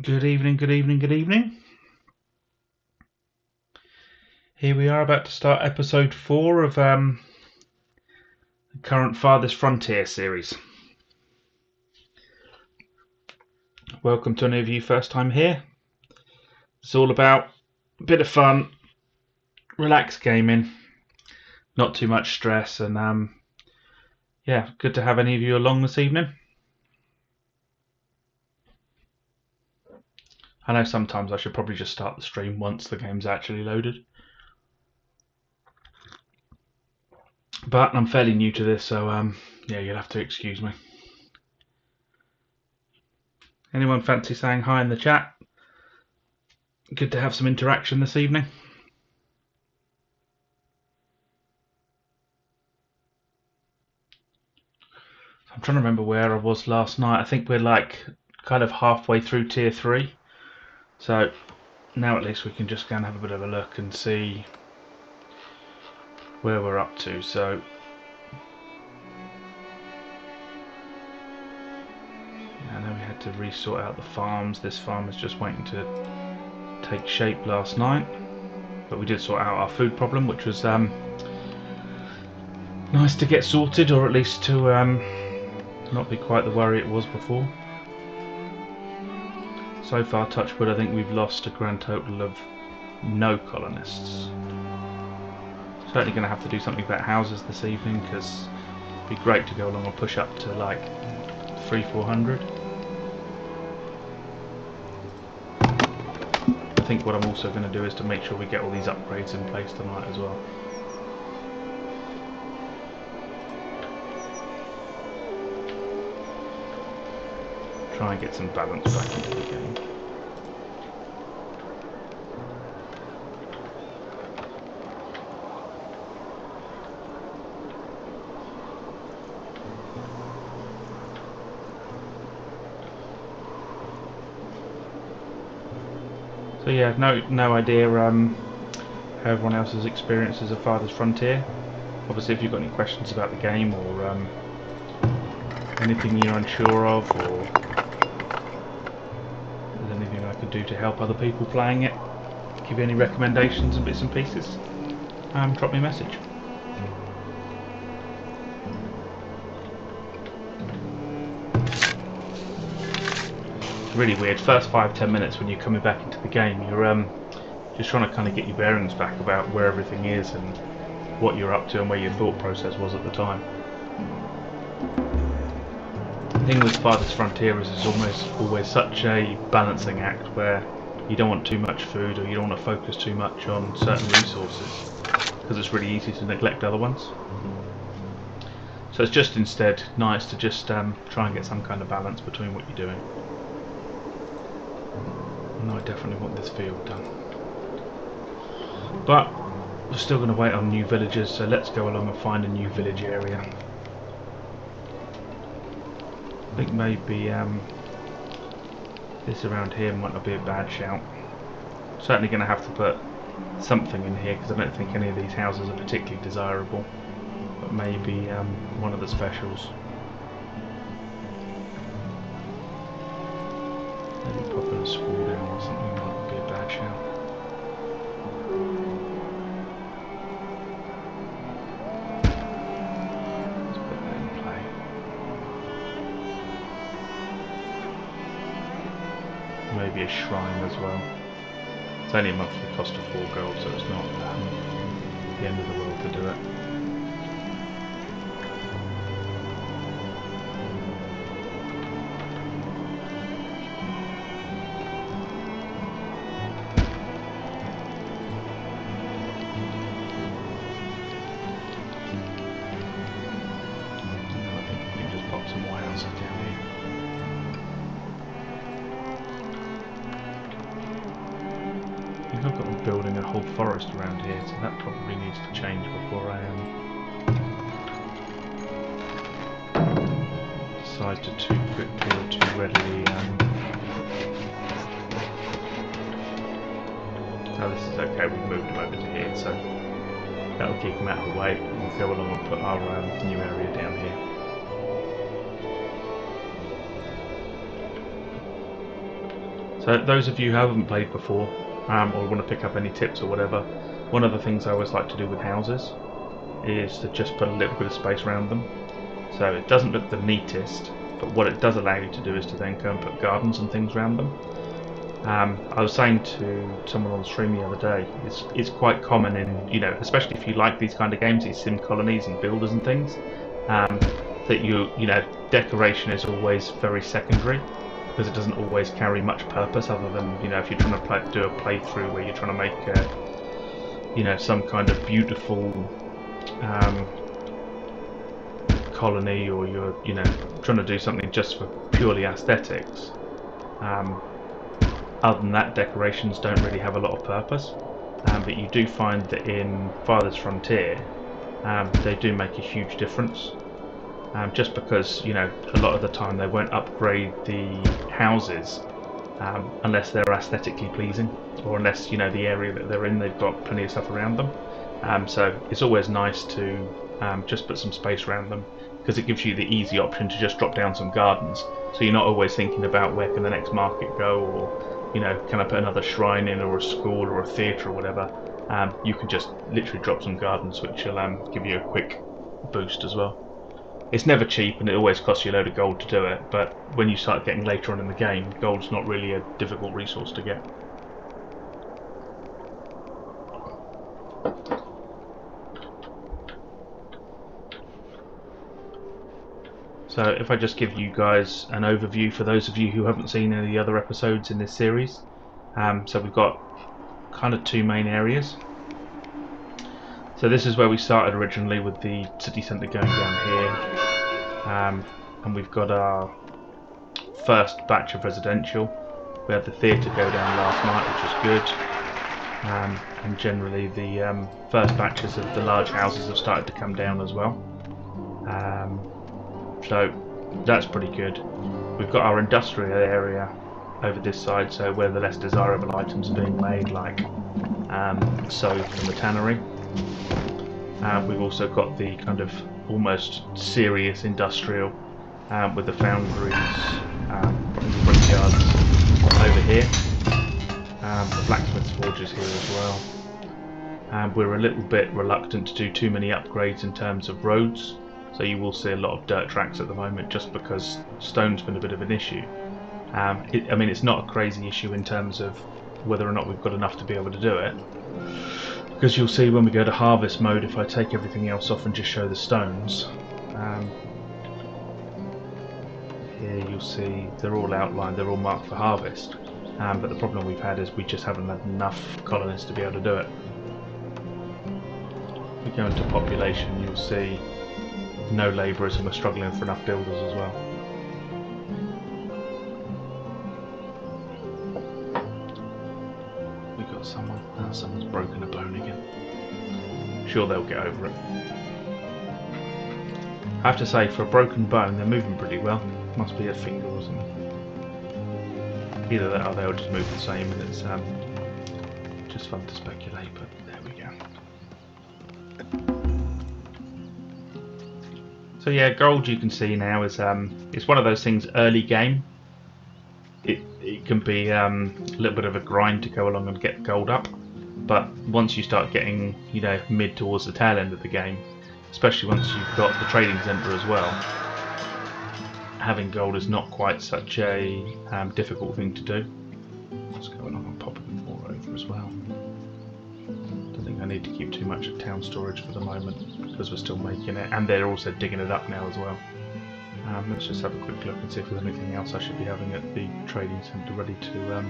Good evening, good evening, good evening. Here we are about to start episode 4 of the current Farthest Frontier series. Welcome to any of you first time here. It's all about a bit of fun, relaxed gaming, not too much stress, and yeah, good to have any of you along this evening. I know sometimes I should probably just start the stream once the game's actually loaded. But I'm fairly new to this, so yeah, you'll have to excuse me. Anyone fancy saying hi in the chat? Good to have some interaction this evening. I'm trying to remember where I was last night. I think we're like kind of halfway through tier 3. So now at least we can just go and have a bit of a look and see where we're up to. So yeah, I know we had to resort out the farms. This farm is just waiting to take shape last night. But we did sort out our food problem, which was nice to get sorted, or at least to not be quite the worry it was before. So far, touch wood, I think we've lost a grand total of no colonists. Certainly going to have to do something about houses this evening, because it'd be great to go along and push up to like 300-400. I think what I'm also going to do is to make sure we get all these upgrades in place tonight as well. Try and get some balance back into the game. So yeah, no idea how everyone else's experiences of Farthest Frontier. Obviously, if you've got any questions about the game or anything you're unsure of, or there's anything I could do to help other people playing it, give you any recommendations and bits and pieces, drop me a message. It's really weird. First 5-10 minutes when you're coming back into the game, you're just trying to kind of get your bearings back about where everything is and what you're up to and where your thought process was at the time. The thing with Farthest Frontier is it's always such a balancing act where you don't want too much food or you don't want to focus too much on certain resources, because it's really easy to neglect other ones. So it's just instead nice to just try and get some kind of balance between what you're doing. No, I definitely want this field done. But we're still going to wait on new villages, so let's go along and find a new village area. I think maybe this around here might not be a bad shout. Certainly going to have to put something in here, because I don't think any of these houses are particularly desirable. But maybe one of the specials. Maybe popping a school down or something might not be a bad shout. Maybe a shrine as well. It's only a monthly cost of 4 gold, so it's not the end of the world to do it. I think we can just pop some more houses down here. I think I've got them building a whole forest around here, so that probably needs to change before I decide to too quickly or too readily. Oh, this is okay, we've moved them over to here, so that'll keep them out of the way, and we'll go along and put our new area down here. So those of you who haven't played before, or want to pick up any tips or whatever, one of the things I always like to do with houses is to just put a little bit of space around them. So it doesn't look the neatest, but what it does allow you to do is to then go and put gardens and things around them. I was saying to someone on the stream the other day, it's quite common in, you know, especially if you like these kind of games, these sim colonies and builders and things, that you know, decoration is always very secondary, because it doesn't always carry much purpose other than, you know, if you're trying to do a playthrough where you're trying to make you know, some kind of beautiful colony, or you're, you know, trying to do something just for purely aesthetics. Other than that, decorations don't really have a lot of purpose, but you do find that in Farthest Frontier they do make a huge difference, just because, you know, a lot of the time they won't upgrade the houses unless they're aesthetically pleasing, or unless, you know, the area that they're in, they've got plenty of stuff around them. So it's always nice to just put some space around them, because it gives you the easy option to just drop down some gardens, so you're not always thinking about where can the next market go, or, you know, can I put another shrine in, or a school, or a theatre, or whatever. You can just literally drop some gardens, which will give you a quick boost as well. It's never cheap, and it always costs you a load of gold to do it, but when you start getting later on in the game, gold's not really a difficult resource to get. So if I just give you guys an overview for those of you who haven't seen any of the other episodes in this series. So we've got kind of two main areas. So this is where we started originally, with the city centre going down here. And we've got our first batch of residential. We had the theatre go down last night, which is good. And generally the first batches of the large houses have started to come down as well. So that's pretty good. We've got our industrial area over this side, so where the less desirable items are being made, like soap from the tannery. We've also got the kind of almost serious industrial with the foundries and the brickyards over here. The blacksmith's forges here as well. We're a little bit reluctant to do too many upgrades in terms of roads, so you will see a lot of dirt tracks at the moment, just because stone's been a bit of an issue. I mean, it's not a crazy issue in terms of whether or not we've got enough to be able to do it, because you'll see when we go to harvest mode, if I take everything else off and just show the stones, here you'll see they're all outlined, they're all marked for harvest, but the problem we've had is we just haven't had enough colonists to be able to do it. If we go into population, you'll see no labourers, and we're struggling for enough builders as well. We got someone. Oh, someone's broken a bone again. Sure, they'll get over it. I have to say, for a broken bone, they're moving pretty well. Must be a finger or something. Either that, or they'll just move the same, and it's just fun to speculate. But there we go. So yeah, gold, you can see now, is it's one of those things early game. It can be a little bit of a grind to go along and get gold up, but once you start getting, you know, mid towards the tail end of the game, especially once you've got the trading centre as well, having gold is not quite such a difficult thing to do. Let's go along and pop a bit more over as well. Don't think I need to keep too much at town storage for the moment, because we're still making it, and they're also digging it up now as well. Let's just have a quick look and see if there's anything else I should be having at the trading centre ready to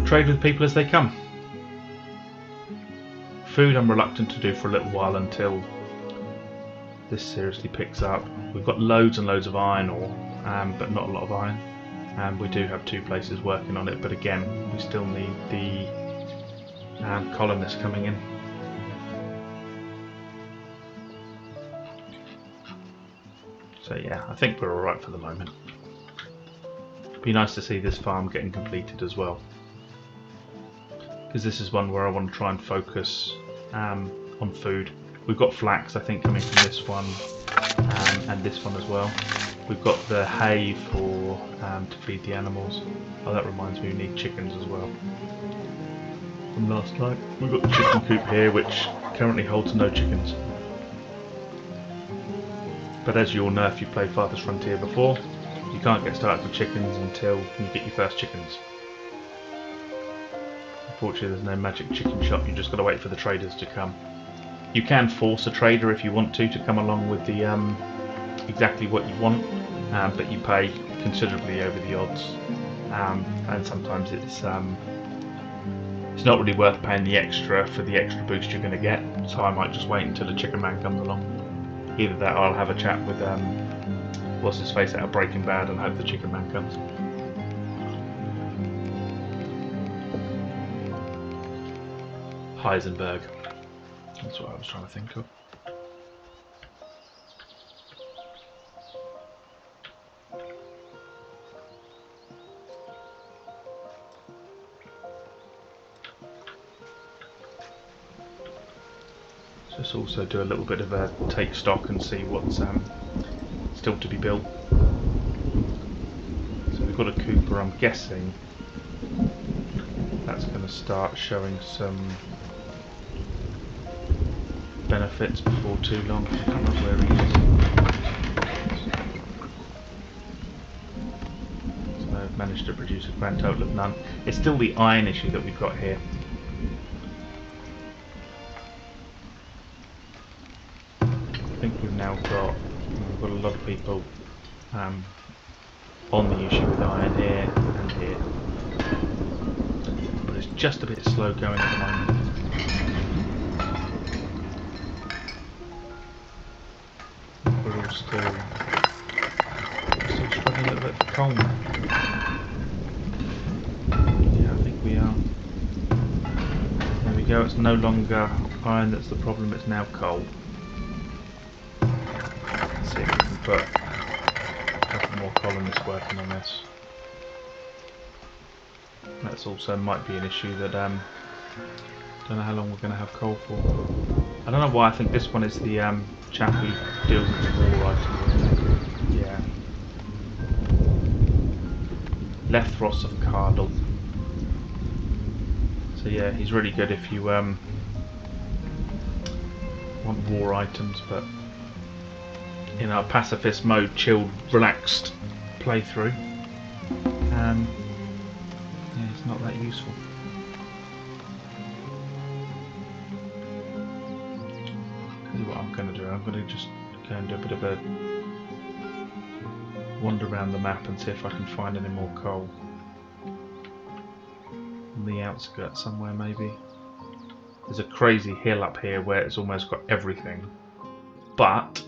trade with people as they come. Food I'm reluctant to do for a little while until this seriously picks up. We've got loads and loads of iron ore, but not a lot of iron. We do have two places working on it, but again, we still need the colonists coming in. So yeah, I think we're alright for the moment. Be nice to see this farm getting completed as well, because this is one where I want to try and focus on food. We've got flax, I think, coming from this one and this one as well. We've got the hay for to feed the animals. Oh, that reminds me, we need chickens as well. From last night, we've got the chicken coop here, which currently holds no chickens. But as you all know, if you played Farthest Frontier before, you can't get started with chickens until you get your first chickens. Unfortunately, there's no magic chicken shop. You just got to wait for the traders to come. You can force a trader if you want to come along with the exactly what you want, but you pay considerably over the odds, and sometimes it's not really worth paying the extra for the extra boost you're going to get. So I might just wait until the chicken man comes along. Either that, or I'll have a chat with what's his face out of Breaking Bad and hope the chicken man comes. Heisenberg. That's what I was trying to think of. Just also do a little bit of a take stock and see what's still to be built. So we've got a Cooper, I'm guessing that's going to start showing some benefits before too long. I can't remember where he is. So I've managed to produce a grand total of none. It's still the iron issue that we've got here. I think we've got a lot of people on the issue with iron here and here, but it's just a bit slow going at the moment. We're all still struggling a little bit for coal now. Yeah, I think we are. There we go, it's no longer iron that's the problem, it's now coal. Let's see if we can put a couple more colonists working on this. That's also might be an issue that don't know how long we're going to have coal for. I don't know why I think this one is the chap who deals with the war items. Yeah. Lethros of Cardle. So yeah, he's really good if you want war items, but in our pacifist mode, chilled, relaxed playthrough, yeah, it's not that useful. Tell you what I'm going to do, I'm going to just go and do a bit of a wander around the map and see if I can find any more coal. On the outskirts somewhere maybe. There's a crazy hill up here where it's almost got everything, but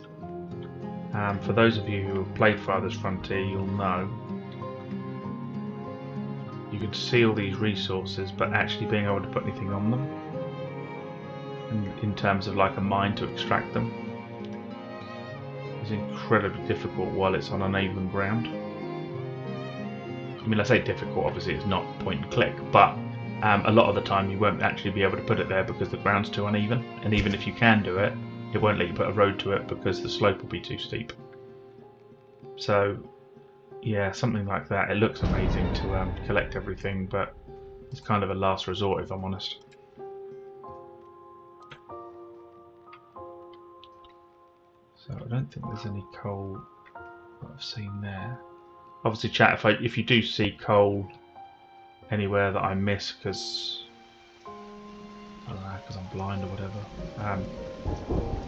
for those of you who have played Farthest Frontier, you'll know you can see all these resources, but actually being able to put anything on them, in terms of like a mine to extract them, is incredibly difficult while it's on uneven ground. I mean, I say difficult, obviously it's not point and click, but a lot of the time you won't actually be able to put it there because the ground's too uneven, and even if you can do it, it won't let you put a road to it because the slope will be too steep. So yeah, something like that. It looks amazing to collect everything, but it's kind of a last resort if I'm honest. So I don't think there's any coal that I've seen there. Obviously chat, if you do see coal anywhere that I miss because I don't know, because I'm blind or whatever,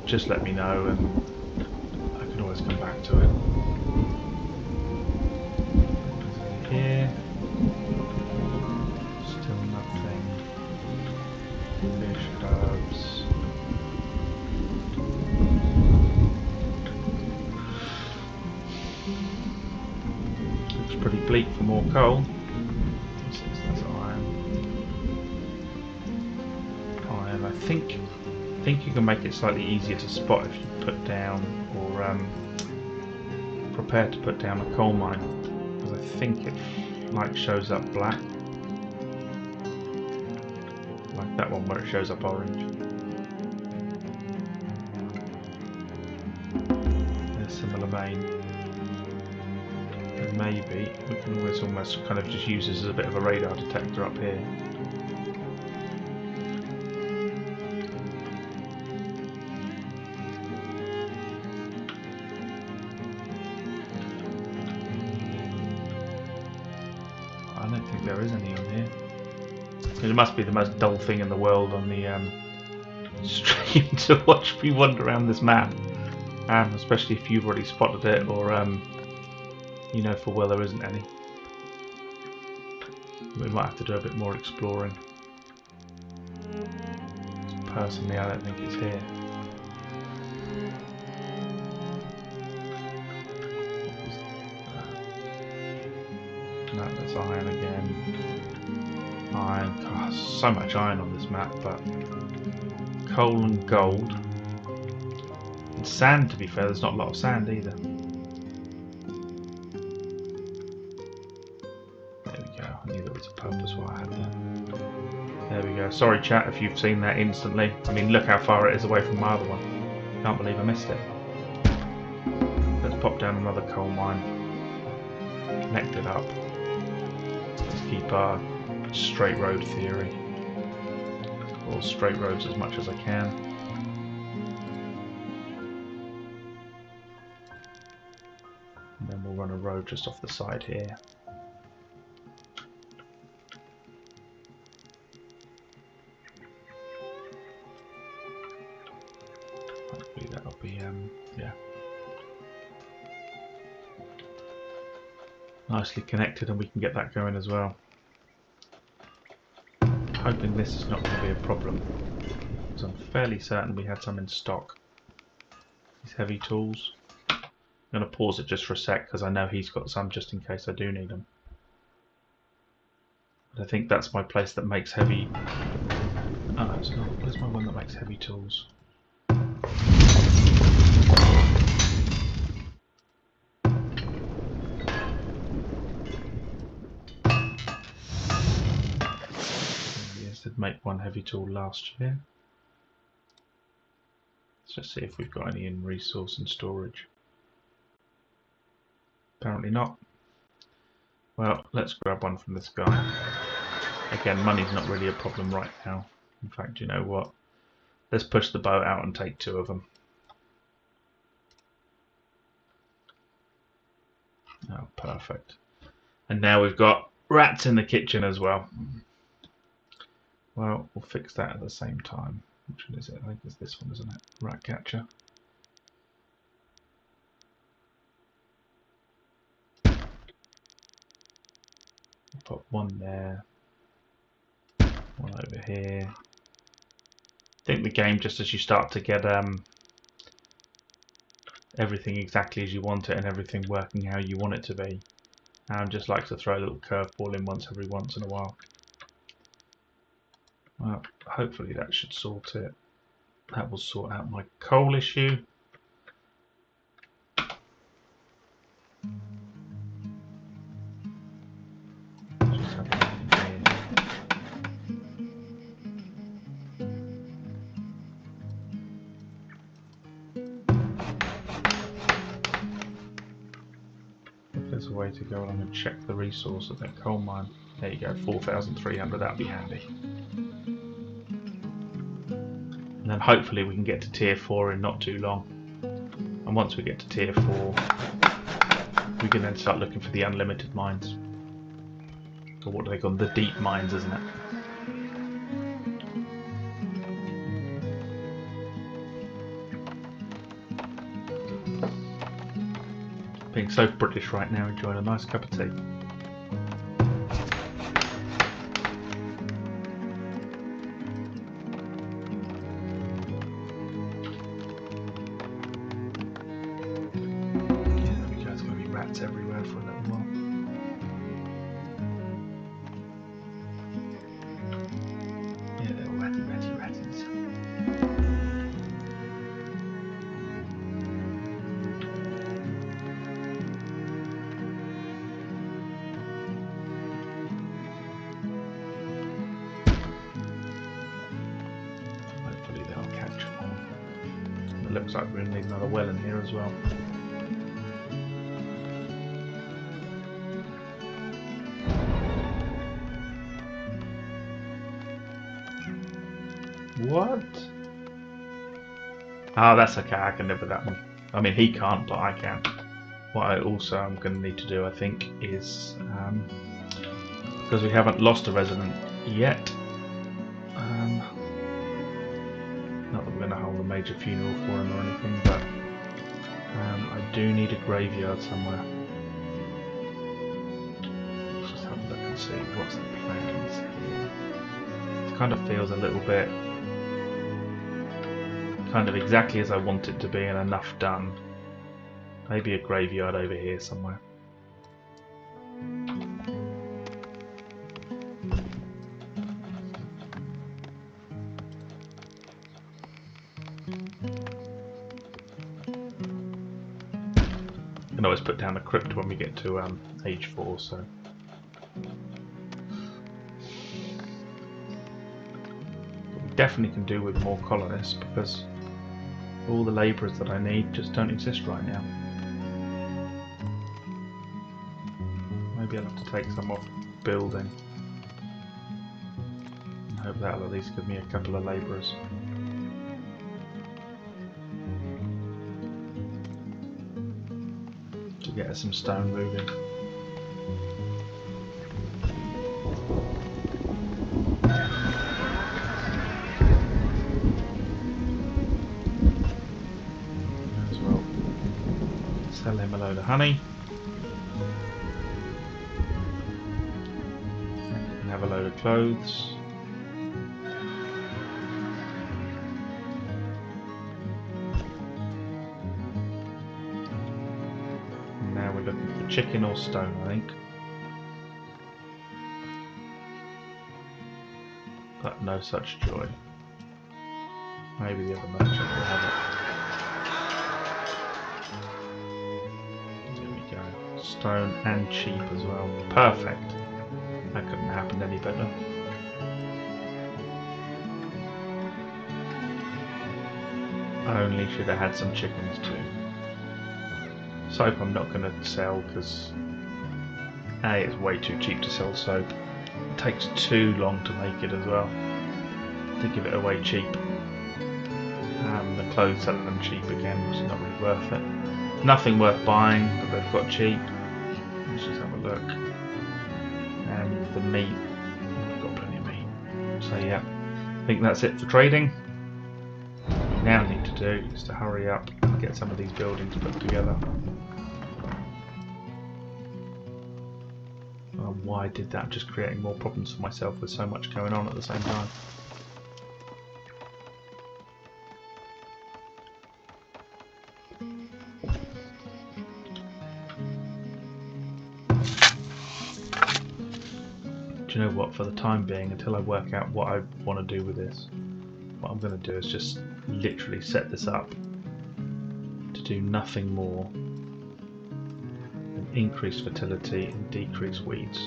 just let me know and I can always come back to it. Here, still nothing. Fish doves. Looks pretty bleak for more coal. That's iron. Iron. I think you can make it slightly easier to spot if you put down or prepare to put down a coal mine, because I think it like shows up black, like that one where it shows up orange. In a similar vein. maybe we can always almost kind of just use this as a bit of a radar detector up here. I don't think there is any on here. It must be the most dull thing in the world on the stream to watch me wander around this map, especially if you've already spotted it, or you know for well there isn't any. We might have to do a bit more exploring. Personally, I don't think it's here. No, that's iron again. Iron. God, so much iron on this map, but coal and gold. And sand, to be fair, there's not a lot of sand either. There we go. I knew there was a purpose why I had that. There we go. Sorry chat if you've seen that instantly. I mean, look how far it is away from my other one. Can't believe I missed it. Let's pop down another coal mine. Connect it up. Let's keep our straight road theory. Or straight roads as much as I can. And then we'll run a road just off the side here. Hopefully that'll be, yeah. Nicely connected, and we can get that going as well. Hoping this is not going to be a problem, because I'm fairly certain we had some in stock. These heavy tools. I'm going to pause it just for a sec because I know he's got some just in case I do need them. But I think that's my place that makes heavy... Oh no, it's not. Where's my one that makes heavy tools? Did make one heavy tool last year. Let's just see if we've got any in resource and storage. Apparently not. Well, let's grab one from this guy. Again, money's not really a problem right now. In fact, you know what? Let's push the boat out and take 2 of them. Oh, perfect. And now we've got rats in the kitchen as well. Well, we'll fix that at the same time. Which one is it? I think it's this one, isn't it? Rat catcher. Put one there. One over here. I think the game, just as you start to get everything exactly as you want it and everything working how you want it to be, just likes to throw a little curveball in once in a while. Well, hopefully that should sort it. That will sort out my coal issue. Just have that in here. If there's a way to go along and check the resource of that coal mine. There you go, 4,300, that'd be handy. And then hopefully we can get to tier 4 in not too long. And once we get to tier 4, we can then start looking for the unlimited mines. Or what do they call them? The deep mines, isn't it? Being so British right now, enjoying a nice cup of tea. Everywhere for a little while. Yeah, little ratties. Hopefully they'll catch on. It looks like we're going to need another well in here as well. What? Ah, that's okay, I can live with that one. I mean, he can't, but I can. What I also am going to need to do, I think, is, because we haven't lost a resident yet, not that we're going to hold a major funeral for him or anything, but I do need a graveyard somewhere. Let's just have a look and see what's the plans here. It kind of feels a little bit kind of exactly as I want it to be and enough done. Maybe a graveyard over here somewhere. I can always put down a crypt when we get to age 4, so. But we definitely can do with more colonists because all the labourers that I need just don't exist right now. Maybe I'll have to take some off building. I hope that'll at least give me a couple of labourers. To get us some stone moving. As well. Sell him a load of honey. And have a load of clothes. Now we're looking for chicken or stone, I think. But no such joy. Maybe the other merchant will have it. There we go. Stone and cheap as well. Perfect. That couldn't happen any better. Only should have had some chickens too. Soap I'm not going to sell because A, it's way too cheap to sell soap. It takes too long to make it as well. To give it away cheap. And the clothes selling them cheap again, which is not really worth it. Nothing worth buying that they've got cheap. Let's just have a look. And the meat, we've got plenty of meat. So yeah, I think that's it for trading. What we now need to do is to hurry up and get some of these buildings put together. Why I did that, I'm just creating more problems for myself with so much going on at the same time. Do you know what, for the time being, until I work out what I want to do with this, what I'm going to do is just literally set this up to do nothing more than increase fertility and decrease weeds.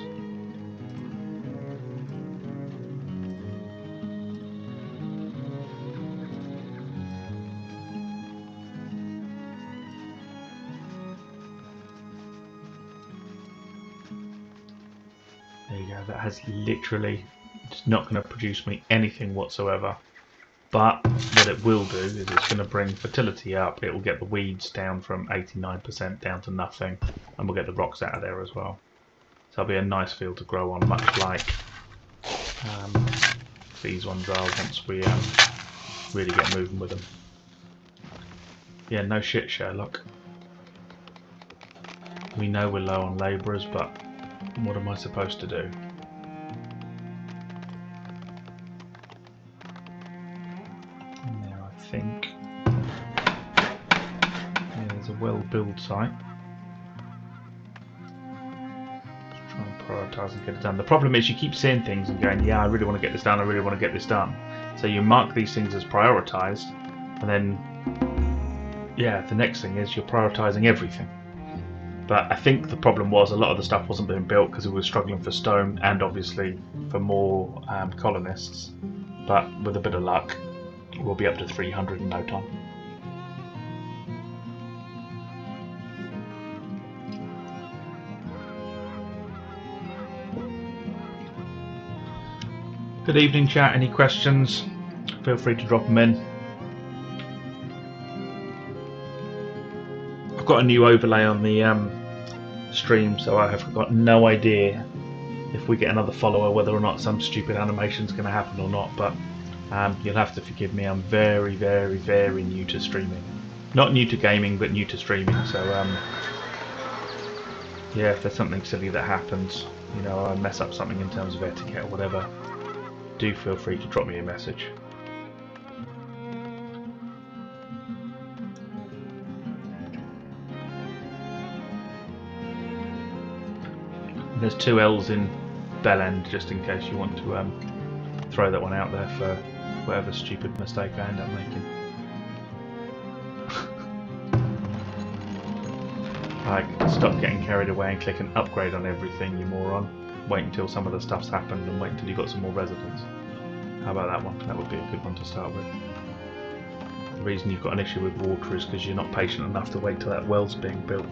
There you go, that has literally, it's not going to produce me anything whatsoever. But what it will do is it's going to bring fertility up, it will get the weeds down from 89% down to nothing, and we'll get the rocks out of there as well. So it'll be a nice field to grow on, much like these ones are once we really get moving with them. Yeah, no shit, Sherlock. We know we're low on labourers, but what am I supposed to do? And there, I think. Yeah, there's a well-built site. Just try and prioritise and get it done. The problem is you keep seeing things and going, yeah, I really want to get this done, I really want to get this done. So you mark these things as prioritised, and then, yeah, the next thing is you're prioritising everything. But I think the problem was a lot of the stuff wasn't being built because we were struggling for stone and obviously for more colonists. But with a bit of luck, we'll be up to 300 in no time. Good evening, chat. Any questions? feel free to drop them in. I've got a new overlay on the stream, so I have got no idea if we get another follower whether or not some stupid animation is going to happen or not, but you'll have to forgive me. I'm very, very, very new to streaming. Not new to gaming, but new to streaming, so yeah, if there's something silly that happens, you know, I mess up something in terms of etiquette or whatever, do feel free to drop me a message. There's 2 L's in Bell End, just in case you want to throw that one out there for whatever stupid mistake I end up making. Like, stop getting carried away and click an upgrade on everything, you moron. Wait until some of the stuff's happened and wait until you've got some more residents. How about that one? That would be a good one to start with. The reason you've got an issue with water is because you're not patient enough to wait till that well's being built.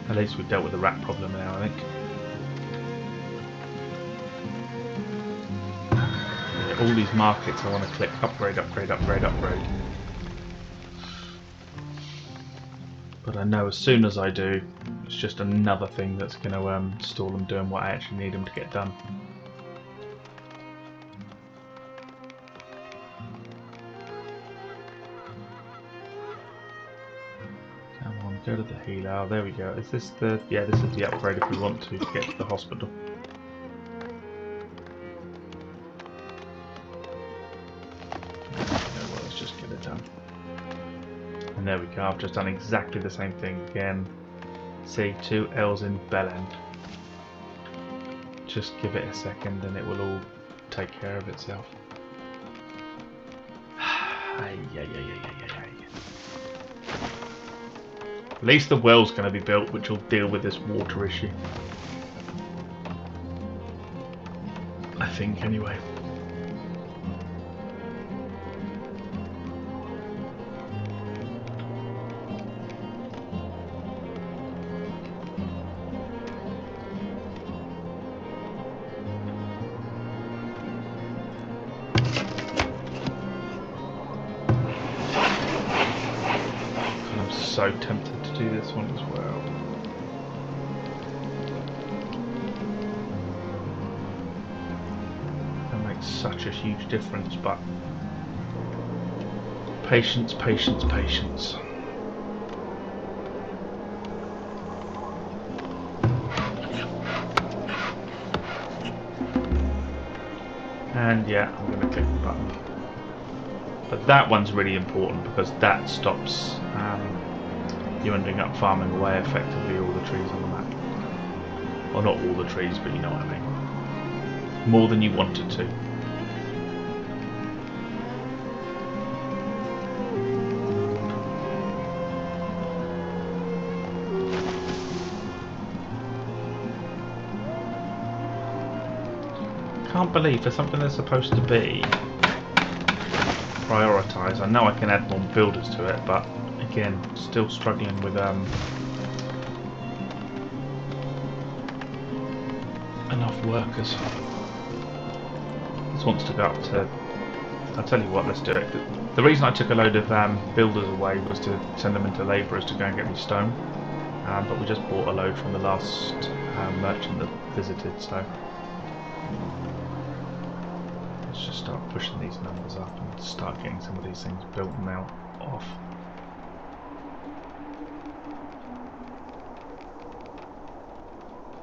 At least we've dealt with the rat problem now, I think. Yeah, all these markets I want to click upgrade, upgrade, upgrade, upgrade. But I know as soon as I do, it's just another thing that's going to stall them doing what I actually need them to get done. Go to the healer. Oh, there we go. Is this the... yeah, this is the upgrade if we want to get to the hospital. Well, let's just get it done. And there we go. I've just done exactly the same thing again. See, 2 L's in Bell End. Just give it a second and it will all take care of itself. At least the well's going to be built, which will deal with this water issue. I think, anyway. I'm so tempted to do this one as well. That makes such a huge difference, but patience, patience, patience. And yeah, I'm going to click the button. But that one's really important because that stops you ending up farming away effectively all the trees on the map. Or not all the trees, but you know what I mean. More than you wanted to. Can't believe for something that's supposed to be prioritised. I know I can add more builders to it, but again, still struggling with enough workers. This wants to go up to... I'll tell you what, let's do it. The reason I took a load of builders away was to send them into labourers to go and get me stone, but we just bought a load from the last merchant that visited, so let's just start pushing these numbers up and start getting some of these things built now off.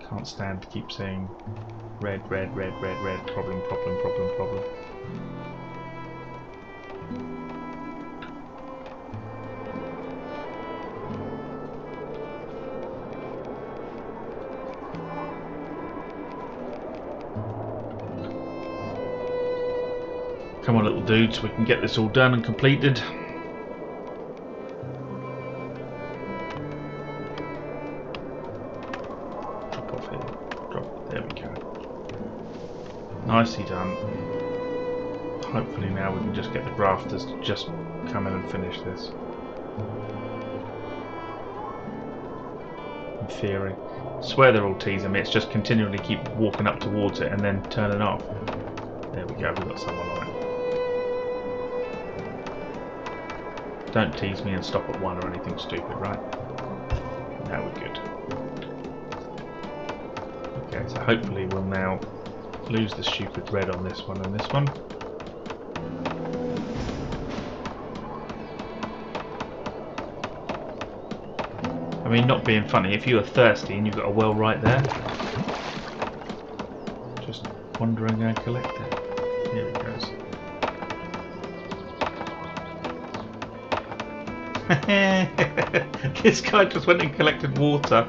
Can't stand to keep saying red, red, red, red, red, problem, problem, problem, problem. Come on, little dudes, we can get this all done and completed. Drop off here. Drop. There we go. Nicely done. Hopefully now we can just get the grafters to just come in and finish this. In theory. I swear they're all teasing me, it's just continually keep walking up towards it and then turning off. There we go, we've got someone on it. Don't tease me and stop at 1 or anything stupid, right? Now we're good. Okay, so hopefully we'll now lose the stupid red on this one and this one. I mean, not being funny, if you are thirsty and you've got a well right there, just wander and go and collect it. Here it goes. This guy just went and collected water,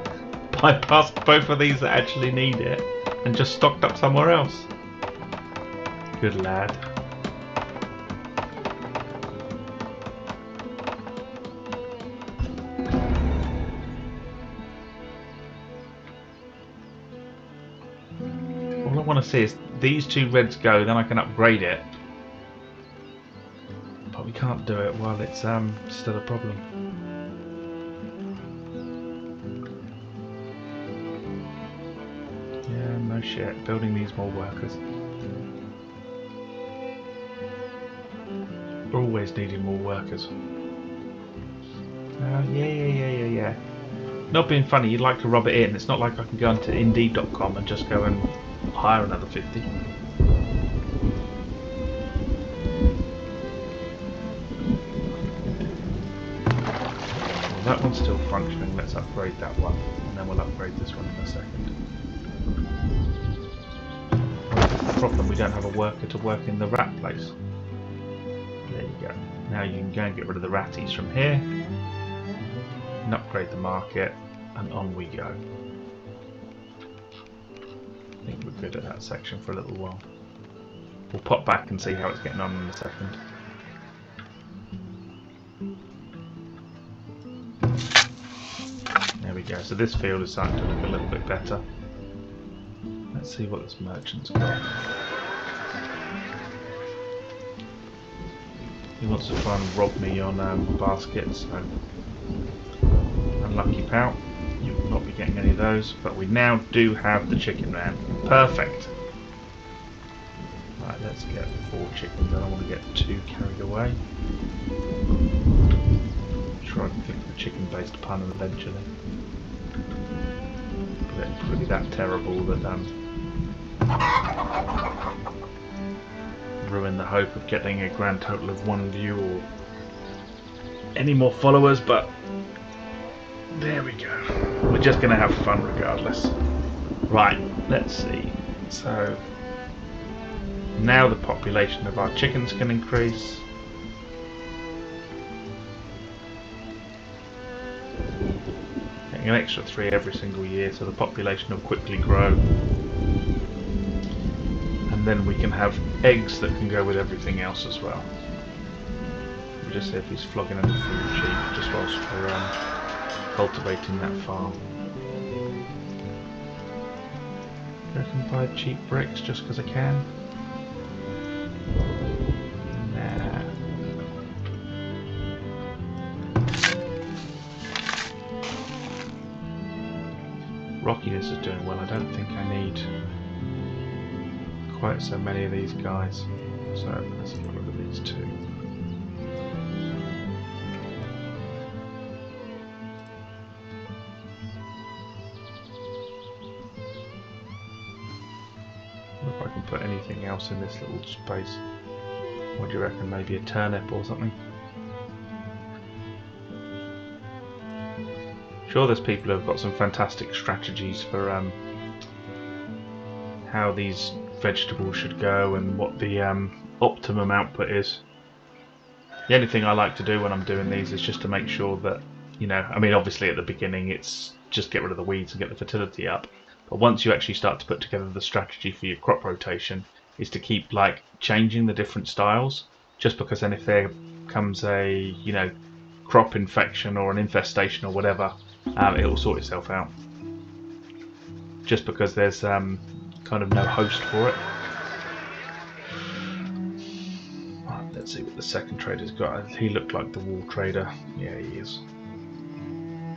bypassed both of these that actually need it, and just stocked up somewhere else. Good lad. All I want to see is these 2 reds go, then I can upgrade it. But we can't do it while it's still a problem. Yeah, no shit. Building needs more workers. We're always needing more workers. Yeah. Not being funny, you'd like to rub it in. It's not like I can go onto Indeed.com and just go and hire another 50. Well, that one's still functioning. Let's upgrade that one, and then we'll upgrade this one in a second. Problem, we don't have a worker to work in the rat place. There you go. Now you can go and get rid of the ratties from here, and upgrade the market, and on we go. I think we're good at that section for a little while. We'll pop back and see how it's getting on in a second. There we go, so this field is starting to look a little bit better. Let's see what this merchant's got. He wants to try and rob me on baskets, so unlucky pal. You will not be getting any of those, but we now do have the chicken man. Perfect! Right, let's get 4 chickens. I don't want to get too carried away. Sure, I can think of a chicken-based pun eventually. But it's really that terrible that ruin the hope of getting a grand total of 1 view or any more followers, but there we go. We're just going to have fun regardless. Right, let's see. So now the population of our chickens can increase. Getting an extra 3 every single year, so the population will quickly grow. And then we can have eggs that can go with everything else as well. We'll just see if he's flogging any food cheap just whilst we're cultivating that farm. I can buy cheap bricks just because I can. Nah. Rockiness is doing well. I don't think I need quite so many of these guys. So let's get rid of these 2. If I can put anything else in this little space. What do you reckon? Maybe a turnip or something? Sure, there's people who've got some fantastic strategies for how these vegetables should go and what the optimum output is. The only thing I like to do when I'm doing these is just to make sure that, you know, I mean obviously at the beginning it's just get rid of the weeds and get the fertility up. But once you actually start to put together the strategy for your crop rotation, is to keep like changing the different styles, just because then if there comes a, you know, crop infection or an infestation or whatever, it will sort itself out. Just because there's kind of no host for it. Let's see what the second trader's got. He looked like the wall trader. Yeah, he is.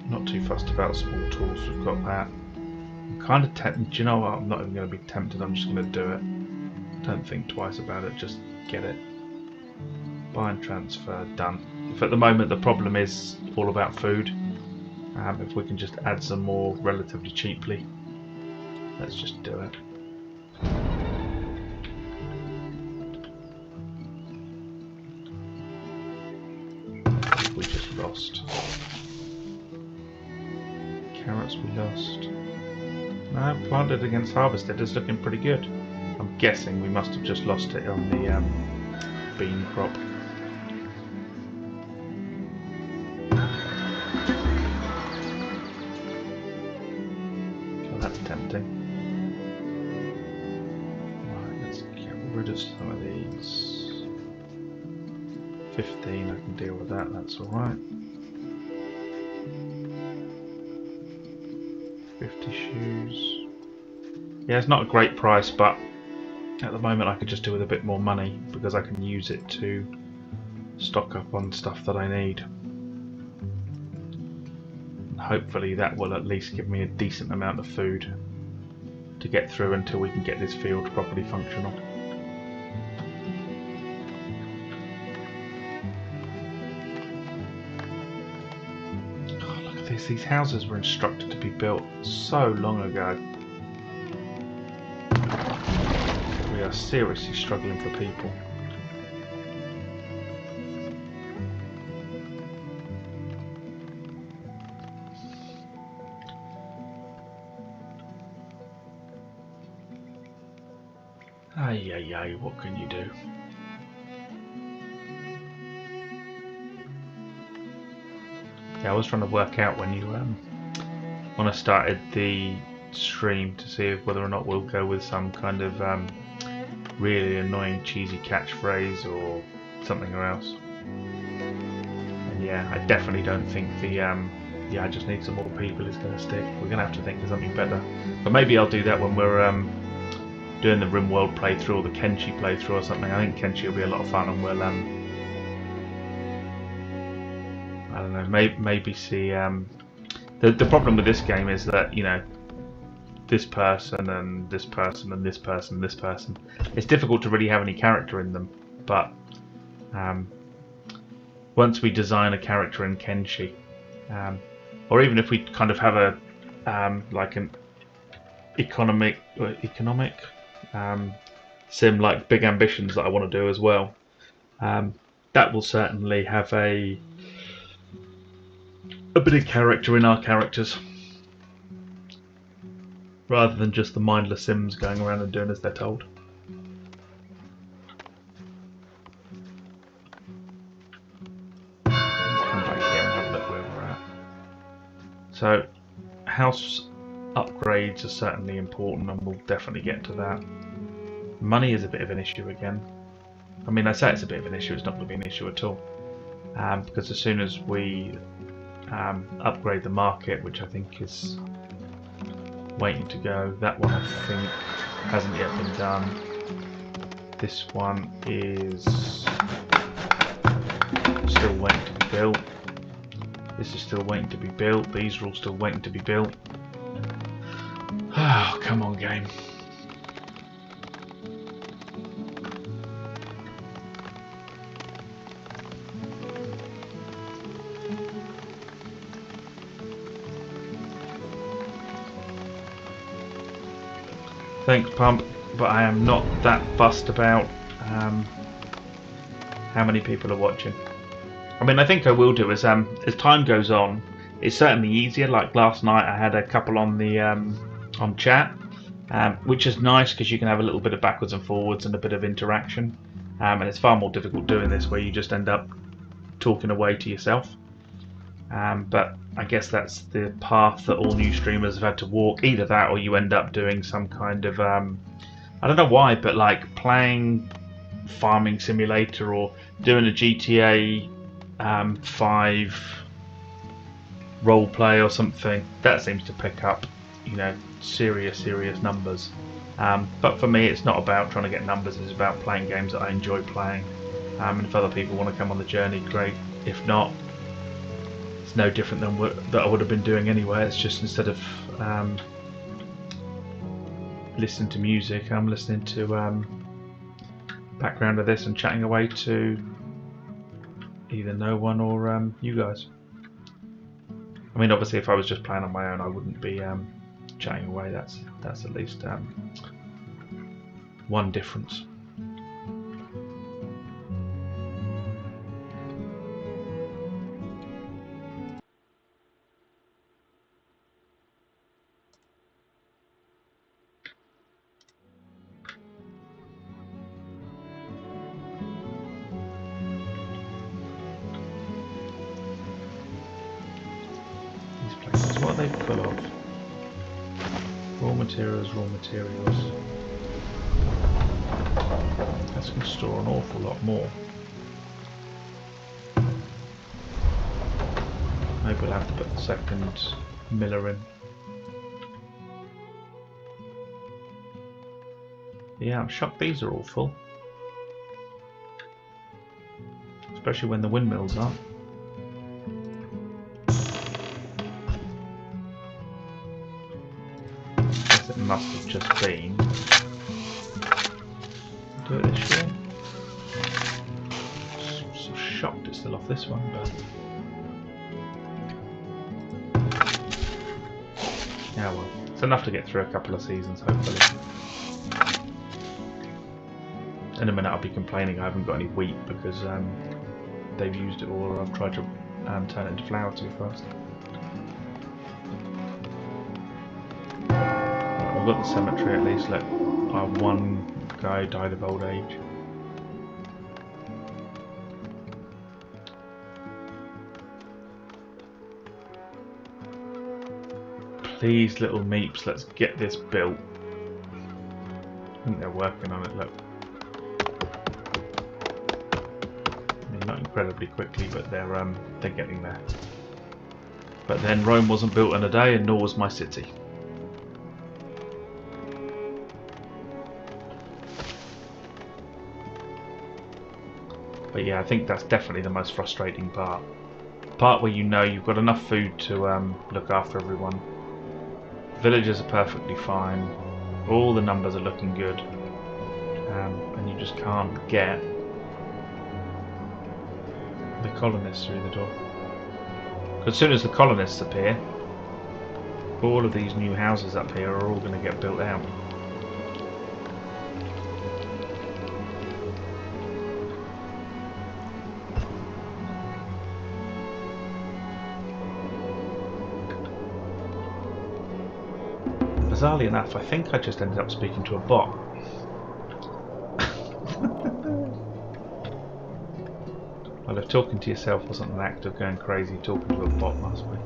Not too fussed about small tools. We've got that. I'm kind of tempted. Do you know what? I'm not even going to be tempted. I'm just going to do it. Don't think twice about it. Just get it. Buy and transfer. Done. If at the moment the problem is all about food, if we can just add some more relatively cheaply, let's just do it. We just lost. Carrots we lost. No, planted against harvested is looking pretty good. I'm guessing we must have just lost it on the bean crop. Oh, that's tempting. Right, let's get rid of some of these. 15, I can deal with that, that's alright. 50 shoes. Yeah, it's not a great price, but at the moment I could just do with a bit more money because I can use it to stock up on stuff that I need. And hopefully that will at least give me a decent amount of food to get through until we can get this field properly functional. These houses were instructed to be built so long ago. We are seriously struggling for people. Ay, ay, ay, what can you do? Yeah, I was trying to work out when I started the stream to see whether or not we'll go with some kind of really annoying cheesy catchphrase or something else. And yeah, I definitely don't think the yeah, I just need some more people is going to stick. We're going to have to think of something better. But maybe I'll do that when we're doing the RimWorld playthrough or the Kenshi playthrough or something. I think Kenshi will be a lot of fun, and we'll I don't know, maybe see the problem with this game is that, you know, this person and this person and this person and this person, it's difficult to really have any character in them, but once we design a character in Kenshi, or even if we kind of have a like an economic sim like Big Ambitions that I want to do as well, that will certainly have a bit of character in our characters, rather than just the mindless sims going around and doing as they're told. Let's come back here and have a look where we're at. So, house upgrades are certainly important, and we'll definitely get to that. Money is a bit of an issue again. I mean, I say it's a bit of an issue, it's not going to be an issue at all. Because as soon as we upgrade the market, which I think is waiting to go. That one I think hasn't yet been done. This one is still waiting to be built. This is still waiting to be built. These are all still waiting to be built. Oh, come on, game. Thanks, Pump, but I am not that fussed about how many people are watching. I mean, I think I will do as time goes on, it's certainly easier. Like last night, I had a couple on the on chat, which is nice because you can have a little bit of backwards and forwards and a bit of interaction. And it's far more difficult doing this where you just end up talking away to yourself. But I guess that's the path that all new streamers have had to walk. Either that, or you end up doing some kind of I don't know why, but like playing Farming Simulator or doing a GTA 5 role play or something. That seems to pick up, you know, serious numbers. But for me, it's not about trying to get numbers. It's about playing games that I enjoy playing. And if other people want to come on the journey, great. If not, it's no different than that I would have been doing anyway. It's just instead of listening to music, I'm listening to background of this and chatting away to either no one or you guys. I mean, obviously, if I was just playing on my own, I wouldn't be chatting away. That's at least one difference. What are they full of? Raw materials, raw materials. That's going to store an awful lot more. Maybe we'll have to put the second miller in. Yeah, I'm shocked these are all full. Especially when the windmills aren't. It must have just been. Do it this year. So shocked it's still off this one, but yeah, well, it's enough to get through a couple of seasons, hopefully. In a minute, I'll be complaining I haven't got any wheat because they've used it all, or I've tried to turn it into flour too fast. We've got the cemetery at least. Let our one guy died of old age. Please, little meeps, let's get this built. I think they're working on it. Look, I mean, not incredibly quickly, but they're getting there. But then Rome wasn't built in a day, and nor was my city. But yeah, I think that's definitely the most frustrating part. The part where you know you've got enough food to look after everyone. Villagers are perfectly fine. All the numbers are looking good. And you just can't get the colonists through the door. As soon as the colonists appear, all of these new houses up here are all going to get built out. Bizarrely enough, I think I just ended up speaking to a bot. Well, if talking to yourself wasn't an act of going crazy, talking to a bot must be.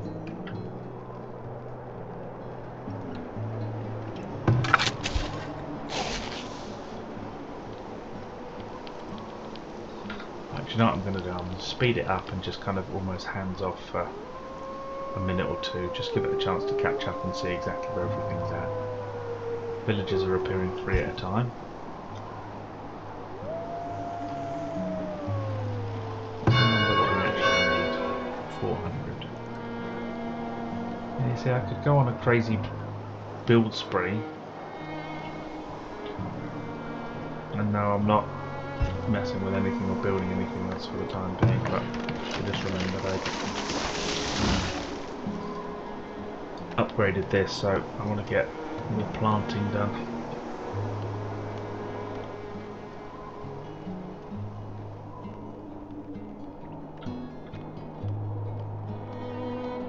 Actually, you know what I'm going to do? I'm going to speed it up and just kind of almost hands off for a minute or two, just give it a chance to catch up and see exactly where everything's at. Villagers are appearing 3 at a time. What's the number that we actually need? 400. And you see, I could go on a crazy build spree. And now I'm not messing with anything or building anything else for the time being, but I just remember that upgraded this, so I want to get more planting done.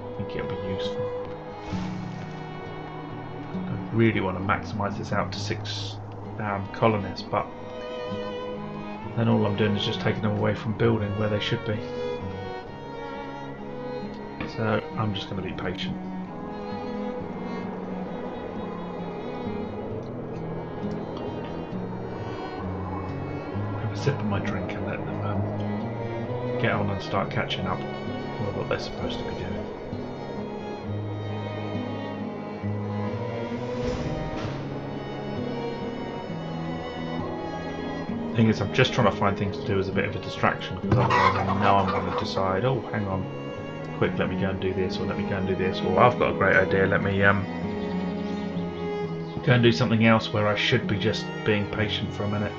I think it'll be useful. I really want to maximise this out to 6 colonists, but then all I'm doing is just taking them away from building where they should be. So I'm just going to be patient. Sip of my drink and let them get on and start catching up with what they're supposed to be doing. thing is, I'm just trying to find things to do as a bit of a distraction, because otherwise I know I'm going to decide, oh, hang on, quick, let me go and do this, or let me go and do this, or I've got a great idea, let me go and do something else where I should be just being patient for a minute.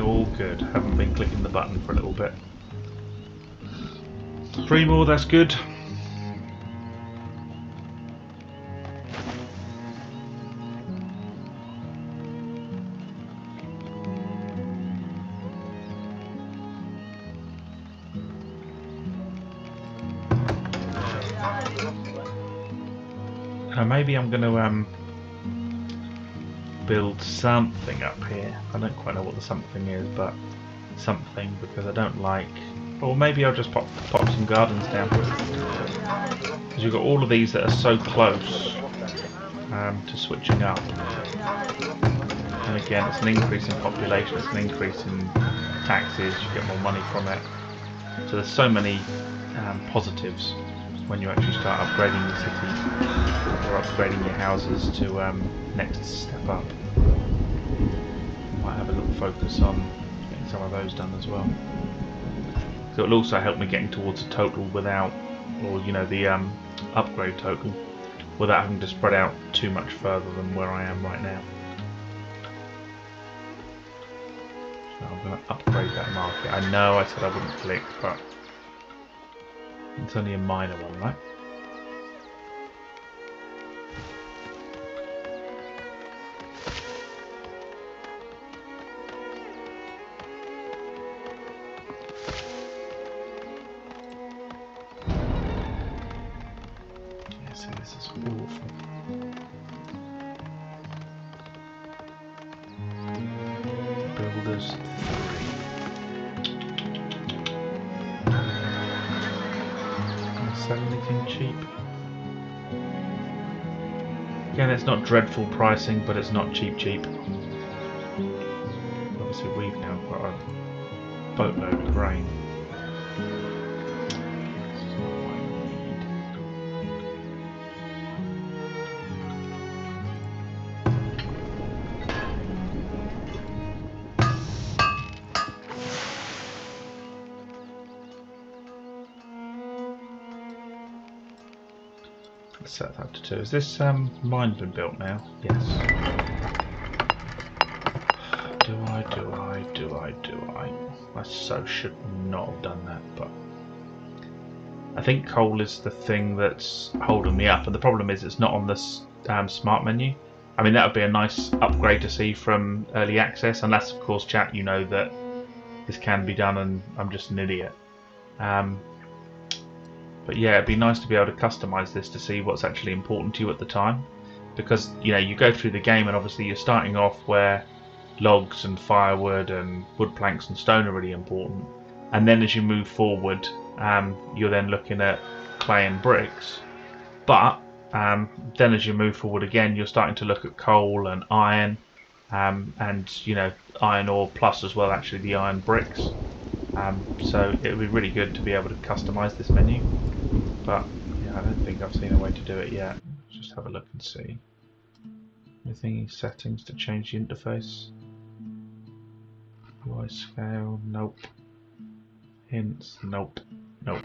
All good. Haven't been clicking the button for a little bit. 3 more, that's good. Maybe I'm going to build something up here. I don't quite know what the something is, but something, because I don't like... Or maybe I'll just pop some gardens down. Because you've got all of these that are so close to switching up. And again, it's an increase in population, it's an increase in taxes, you get more money from it. So there's so many positives when you actually start upgrading the city or upgrading your houses to next step up. Might have a little focus on getting some of those done as well. So it'll also help me getting towards a total without, or you know, the upgrade total, without having to spread out too much further than where I am right now. So I'm going to upgrade that market. I know I said I wouldn't click, but it's only a minor one, right? Yeah, see, this is awful. Builders 3. Sell anything cheap? Again, it's not dreadful pricing, but it's not cheap. Obviously, we've now got a boatload of grain. Let's set that to 2. Is this mine been built now? Yes. Do I? I so should not have done that, but I think coal is the thing that's holding me up, and the problem is it's not on this smart menu. I mean, that would be a nice upgrade to see from early access, unless of course, chat, you know that this can be done and I'm just an idiot. But yeah, it'd be nice to be able to customize this to see what's actually important to you at the time, because you know, you go through the game and obviously you're starting off where logs and firewood and wood planks and stone are really important, and then as you move forward you're then looking at clay and bricks, but then as you move forward again you're starting to look at coal and iron, and you know, iron ore plus as well, actually, the iron bricks. So it would be really good to be able to customize this menu, but yeah, I don't think I've seen a way to do it yet. Let's just have a look and see. Anything settings to change the interface? UI scale? Nope. Hints? Nope. Nope.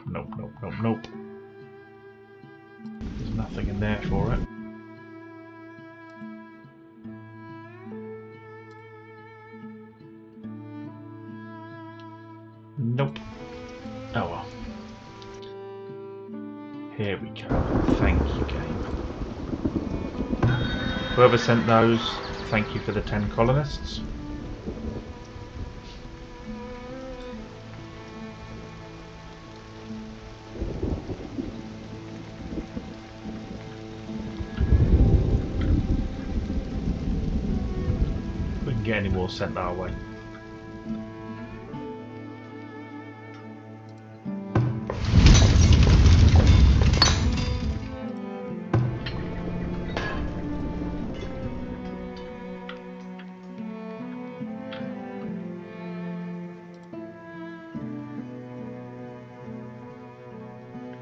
There's nothing in there for it. Nope. Oh well. Here we go. Thank you, game. Whoever sent those, thank you for the 10 colonists. can get any more sent our way.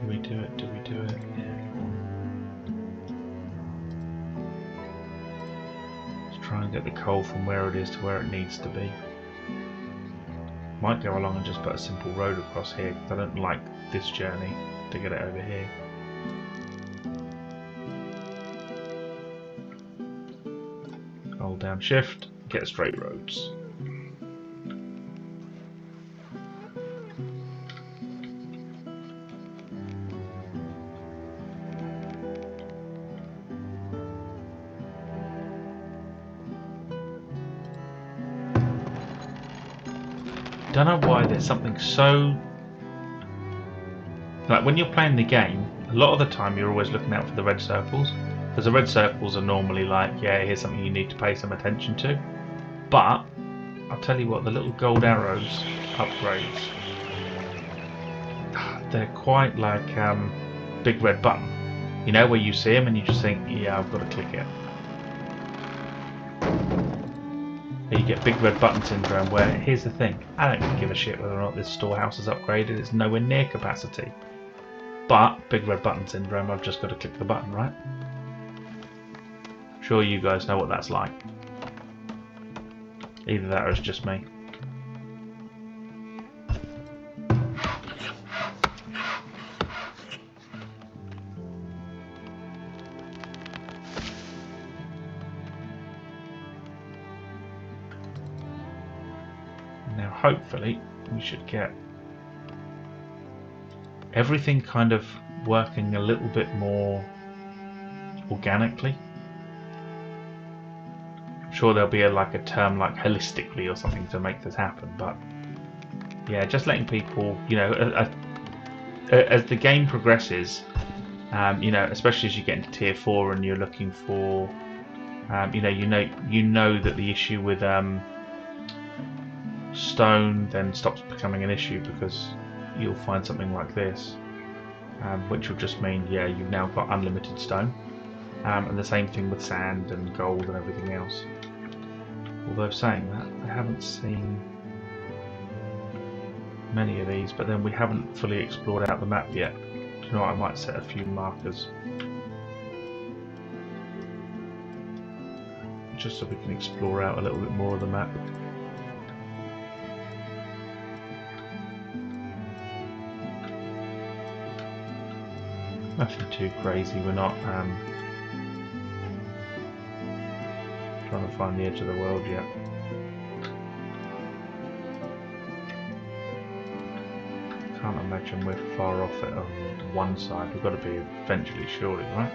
Do we do it? Do we do it? Yeah. Let's try and get the coal from where it is to where it needs to be. Might go along and just put a simple road across here because I don't like this journey to get it over here. Hold down shift, get straight roads. Don't know why there's something so... Like when you're playing the game, a lot of the time you're always looking out for the red circles. Because the red circles are normally like, yeah, here's something you need to pay some attention to. But, I'll tell you what, the little gold arrows upgrades, they're quite like big red button. You know, where you see them and you just think, yeah, I've got to click it. You get big red button syndrome where, here's the thing, I don't give a shit whether or not this storehouse is upgraded, it's nowhere near capacity. But, big red button syndrome, I've just got to click the button, right? I'm sure you guys know what that's like. Either that or it's just me. Now hopefully we should get everything kind of working a little bit more organically. I'm sure there'll be like a term like holistically or something to make this happen, but yeah, just letting people, you know, as the game progresses, you know, especially as you get into tier 4 and you're looking for, you know that the issue with stone then stops becoming an issue because you'll find something like this, which will just mean, yeah, you've now got unlimited stone, and the same thing with sand and gold and everything else. Although saying that, I haven't seen many of these, but then we haven't fully explored out the map yet. Do you know what, I might set a few markers just so we can explore out a little bit more of the map. Nothing too crazy, we're not trying to find the edge of the world yet. Can't imagine we're far off it on one side, we've got to be eventually, surely, right?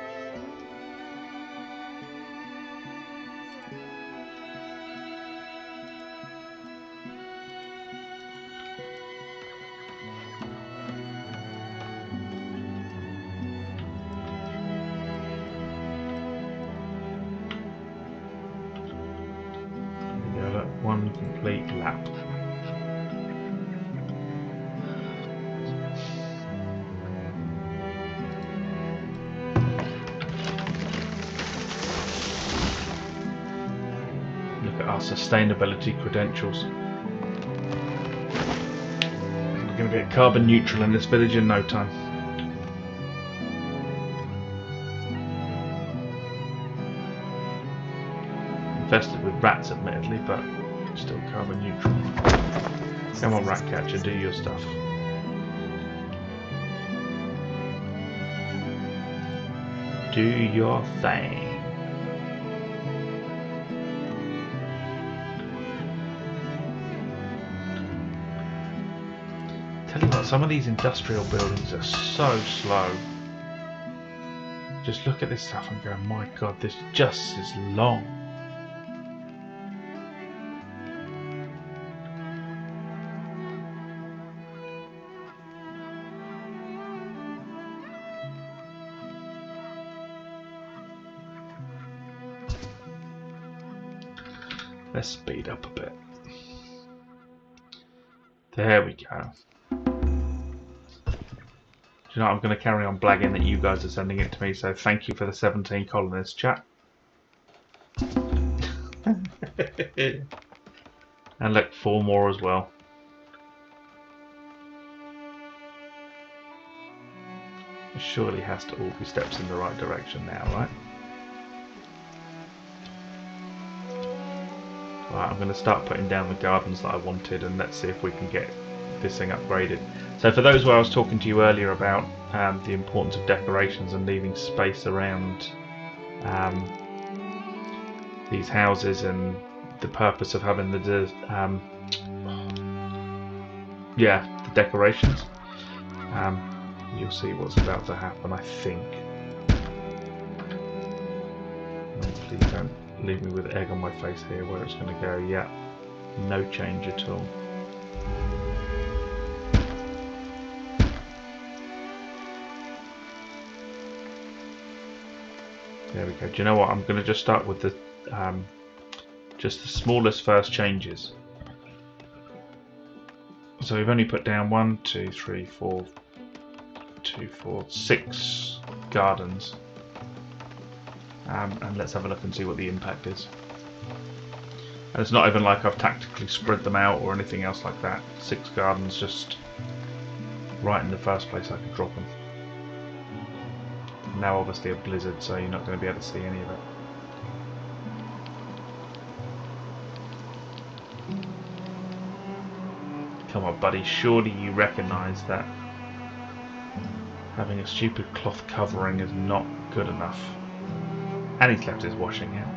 One complete lap. Look at our sustainability credentials. We're going to be carbon neutral in this village in no time. Infested with rats, admittedly, but still carbon neutral. Come on, rat catcher, do your stuff. Do your thing. Tell you what, some of these industrial buildings are so slow. Just look at this stuff and go, my god, this just is long. Let's speed up a bit. There we go. Do you know what? I'm going to carry on blagging that you guys are sending it to me, so thank you for the 17 colonists, chat. And look, 4 more as well. It surely has to all be steps in the right direction now, right? Right, I'm going to start putting down the gardens that I wanted, and let's see if we can get this thing upgraded. So for those where I was talking to you earlier about the importance of decorations and leaving space around these houses, and the purpose of having the decorations, you'll see what's about to happen, I think. Please don't leave me with egg on my face here where it's going to go. Yeah, no change at all. There we go. Do you know what? I'm going to just start with the just the smallest first changes. So we've only put down 1, 2, 3, 4, 6 gardens. And let's have a look and see what the impact is. And it's not even like I've tactically spread them out or anything else like that. 6 gardens, just right in the first place I could drop them. And now obviously a blizzard, so you're not going to be able to see any of it. Come on buddy, surely you recognise that having a stupid cloth covering is not good enough. And he's left his washing out.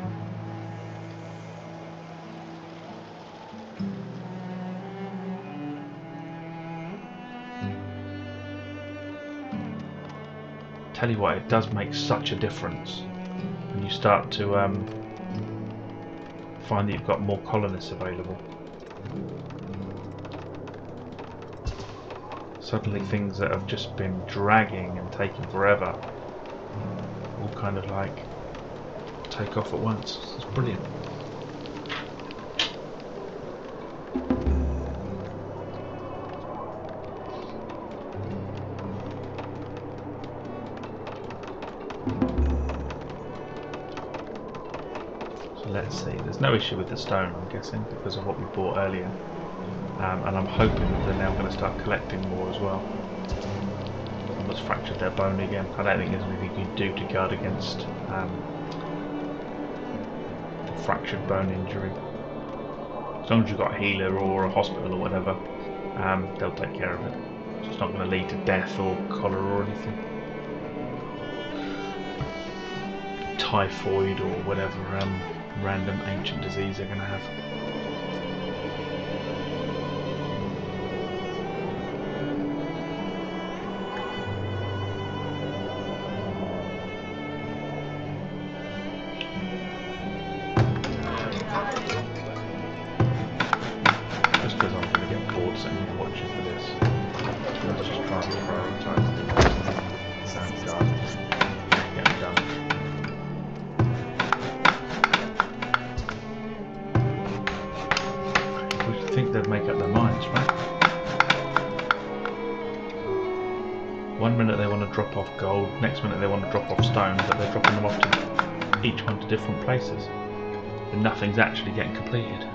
Tell you what, it does make such a difference when you start to find that you've got more colonists available. Suddenly things that have just been dragging and taking forever all kind of like take off at once. It's brilliant. So let's see, there's no issue with the stone, I'm guessing, because of what we bought earlier. And I'm hoping that they're now going to start collecting more as well. Someone's fractured their bone again. I don't think there's anything you can do to guard against fractured bone injury. As long as you've got a healer or a hospital or whatever, they'll take care of it. So it's not going to lead to death or cholera or anything. Typhoid or whatever random ancient disease they're going to have. Make up their minds, right? One minute they want to drop off gold, next minute they want to drop off stone, but they're dropping them off to each one to different places, and nothing's actually getting completed.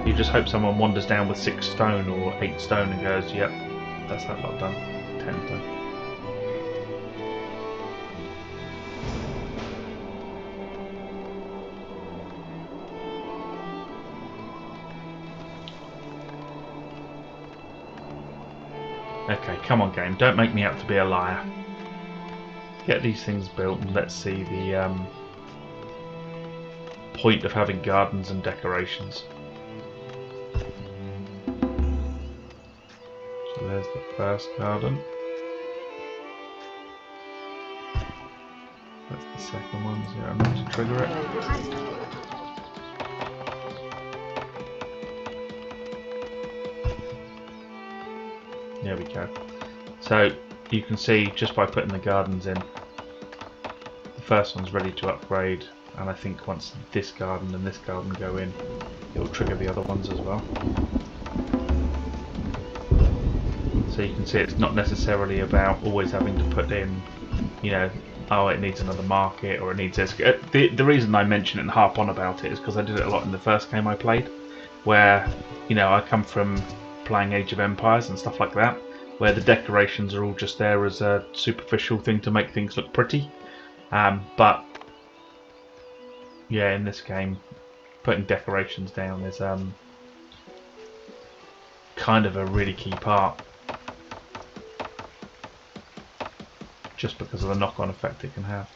You just hope someone wanders down with 6 stone or 8 stone and goes, yep, that's that lot done. 10 done. Okay, come on game, don't make me out to be a liar. Get these things built and let's see the point of having gardens and decorations. So there's the first garden. That's the second one, so I'm going to trigger it. There we go. So you can see just by putting the gardens in, the first one's ready to upgrade, and I think once this garden and this garden go in, it will trigger the other ones as well. So you can see it's not necessarily about always having to put in, you know, oh, it needs another market or it needs this. The reason I mention it and harp on about it is because I did it a lot in the first game I played, where, you know, I come from playing Age of Empires and stuff like that, where the decorations are all just there as a superficial thing to make things look pretty. But yeah, in this game, putting decorations down is kind of a really key part, just because of the knock-on effect it can have.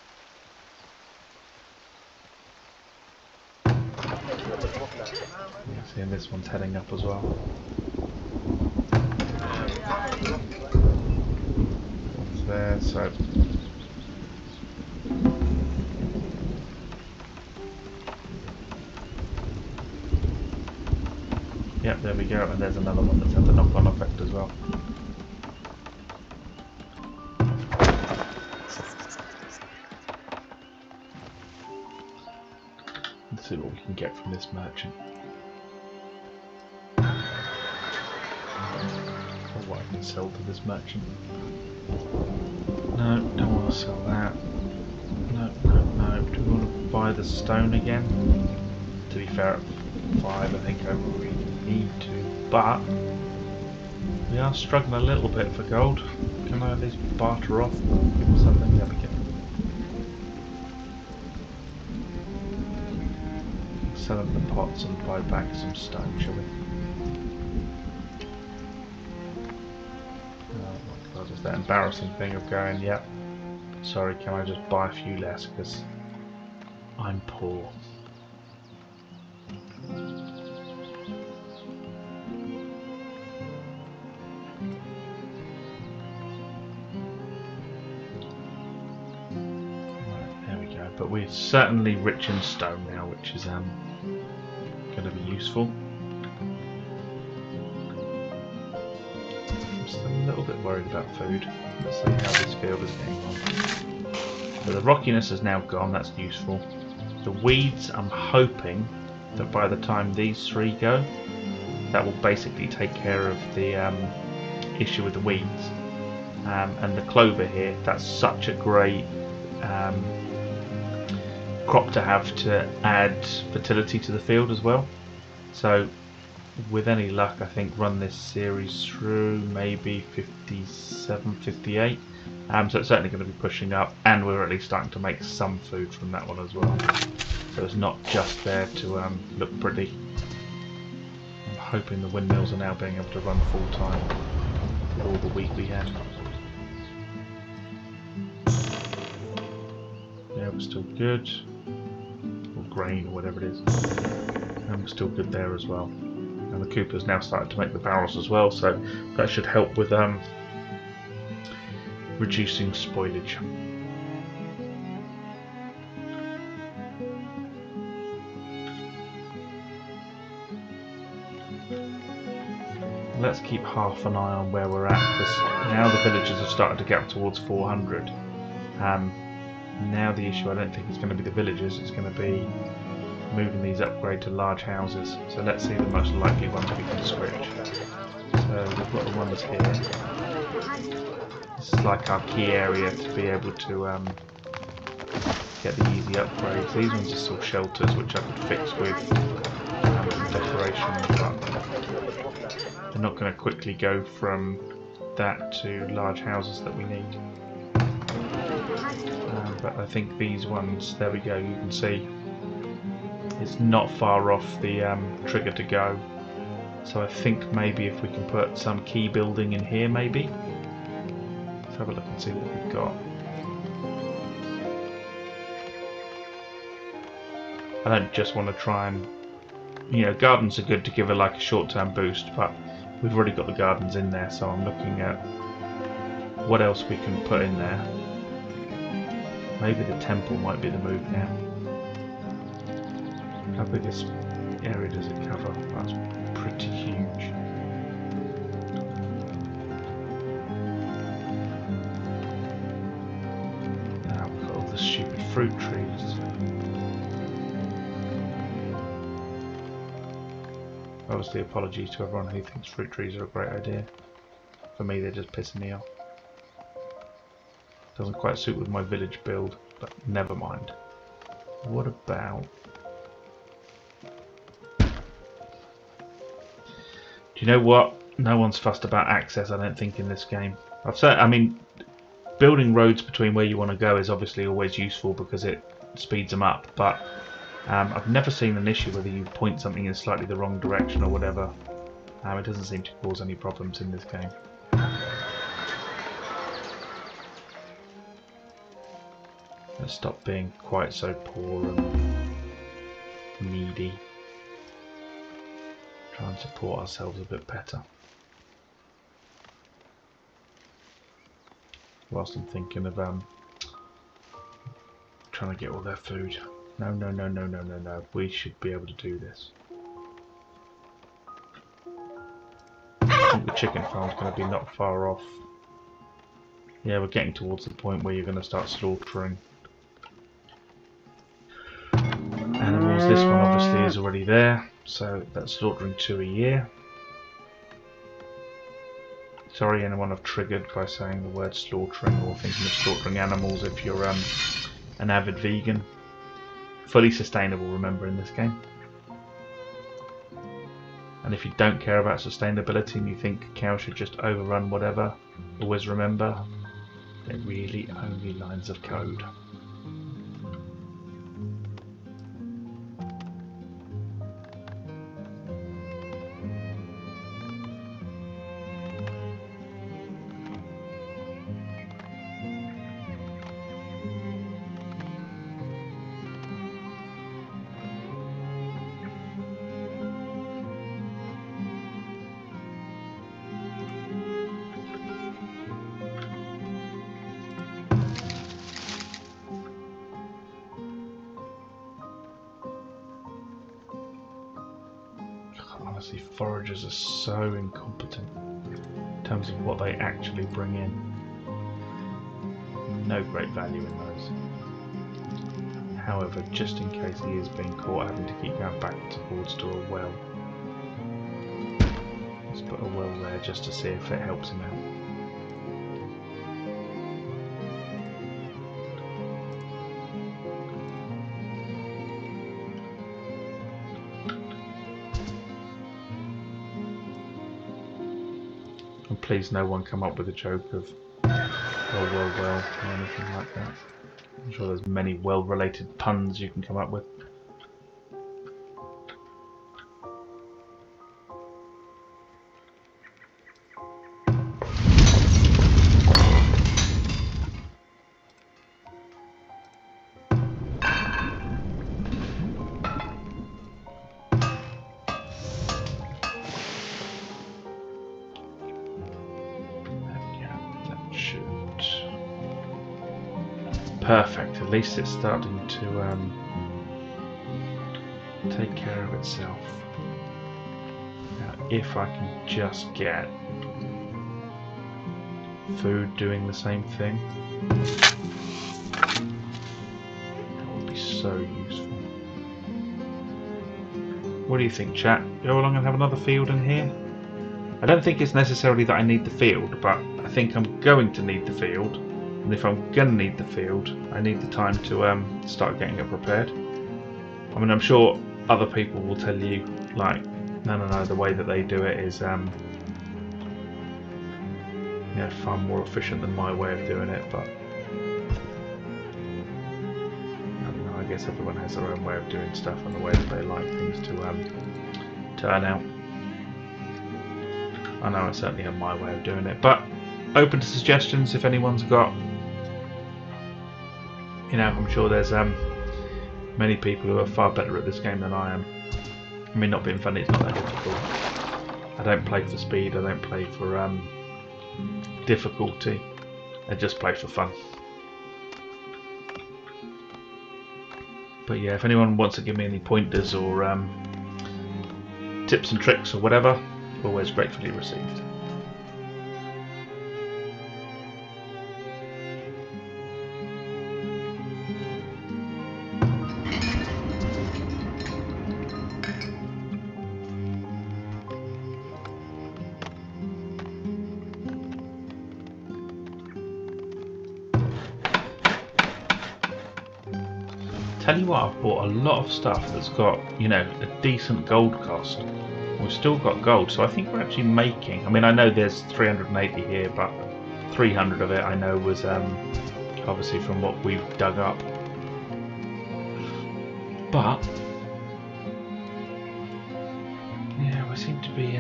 See, and this one's heading up as well. One's there, so yep, there we go, and there's another one that's had the knock-on effect as well. Let's see what we can get from this merchant. Or what I can sell to this merchant. No, don't want to sell that. No, no, no. Do we want to buy the stone again? To be fair, at 5 I think I really need to, but we are struggling a little bit for gold. Can I at least barter off or give them something? Yeah, we can. Sell them the pots and buy back some stone, shall we? Oh my god, is that embarrassing thing of going, yep, sorry, can I just buy a few less because I'm poor. But we're certainly rich in stone now, which is going to be useful. I'm just a little bit worried about food. Let's see how this field is getting on. So the rockiness is now gone, that's useful. The weeds, I'm hoping that by the time these 3 go, that will basically take care of the issue with the weeds. And the clover here, that's such a great crop to have to add fertility to the field as well. So with any luck, I think run this series through maybe 57, 58. So it's certainly going to be pushing up, and we're at least starting to make some food from that one as well. So it's not just there to look pretty. I'm hoping the windmills are now being able to run full time with all the wheat we had. Yeah, we're still good. Grain or whatever it is, and we're still good there as well. And the Cooper's now started to make the barrels as well, so that should help with reducing spoilage. Let's keep half an eye on where we're at, because now the villagers have started to get up towards 400. Now the issue I don't think is going to be the villagers, it's going to be moving these upgrade to large houses. So let's see the most likely ones we can switch. So we've got the ones here. This is like our key area to be able to get the easy upgrades. These ones are still shelters, which I could fix with decoration, but they're not going to quickly go from that to large houses that we need. But I think these ones, there we go, you can see it's not far off the trigger to go. So I think maybe if we can put some key building in here, maybe. Let's have a look and see what we've got. I don't just want to try and, you know, gardens are good to give like a short-term boost, but we've already got the gardens in there, so I'm looking at what else we can put in there. Maybe the temple might be the move now. How big this area does it cover? That's pretty huge. Now we've got all the stupid fruit trees. Obviously, apologies to everyone who thinks fruit trees are a great idea. For me, they're just pissing me off. Doesn't quite suit with my village build, but never mind. What about... Do you know what? No one's fussed about access, I don't think, in this game. I've said, I mean, building roads between where you want to go is obviously always useful because it speeds them up, but I've never seen an issue whether you point something in slightly the wrong direction or whatever. It doesn't seem to cause any problems in this game. Let's stop being quite so poor and needy. Try and support ourselves a bit better. Whilst I'm thinking of trying to get all their food. No, no, no, no, no, no, no. We should be able to do this. I think the chicken farm's going to be not far off. Yeah, we're getting towards the point where you're going to start slaughtering animals. This one obviously is already there, so that's slaughtering 2 a year. Sorry anyone I've triggered by saying the word slaughtering or thinking of slaughtering animals if you're an avid vegan. Fully sustainable, remember, in this game. And if you don't care about sustainability and you think cows should just overrun whatever, always remember, they're really only lines of code. Honestly, foragers are so incompetent in terms of what they actually bring in. No great value in those. However, just in case he is being caught having to keep going backwards to a well, let's put a well there just to see if it helps him out. And please no one come up with a joke of well or anything like that. I'm sure there's many well-related puns you can come up with. Perfect, at least it's starting to take care of itself. Now, if I can just get food doing the same thing, that would be so useful. What do you think, chat? Go along and have another field in here? I don't think it's necessarily that I need the field, but I think I'm going to need the field. And if I'm going to need the field, I need the time to start getting it prepared. I mean, I'm sure other people will tell you, like, no, the way that they do it is far more efficient than my way of doing it, but I don't know, I guess everyone has their own way of doing stuff and the way that they like things to turn out. I know I certainly have my way of doing it, but open to suggestions if anyone's got. I'm sure there's many people who are far better at this game than I am. I mean, not being funny, it's not that difficult. I don't play for speed, I don't play for difficulty, I just play for fun. But yeah, if anyone wants to give me any pointers or tips and tricks or whatever, always gratefully received. tell you what, I've bought a lot of stuff that's got, you know, a decent gold cost. We've still got gold, so I think we're actually making. I mean, I know there's 380 here, but 300 of it I know was obviously from what we've dug up. But yeah, we seem to be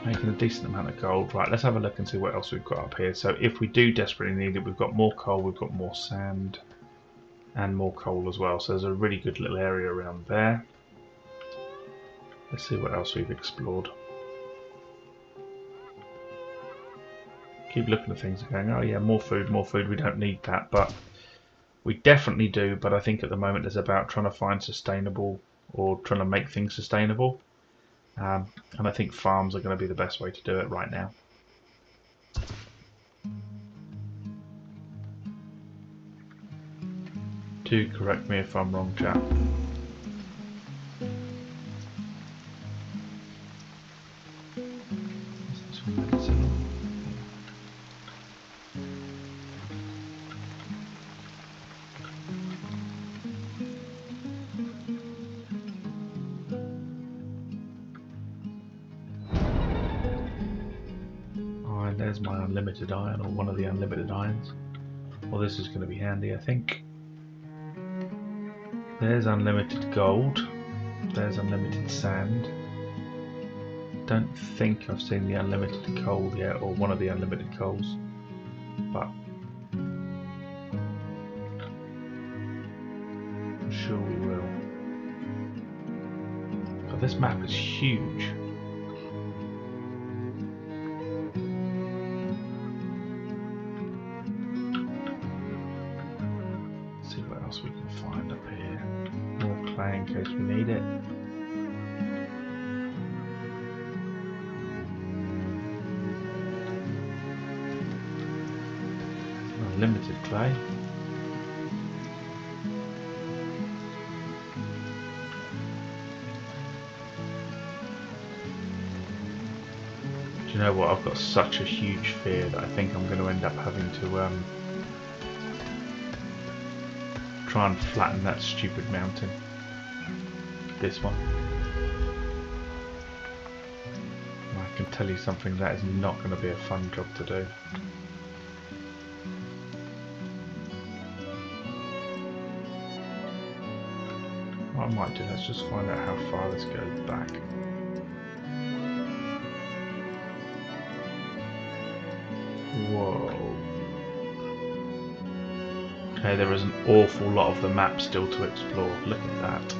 making a decent amount of gold. Right, let's have a look and see what else we've got up here. So if we do desperately need it, we've got more coal, we've got more sand, and more coal as well. So there's a really good little area around there. Let's see what else we've explored. Keep looking at things and going, oh yeah, more food, we don't need that, but we definitely do. But I think at the moment it's about trying to find sustainable, or trying to make things sustainable, and I think farms are going to be the best way to do it right now. Do correct me if I'm wrong, chat. There's my unlimited iron, or one of the unlimited irons. Well, this is going to be handy, I think. There's unlimited gold. There's unlimited sand. Don't think I've seen the unlimited coal yet, or one of the unlimited coals. But I'm sure we will. But this map is huge. We can find up here. More clay in case we need it. Unlimited clay. Do you know what? I've got such a huge fear that I think I'm going to end up having to try and flatten that stupid mountain. This one. And I can tell you something, that is not going to be a fun job to do. What I might do, let's just find out how far this goes back. Whoa. Okay, there is an awful lot of the map still to explore. Look at that.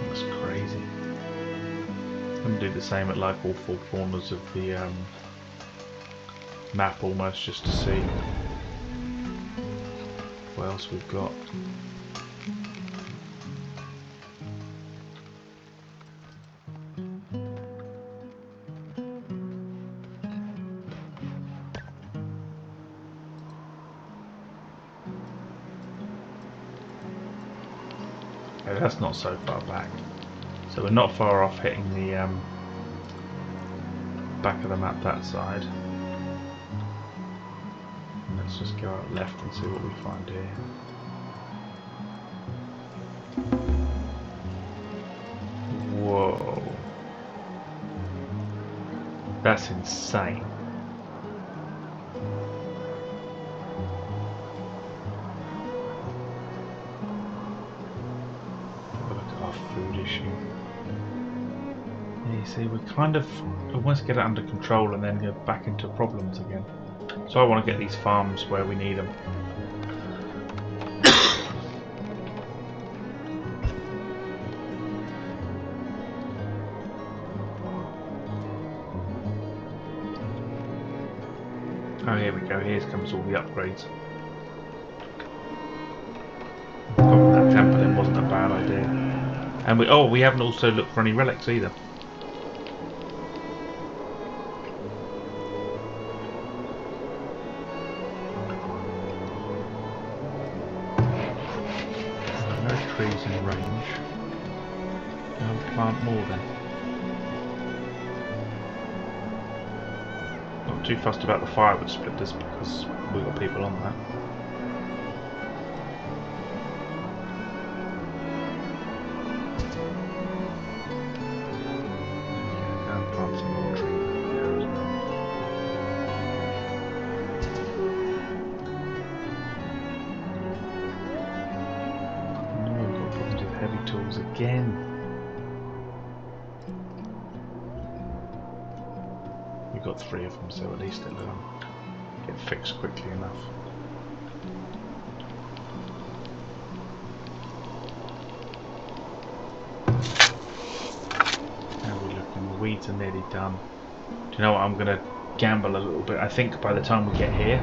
That's crazy. I'm going to do the same at like all four corners of the map almost, just to see what else we've got. That's not so far back, so we're not far off hitting the back of the map that side. And let's just go out left and see what we find here. Whoa, that's insane. Food issue. Yeah, you see, we kind of almost get it under control and then go back into problems again. So I want to get these farms where we need them. Oh, here we go. Here comes all the upgrades. Popping that temple in wasn't a bad idea. And we haven't also looked for any relics either. No trees in range. I'll plant more then. Not too fussed about the firewood splitters because we've got people on that. multi tools again. We've got 3 of them, so at least it'll get fixed quickly enough. How are we looking? The weeds are nearly done. Do you know what? I'm going to gamble a little bit. I think by the time we get here,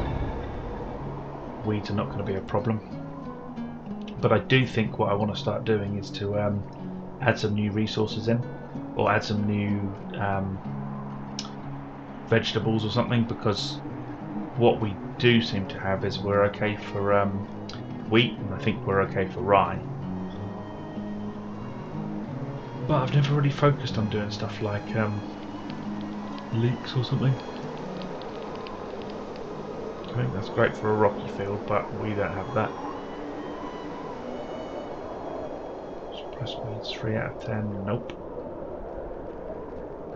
weeds are not going to be a problem. But I do think what I want to start doing is to add some new resources in, or add some new vegetables or something, because what we do seem to have is we're okay for wheat, and I think we're okay for rye. But I've never really focused on doing stuff like leeks or something. I think that's great for a rocky field, but we don't have that. Suppress weeds, 3 out of 10. Nope.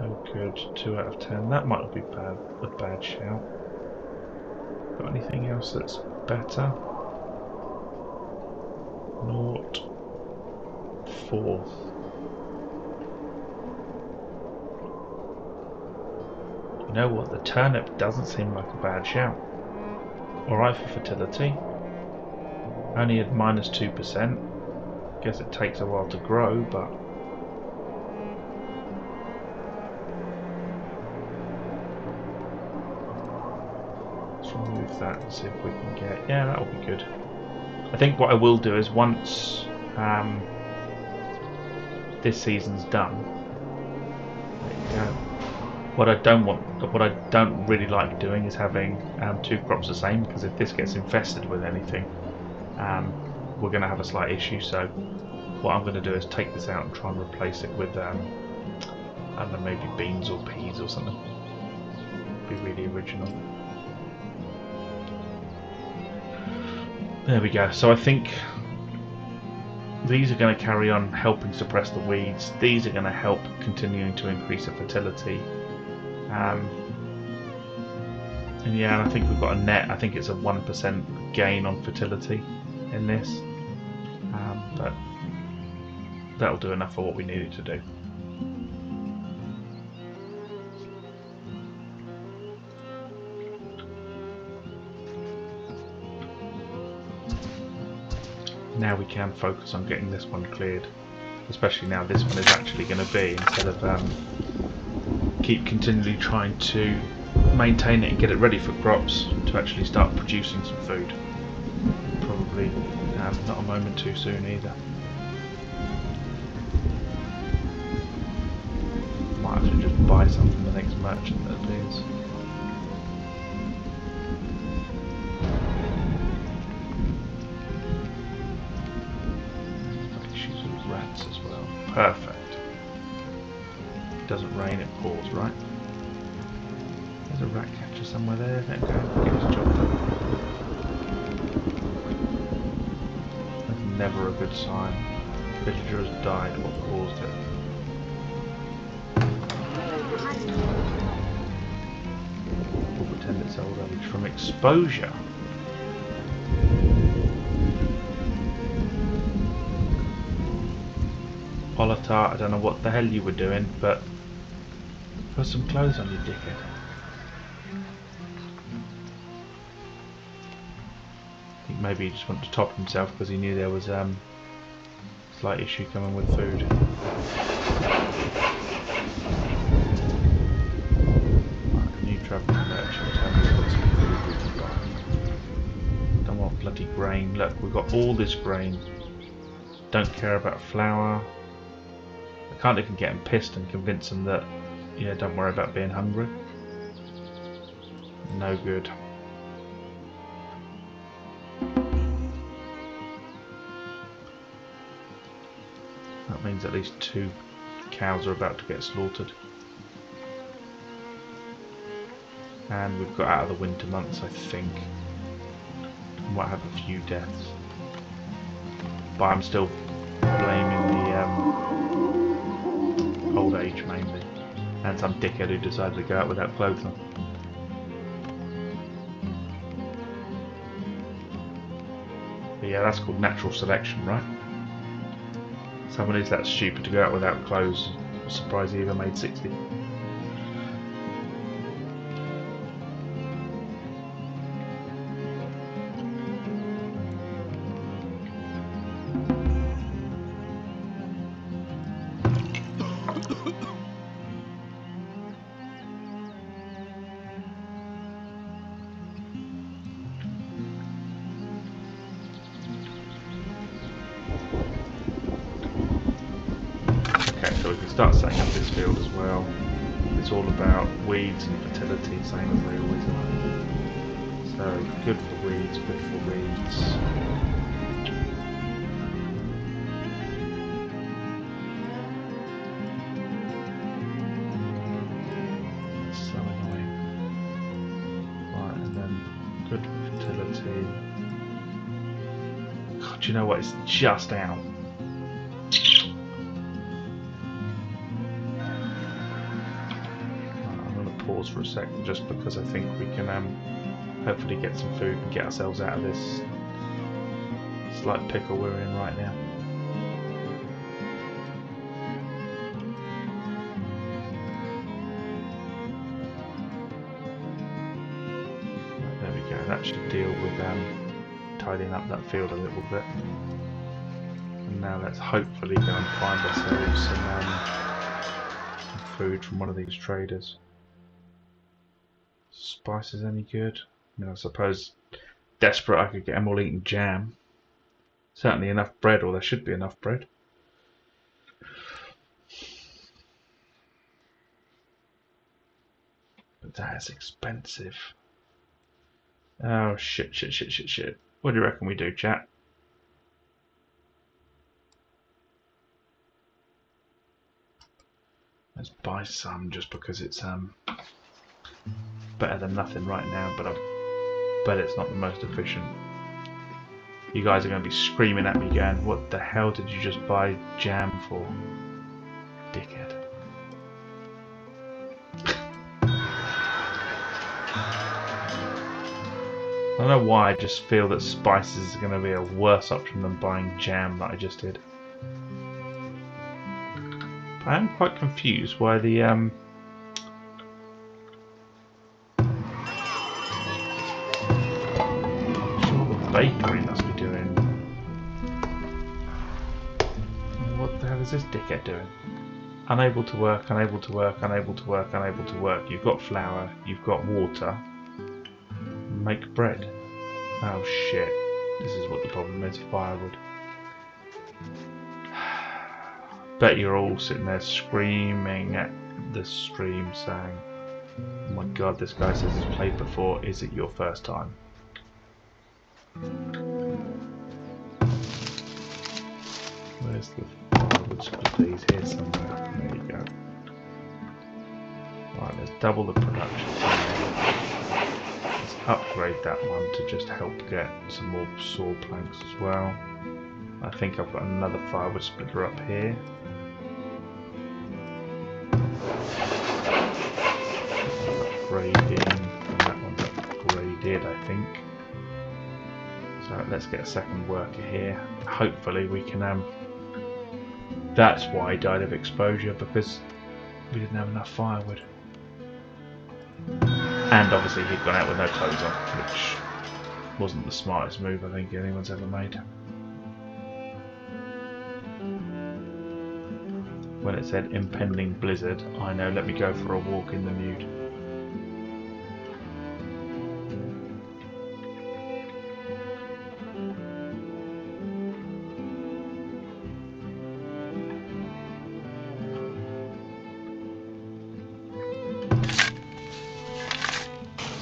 No good. 2 out of 10. That might be a bad shout. Got anything else that's better? 0. 4. You know what? The turnip doesn't seem like a bad shout. Alright for fertility. Only at -2%. Guess it takes a while to grow, but let's remove that and see if we can get. Yeah, that'll be good. I think what I will do is once this season's done. There you go. What I don't really like doing is having 2 crops the same, because if this gets infested with anything, we're going to have a slight issue. So what I'm going to do is take this out and try and replace it with I don't know, maybe beans or peas or something. Be really original. There we go. So I think these are going to carry on helping suppress the weeds. These are going to help continuing to increase the fertility. And yeah, I think we've got a net. I think it's a 1% gain on fertility in this, but that'll do enough for what we need it to do. Now we can focus on getting this one cleared, especially now this one is actually going to be, instead of keep continually trying to maintain it and get it ready for crops, to actually start producing some food. Probably not a moment too soon either. Might have to just buy some from the next merchant that appears. Issues with rats as well. Perfect. It doesn't rain, it pours, right? There's a rat catcher somewhere there. There we go. Get his job done. That's never a good sign. Villager has died. What caused it? We'll pretend it's old age from exposure. Politar, I don't know what the hell you were doing, but put some clothes on, you dickhead. I think maybe he just wanted to top himself because he knew there was a slight issue coming with food. Right, a new travelling merchant, tell me what some food we can buy. Don't want bloody grain. Look, we've got all this grain. Don't care about flour. I can't even get him pissed and convince him that, yeah, don't worry about being hungry. No good. That means at least 2 cows are about to get slaughtered. And we've got out of the winter months, I think. We might have a few deaths. But I'm still blaming the old age mainly. And some dickhead who decided to go out without clothes on. But yeah, that's called natural selection, right? Someone who's that stupid to go out without clothes. I'm surprised he even made 60. Okay, so we can start setting up this field as well. It's all about weeds and fertility, same as they always are. So, good for weeds, good for weeds. So annoying. Right, and then good for fertility. God, do you know what? It's just out. Pause for a second just because I think we can hopefully get some food and get ourselves out of this slight pickle we're in right now. Right, there we go, that should deal with tidying up that field a little bit. And now let's hopefully go and find ourselves some food from one of these traders. Spices any good? I mean, I suppose desperate I could get them all eating jam. Certainly enough bread, or there should be enough bread. But that is expensive. Oh shit, shit, shit, shit, shit. What do you reckon we do, chat? Let's buy some just because it's better than nothing right now, but I bet it's not the most efficient. You guys are going to be screaming at me going, what the hell did you just buy jam for? Dickhead. I don't know why, I just feel that spices is going to be a worse option than buying jam that I just did. I am quite confused why the bakery must be doing. What the hell is this dickhead doing? Unable to work, unable to work, unable to work, unable to work. You've got flour, you've got water. Make bread. Oh shit. This is what the problem is, firewood. Bet you're all sitting there screaming at the stream saying, oh my god, this guy says he's played before, is it your first time? Where's the firewood please? Here somewhere. There you go. Right, let's double the production. Let's upgrade that one to just help get some more saw planks as well. I think I've got another firewood splitter up here. Upgrading, and that one's upgraded, I think. So let's get a second worker here. Hopefully we can that's why I died of exposure, because we didn't have enough firewood. And obviously he'd gone out with no clothes on, which wasn't the smartest move I think anyone's ever made. When it said impending blizzard, I know, let me go for a walk in the nude.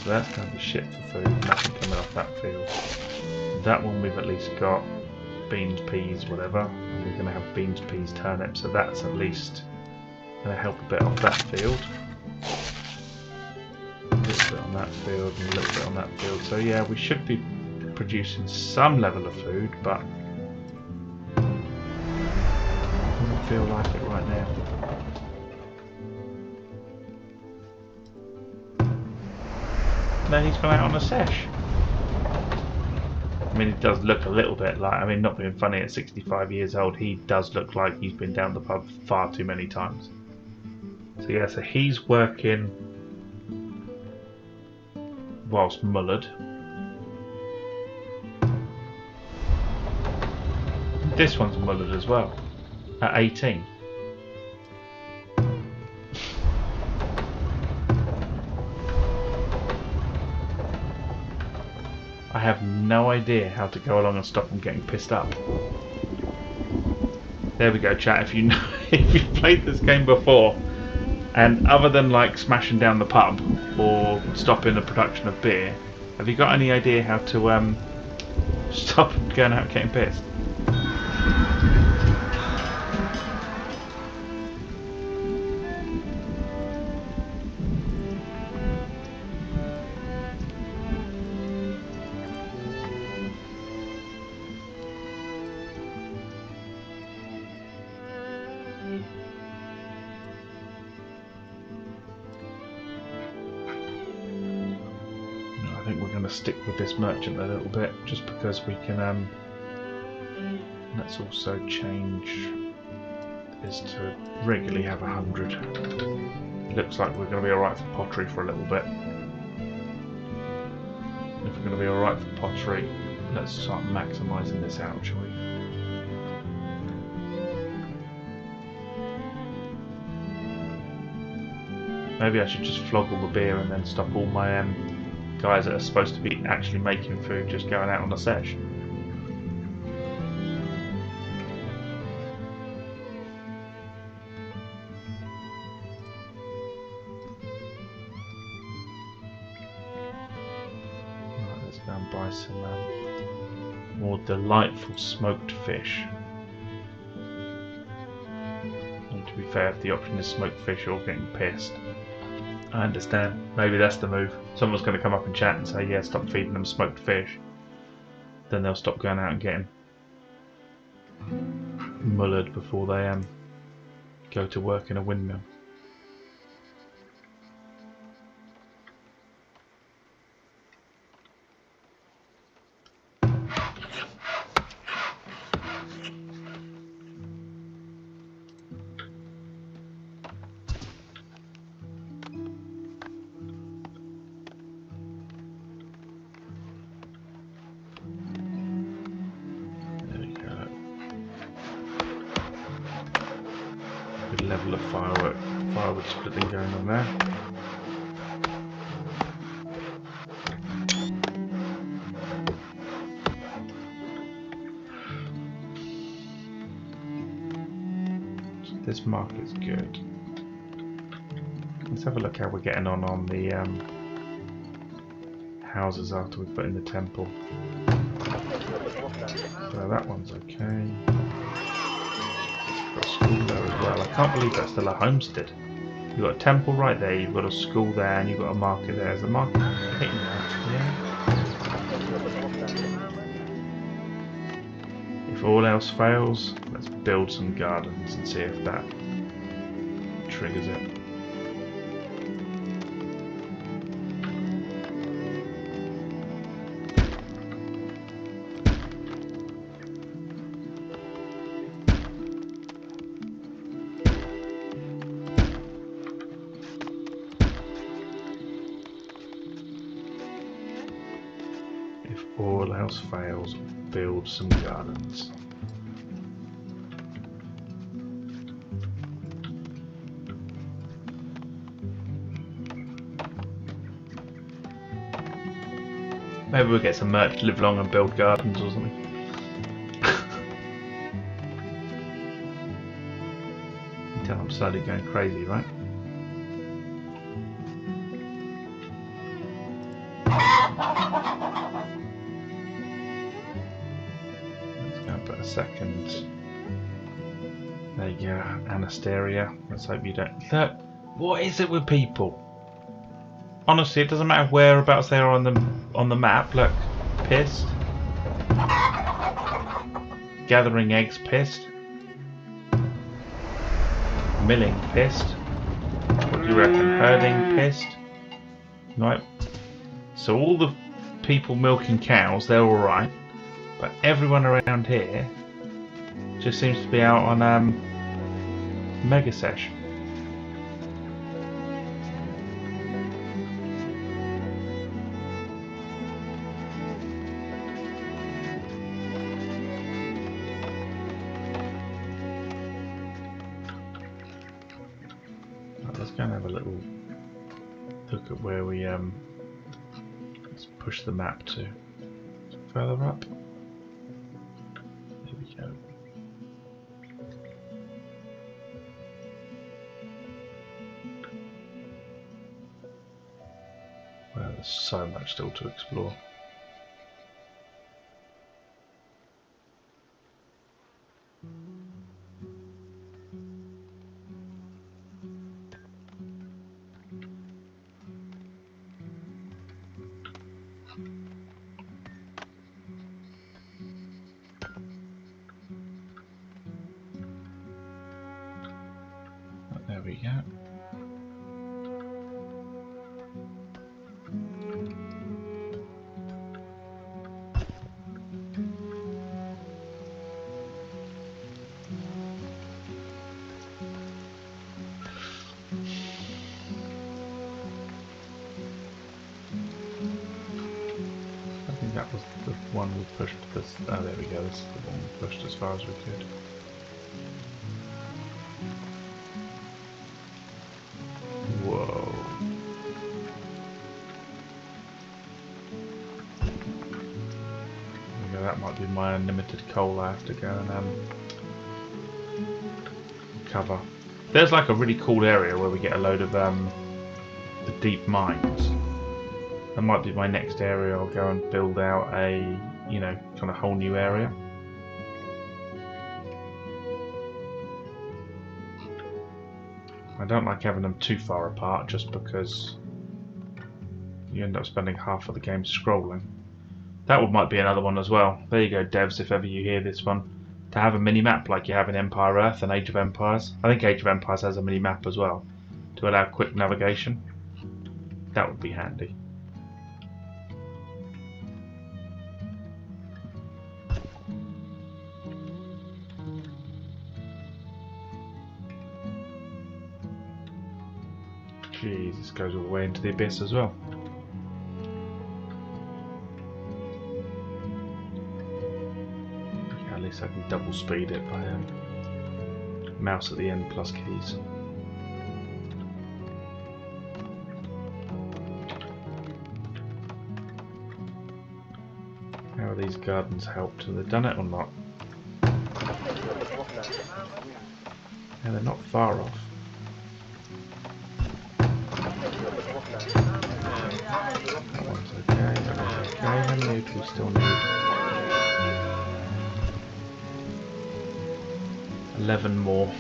So that's going to be shit for food, nothing coming off that field. That one we've at least got beans, peas, whatever. And we're going to have beans, peas, turnips, so that's at least going to help a bit off that field. A little bit on that field and a little bit on that field. So yeah, we should be producing some level of food, but I don't feel like it right now. And then he's gone out on a sesh. I mean, he does look a little bit like, I mean, not being funny, at 65 years old, he does look like he's been down the pub far too many times. So yeah, so he's working whilst mullered. This one's mullered as well, at 18. I have no idea how to go along and stop them getting pissed up. There we go, chat. If you know, if you've played this game before, and other than like smashing down the pub or stopping the production of beer, have you got any idea how to stop them going out and getting pissed? I think we're going to stick with this merchant a little bit, just because we can. Let's also change this to regularly have 100. Looks like we're going to be alright for pottery for a little bit. If we're going to be alright for pottery, let's start maximising this out, shall we? Maybe I should just flog all the beer and then stop all my guys that are supposed to be actually making food just going out on a sesh. Right, let's go and buy some more delightful smoked fish. And to be fair, if the option is smoked fish, you're getting pissed. I understand. Maybe that's the move. Someone's going to come up in chat and say, yeah, stop feeding them smoked fish. Then they'll stop going out and getting mullered before they go to work in a windmill. Good level of firewood splitting going on there. So this market's good. Let's have a look how we're getting on the houses after we put in the temple. So that one's okay. Got a school there as well. I can't believe that's still a homestead. You've got a temple right there, you've got a school there, and you've got a market there. Is the market hitting that? Yeah. If all else fails, let's build some gardens and see if that triggers it. All else fails, build some gardens. Maybe we'll get some merch, live long and build gardens or something. You can tell I'm slowly going crazy, right? Second. There you go, Anastasia. Let's hope you don't. Look, what is it with people? Honestly, it doesn't matter whereabouts they are on the map. Look, pissed. Gathering eggs, pissed. Milling, pissed. What do you reckon? Herding, pissed. Right. So all the people milking cows, they're all right. But everyone around here just seems to be out on Mega Sesh. Let's go and have a little look at where we let's push the map to further up. There we go. Well, there's so much still to explore. There we go. I think that was the one we pushed this. Oh, there we go. This is the one we pushed as far as we could. Whoa. Okay, that might be my unlimited coal I have to go and cover. There's like a really cool area where we get a load of the deep mines. That might be my next area. I'll go and build out a, you know, kind of whole new area. I don't like having them too far apart just because you end up spending half of the game scrolling. That one might be another one as well. There you go, devs, if ever you hear this one. To have a mini-map like you have in Empire Earth and Age of Empires. I think Age of Empires has a mini-map as well to allow quick navigation. That would be handy. Jeez, this goes all the way into the abyss as well. Okay, at least I can double speed it by mouse at the end plus keys. How are these gardens helped? Have they done it or not? Yeah, they're not far off. That one's okay, that one's okay. How many do we still need? 11 more.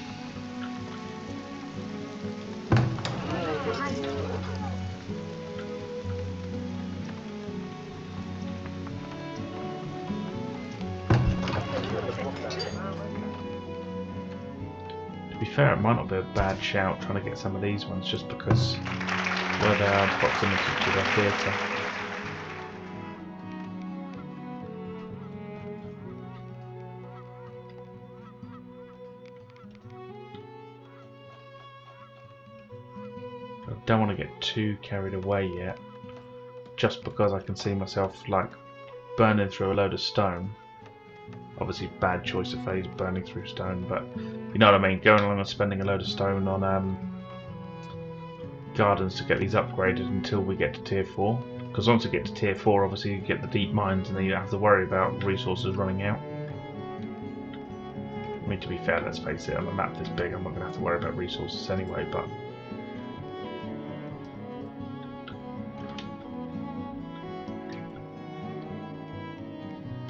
To be fair, it might not be a bad shout trying to get some of these ones just because where they are in proximity to the theatre. I don't want to get too carried away yet, just because I can see myself like burning through a load of stone. Obviously bad choice of phase, burning through stone, but you know what I mean, going along and spending a load of stone on gardens to get these upgraded until we get to tier 4, because once we get to tier 4 obviously you get the deep mines and then you don't have to worry about resources running out. I mean, to be fair, let's face it, on a map this big I'm not going to have to worry about resources anyway, but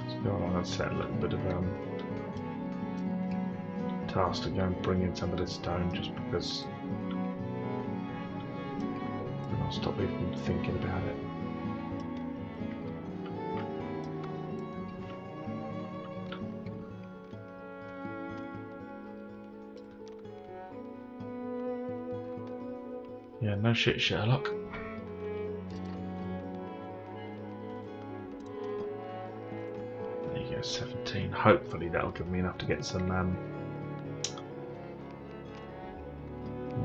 let's go along and set a little bit of task to go and bring in some of this stone just because I'll stop even thinking about it. Yeah, no shit, Sherlock. There you go, 17. Hopefully that'll give me enough to get some more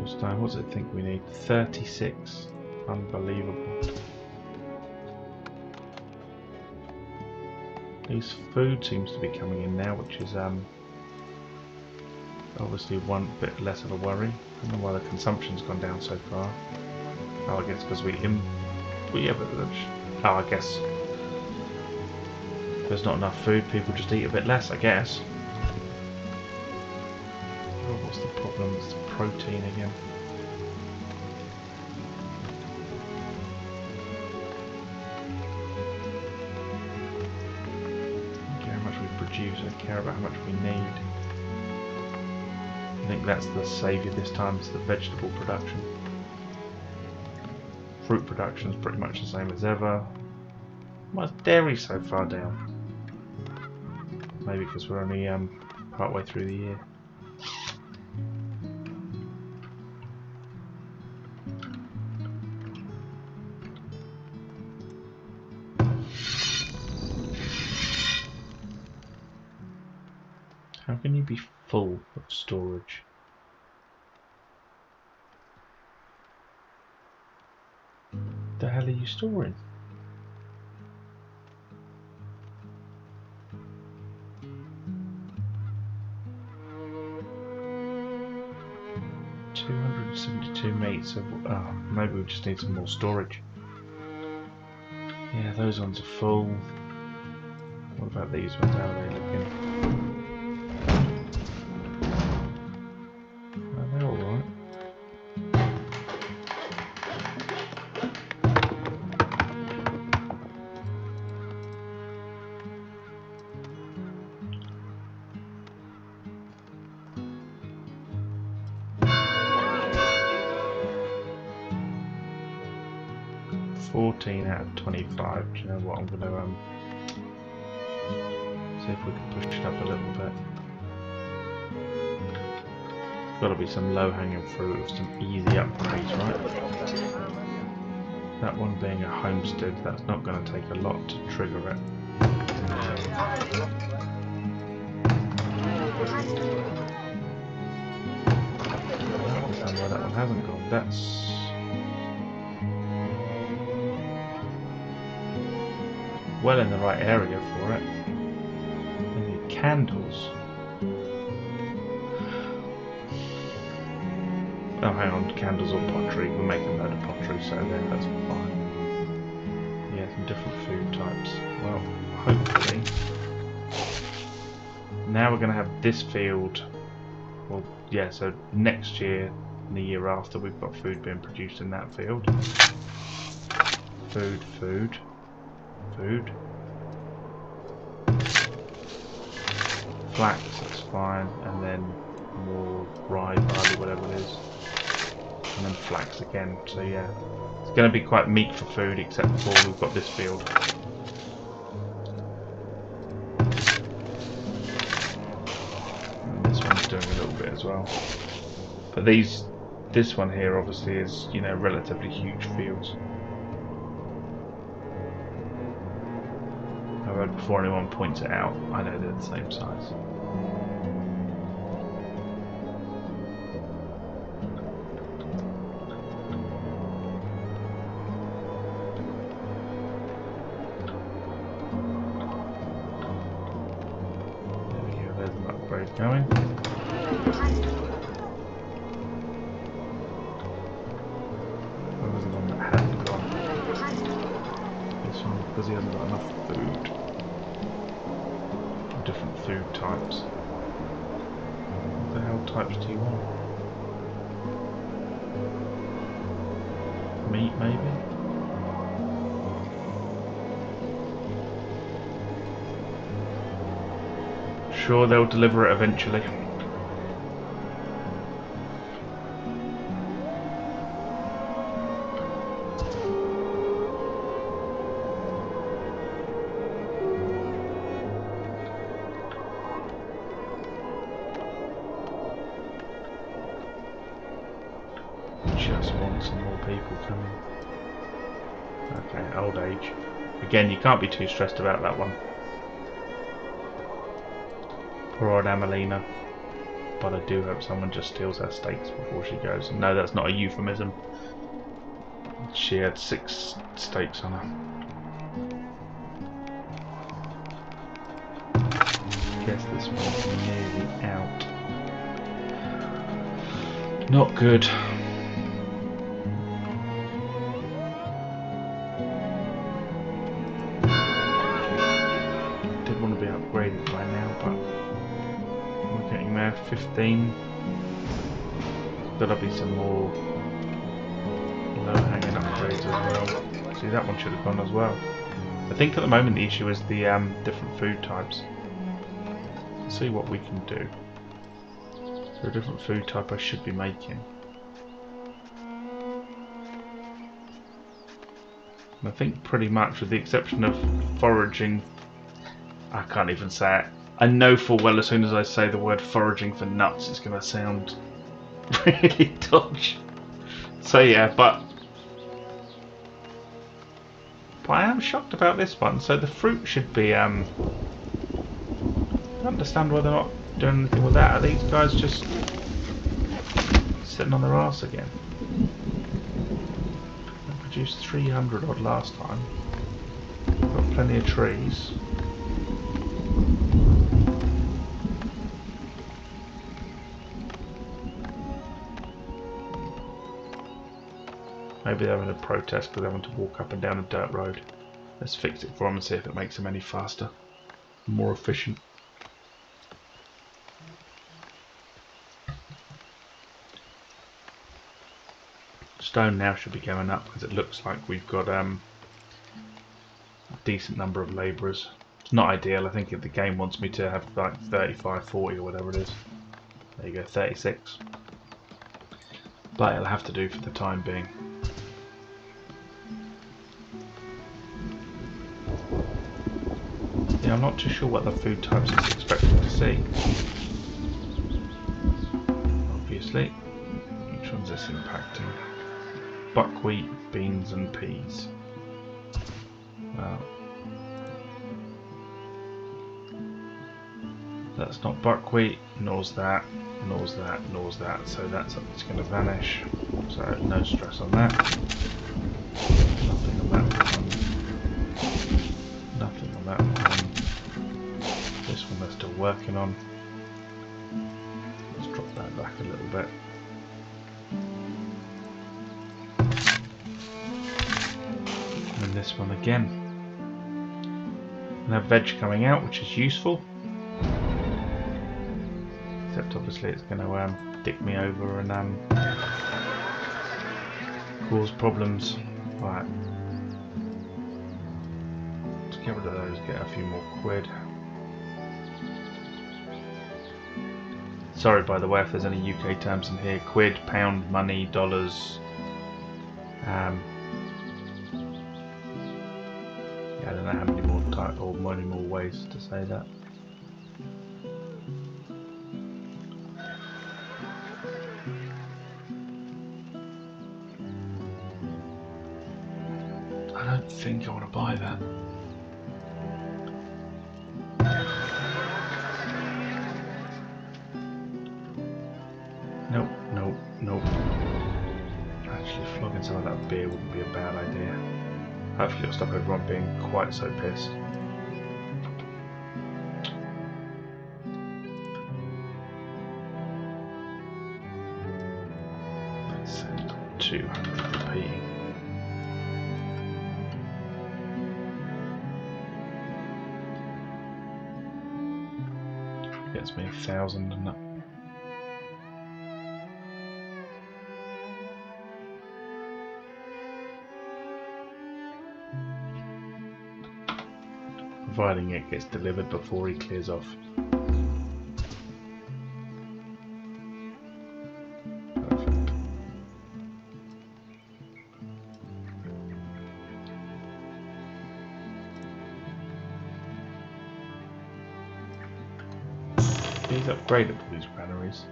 stone. What does it think we need? 36. Unbelievable. At least food seems to be coming in now, which is obviously one bit less of a worry. I don't know why the consumption's gone down so far. Oh, I guess because oh, I guess if there's not enough food, people just eat a bit less, I guess. Oh, what's the problem? It's the protein again. I don't care how much we produce, I care about how much we need. I think that's the saviour this time, it's the vegetable production. Fruit production is pretty much the same as ever. Why is dairy so far down? Maybe because we're only part way through the year. How can you be full of storage? The hell are you storing? $272 meat, so maybe we just need some more storage. Yeah, those ones are full. What about these ones? How are they looking? They're alright. Out of 25. Do you know what? I'm going to see if we can push it up a little bit. There's got to be some low-hanging fruit with some easy upgrades, right? That one being a homestead, that's not going to take a lot to trigger it. I don't understand why that one hasn't gone. That's well in the right area for it. We need candles. Oh, hang on, candles or pottery. We'll make a load of pottery, so there, that's fine. Yeah, some different food types. Well, hopefully. Now we're going to have this field. Well, yeah, so next year and the year after, we've got food being produced in that field. Food, food. Food. Flax, that's fine, and then more rye, barley, whatever it is, and then flax again. So yeah, it's going to be quite meat for food, except for we've got this field. And this one's doing a little bit as well. But this one here obviously is, you know, relatively huge fields. Before anyone points it out, I know they're the same size. There we go, there's an upgrade going. Where was the one that hadn't gone? This one, because he hasn't got enough food. Different food types. What the hell types do you want? Meat, maybe? Sure, they'll deliver it eventually. Just want some more people coming. Okay, old age. Again, you can't be too stressed about that one. Poor old Amelina. But I do hope someone just steals her steaks before she goes. No, that's not a euphemism. She had 6 steaks on her. Guess this one's nearly out. Not good. Did want to be upgraded by now, but we're getting there. 15. There'll be some more low-hanging upgrades as well. See, that one should have gone as well. I think at the moment the issue is the different food types. Let's see what we can do. So a different food type I should be making. And I think pretty much, with the exception of foraging, I can't even say it. I know full well as soon as I say the word foraging for nuts, it's going to sound really dodgy. So yeah, but I am shocked about this one. So the fruit should be, I don't understand why they're not doing anything with that. Are these guys just sitting on their arse again? I produced 300 odd last time. Got plenty of trees. Maybe they're having a protest because they want to walk up and down a dirt road. Let's fix it for them and see if it makes them any faster, more efficient. Stone now should be going up because it looks like we've got a decent number of labourers. It's not ideal. I think if the game wants me to have like 35, 40 or whatever it is. There you go, 36. But it'll have to do for the time being. Yeah, I'm not too sure what the food types it's expecting to see. Obviously, which one's this impacting? Buckwheat, beans and peas. Well, that's not buckwheat, nor's that, nor's that, nor's that, so that's it's going to vanish, so no stress on that. Nothing on that one. Nothing on that one. This one they're still working on. Let's drop that back a little bit. And this one again. And a veg coming out, which is useful. Except obviously it's going to dick me over and cause problems. Right. Let's get rid of those, get a few more quid. Sorry by the way if there's any UK terms in here. Quid, pound, money, dollars. Yeah, I don't know how many more or many more ways to say that. I don't think I want to buy that. Nope, nope, nope. Actually, flogging some of that beer wouldn't be a bad idea. Hopefully it'll stop everyone being quite so pissed. Send 200p. Gets me 1,000 and that. Providing it gets delivered before he clears off. Perfect. These upgradable, these granaries.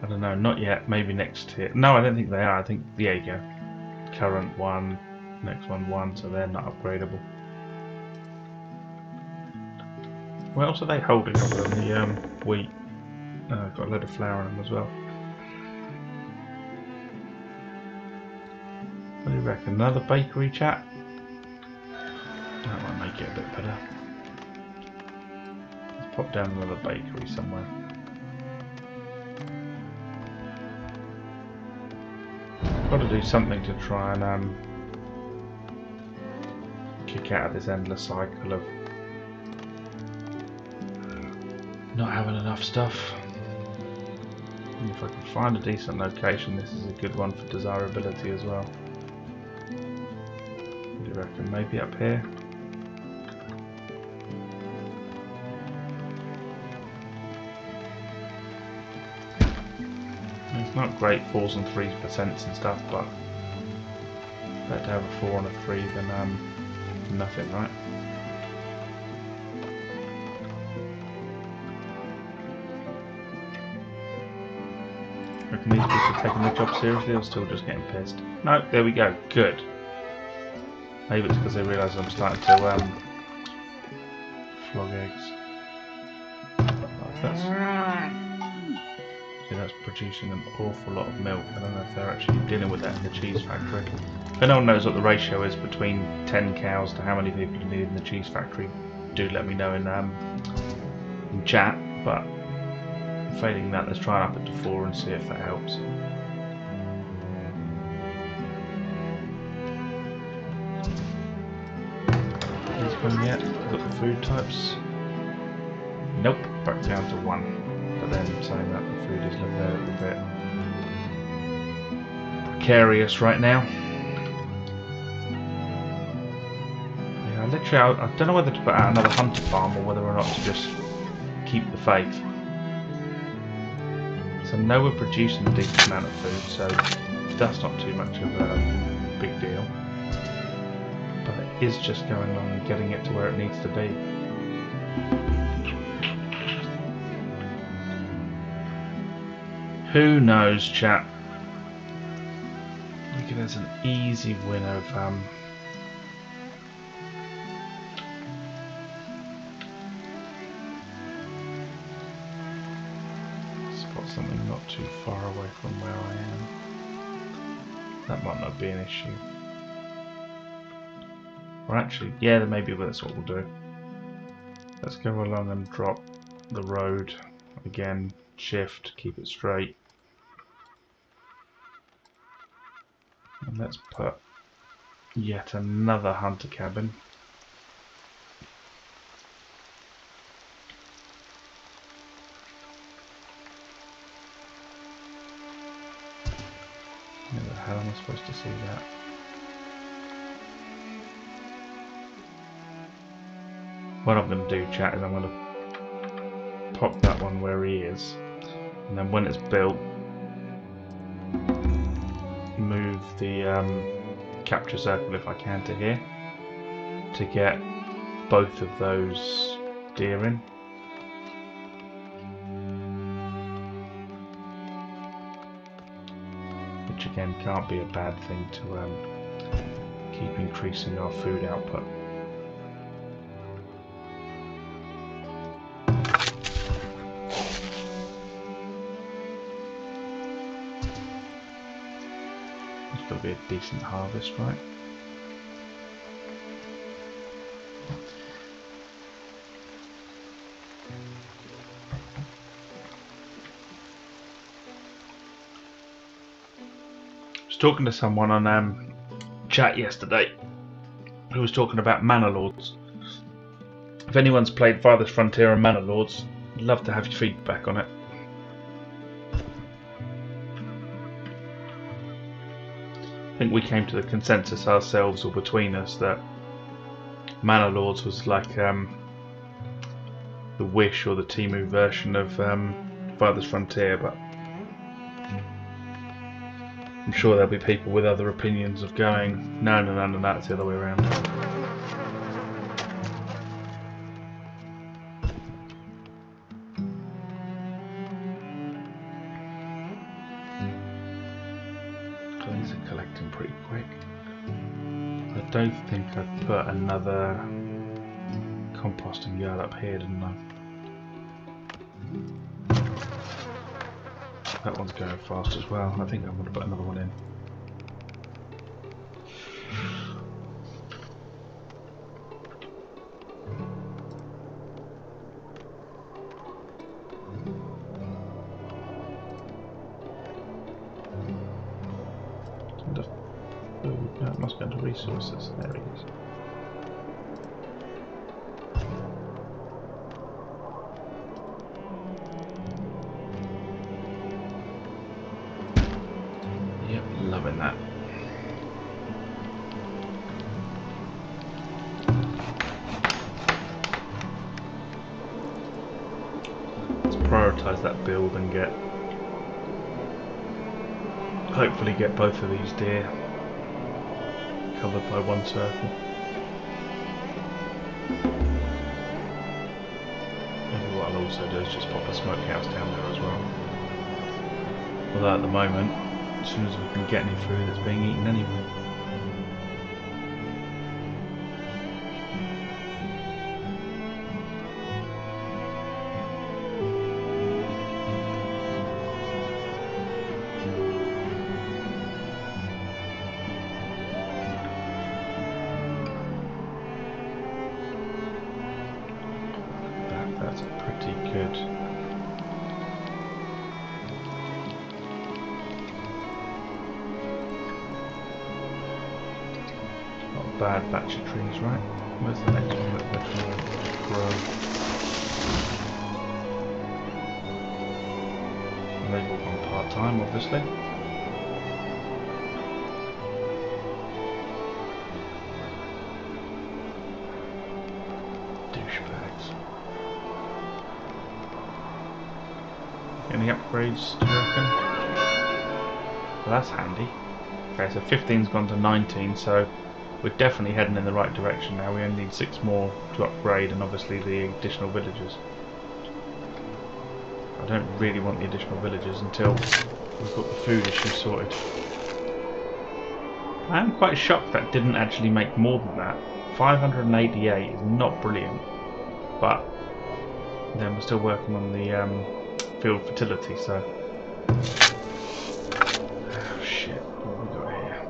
I don't know, not yet, maybe next tier. No, I don't think they are. I think, there you go. Current 1, next one 1, so they're not upgradable. What else are they holding other than the wheat? Oh, got a load of flour in them as well. What do you reckon? Another bakery, chat? That might make it a bit better. Let's pop down another bakery somewhere. Got to do something to try and kick out of this endless cycle of not having enough stuff. And if I can find a decent location, this is a good one for desirability as well. What do you reckon? Maybe up here? It's not great 4s and 3% and stuff, but better to have a 4 and a 3 than nothing, right? Reckon these people are taking their job seriously or still just getting pissed? No, there we go. Good. Maybe it's because they realise I'm starting to flog eggs. That's producing an awful lot of milk. I don't know if they're actually dealing with that in the cheese factory. If anyone knows what the ratio is between 10 cows to how many people are needed in the cheese factory, do let me know in chat. But failing that, let's try and up it to 4 and see if that helps. These coming yet? Got the food types? Nope, back down to 1. But then saying that, the food is a little bit precarious right now. Yeah, literally, I don't know whether to put out another hunter farm or whether or not to just keep the faith. So I know we're producing a decent amount of food, so that's not too much of a big deal. But it is just going along and getting it to where it needs to be. Who knows, chat? I think there's an easy win of spot something not too far away from where I am. That might not be an issue. Or actually, yeah, maybe that's what we'll do. Let's go along and drop the road again. Shift, keep it straight. And let's put yet another hunter cabin. Where the hell am I supposed to see that? What I'm going to do, chat, is I'm going to pop that one where he is, and then when it's built, move the capture circle if I can to here to get both of those deer in. Which again can't be a bad thing to keep increasing our food output. It's got to be a decent harvest, right? I was talking to someone on chat yesterday who was talking about Manor Lords. If anyone's played Farthest Frontier and Manor Lords, I'd love to have your feedback on it. I think we came to the consensus ourselves, or between us, that Manor Lords was like the Wish or the Temu version of Farthest Frontier, but I'm sure there'll be people with other opinions of going, no, it's the other way around. These are collecting pretty quick. I don't think I've put another composting yard up here, didn't I? That one's going fast as well. I think I'm going to put another one in. No, it must go into resources. There it is. Yep, loving that. Let's prioritise that build and hopefully get both of these deer covered by one circle. Maybe what I'll also do is just pop a smokehouse down there as well. Although at the moment, as soon as we can get any food, it's being eaten anyway. That's pretty good. Not a bad batch of trees, right? Where's the next one that we're trying to grow? And they've all gone part-time, obviously. Douchebags. Any upgrades, do you reckon? Well, that's handy. Okay, so 15's gone to 19, so we're definitely heading in the right direction now. We only need 6 more to upgrade, and obviously the additional villagers. I don't really want the additional villagers until we've got the food issue sorted. I am quite shocked that didn't actually make more than that. 588 is not brilliant, but then we're still working on the field fertility, so... Oh shit, what have we got here?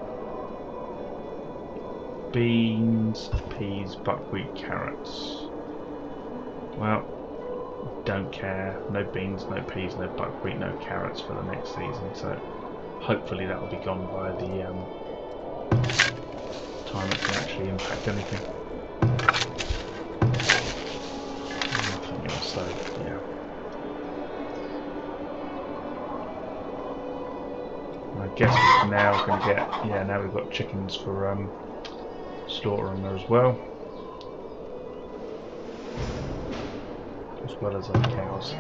Beans, peas, buckwheat, carrots. Well, don't care. No beans, no peas, no buckwheat, no carrots for the next season, so hopefully that will be gone by the time it can actually impact anything. Nothing else, so yeah. I guess we're now going to get, yeah, now we've got chickens for slaughtering there as well. As well as our cows.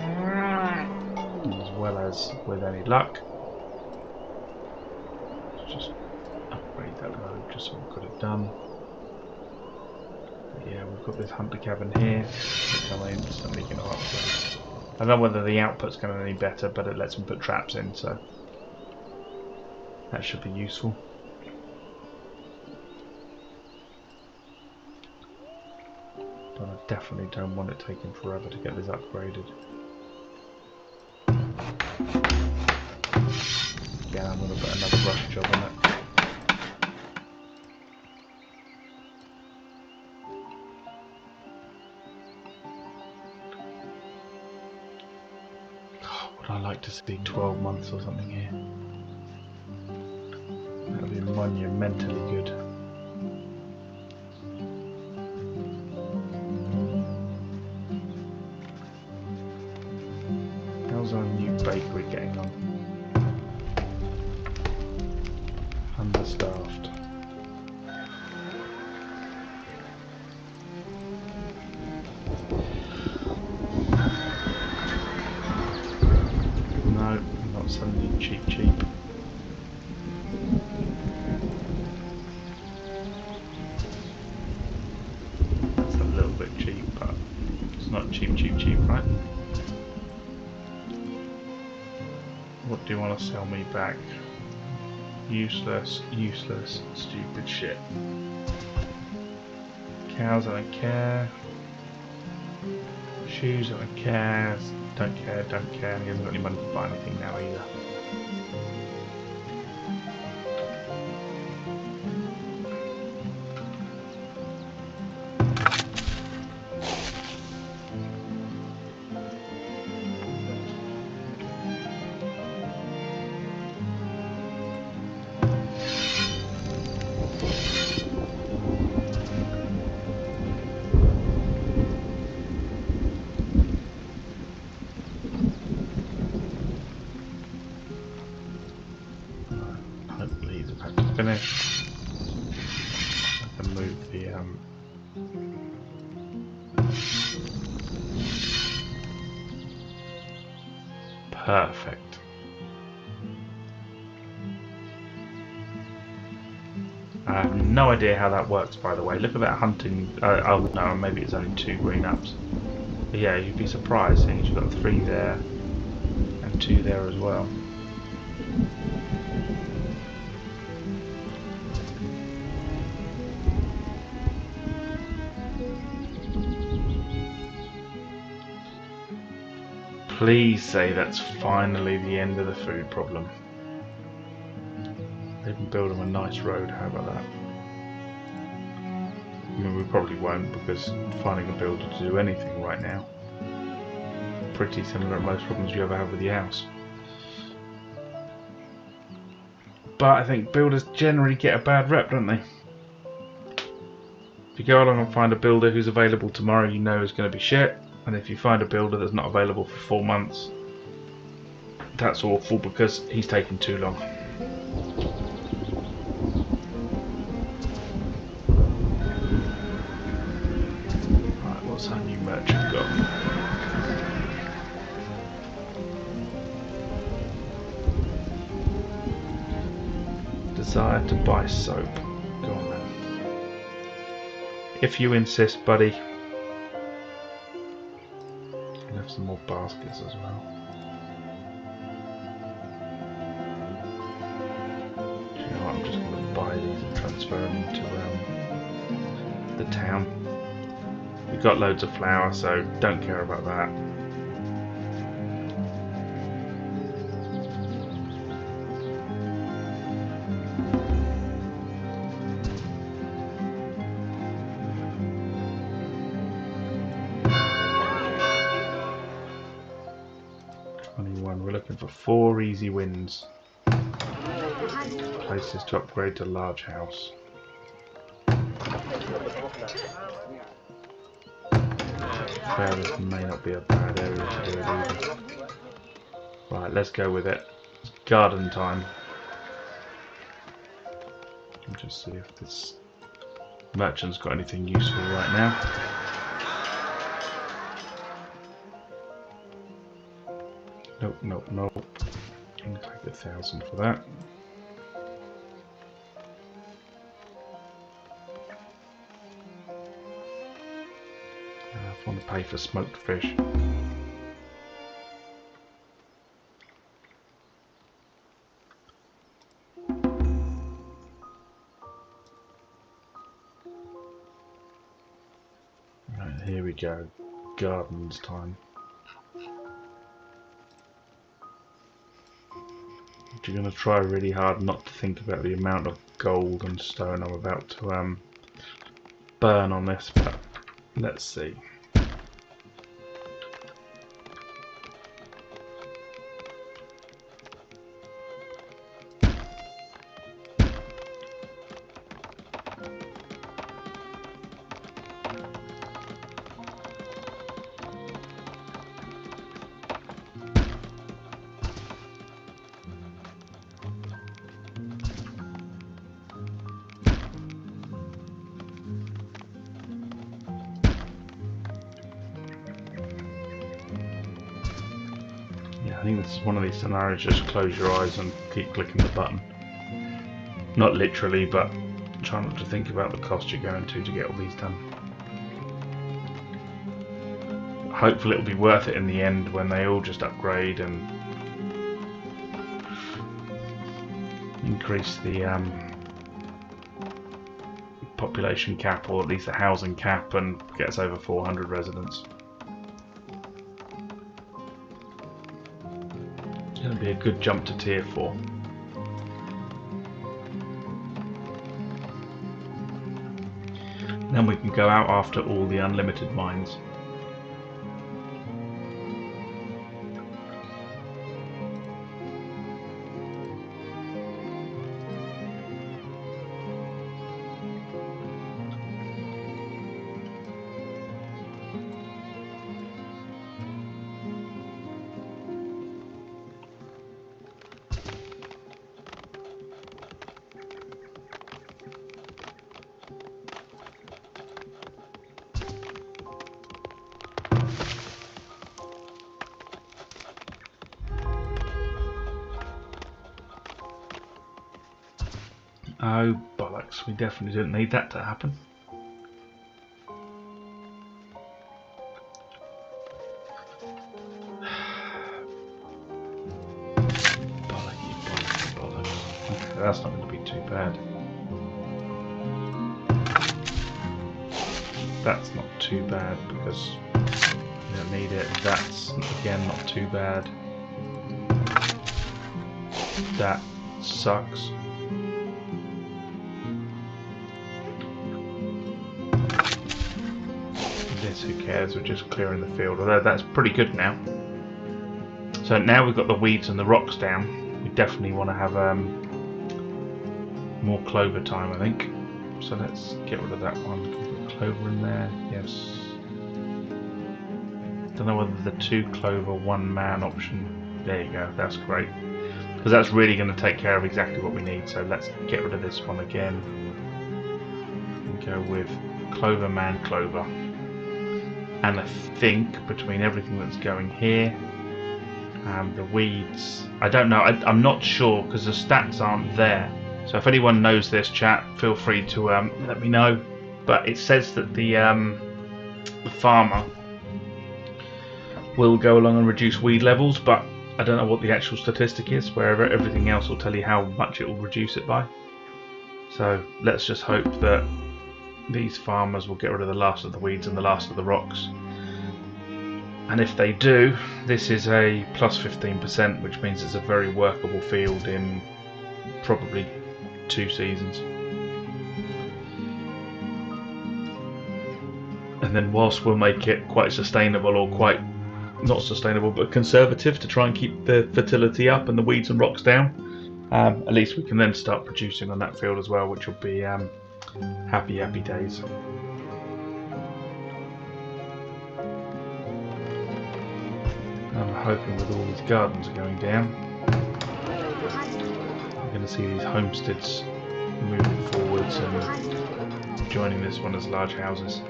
As well as, with any luck, let's just upgrade that road just so we've got it done. But yeah, we've got this hunter cabin here, which I'm instantly going to upgrade. I don't know whether the output's going to be any better, but it lets me put traps in, so that should be useful. But I definitely don't want it taking forever to get this upgraded. Again, I'm going to put another rush job on it. God, would I like to see 12 months or something here? That would be monumentally good. How's our new bakery getting on? Understaffed. No, I'm not selling you cheap. That's a little bit cheap, but it's not cheap, right? What do you want to sell me back? Useless, stupid shit. Cows, I don't care. Shoes, I don't care. Don't care, don't care. He hasn't got any money to buy anything now either. Hopefully he's about to finish. I can move the perfect. I have no idea how that works, by the way. Look at that hunting. Oh no, maybe it's only 2 green ups. But yeah, you'd be surprised seeing you've got 3 there and 2 there as well. Please say that's finally the end of the food problem. They can build them a nice road, how about that? I mean, we probably won't, because finding a builder to do anything right now, pretty similar to most problems you ever have with your house. But I think builders generally get a bad rep, don't they? If you go along and find a builder who's available tomorrow, you know is going to be shit. And if you find a builder that's not available for 4 months, that's awful because he's taken too long. Right, what's our new merchant got? Desire to buy soap. Go on then. If you insist, buddy. We'll have some more baskets as well. Do you know what? I'm just going to buy these and transfer them into the town. We've got loads of flour, so don't care about that. We're looking for 4 easy wins. Places to upgrade to large house. Farthest may not be a bad area to do it either. Right, let's go with it. It's garden time. I'll just see if this merchant's got anything useful right now. Nope, nope, nope. I'm going to take 1,000 for that. I want to pay for smoked fish. Right, here we go. Gardens time. You're going to try really hard not to think about the amount of gold and stone I'm about to burn on this, but let's see. I think this is one of these scenarios, just close your eyes and keep clicking the button. Not literally, but try not to think about the cost you're going to get all these done. Hopefully it'll be worth it in the end when they all just upgrade and increase the population cap, or at least the housing cap, and get us over 400 residents. be a good jump to tier 4. Then we can go out after all the unlimited mines. Oh bollocks, we definitely didn't need that to happen. Bollocks. Okay, that's not going to be too bad. That's not too bad because we don't need it. That's again not too bad. That sucks. Who cares, we're just clearing the field, although that's pretty good now. So now we've got the weeds and the rocks down, we definitely want to have more clover time, I think. So let's get rid of that one. Can we put clover in there? Yes. Don't know whether the 2 clover 1 man option, there you go, that's great, because that's really going to take care of exactly what we need. So let's get rid of this one again and go with clover man clover. And I think between everything that's going here and the weeds, I don't know, I'm not sure because the stats aren't there. So if anyone knows this, chat, feel free to let me know. But it says that the farmer will go along and reduce weed levels, but I don't know what the actual statistic is, wherever everything else will tell you how much it will reduce it by. So let's just hope that these farmers will get rid of the last of the weeds and the last of the rocks. And if they do, this is a plus 15%, which means it's a very workable field in probably 2 seasons. And then whilst we'll make it quite sustainable, or quite not sustainable but conservative, to try and keep the fertility up and the weeds and rocks down, at least we can then start producing on that field as well, which will be happy days. I'm hoping with all these gardens going down, we're going to see these homesteads moving forwards and joining this one as large houses.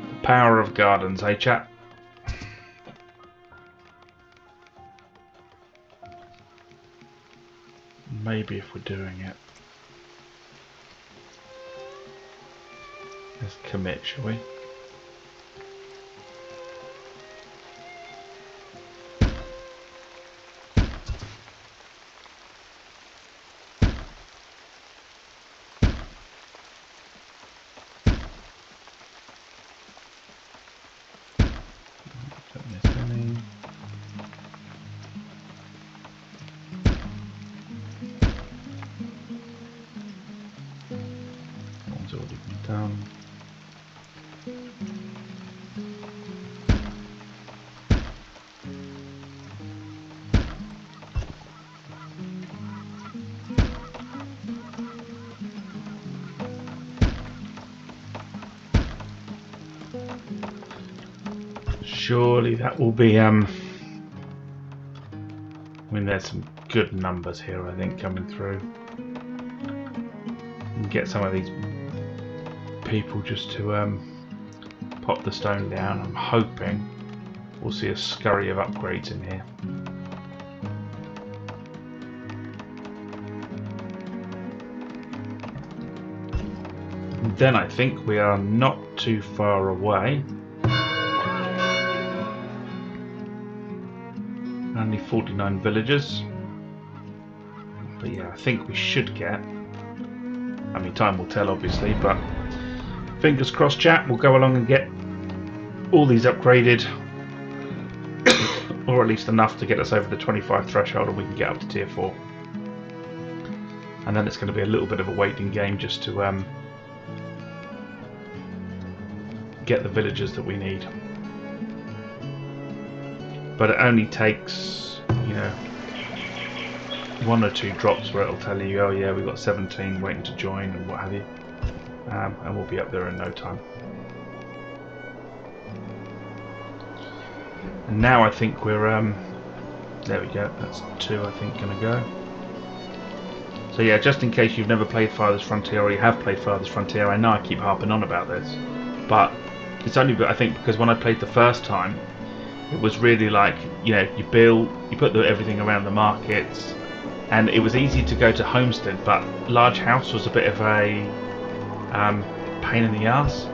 The power of gardens, eh chat? Maybe if we're doing it, let's commit, shall we? Don't miss any. Already been done. Surely that will be I mean, there's some good numbers here, I think, coming through. And get some of these people just to pop the stone down. I'm hoping we'll see a scurry of upgrades in here. And then I think we are not too far away. Only 49 villagers. But yeah, I think we should get, I mean, time will tell obviously, but fingers crossed, chat, we'll go along and get all these upgraded or at least enough to get us over the 25 threshold, and we can get up to tier 4. And then it's going to be a little bit of a waiting game just to get the villagers that we need. But it only takes, you know, 1 or 2 drops where it'll tell you, oh yeah, we've got 17 waiting to join and what have you, and we'll be up there in no time. And now I think we're there we go, that's 2 I think gonna go. So yeah, just in case you've never played Farthest Frontier, or you have played Farthest Frontier, I know I keep harping on about this, but it's only, I think, because when I played the first time, it was really like, you know, you build, you put everything around the markets, and it was easy to go to Homestead, but Large House was a bit of a pain in the ass.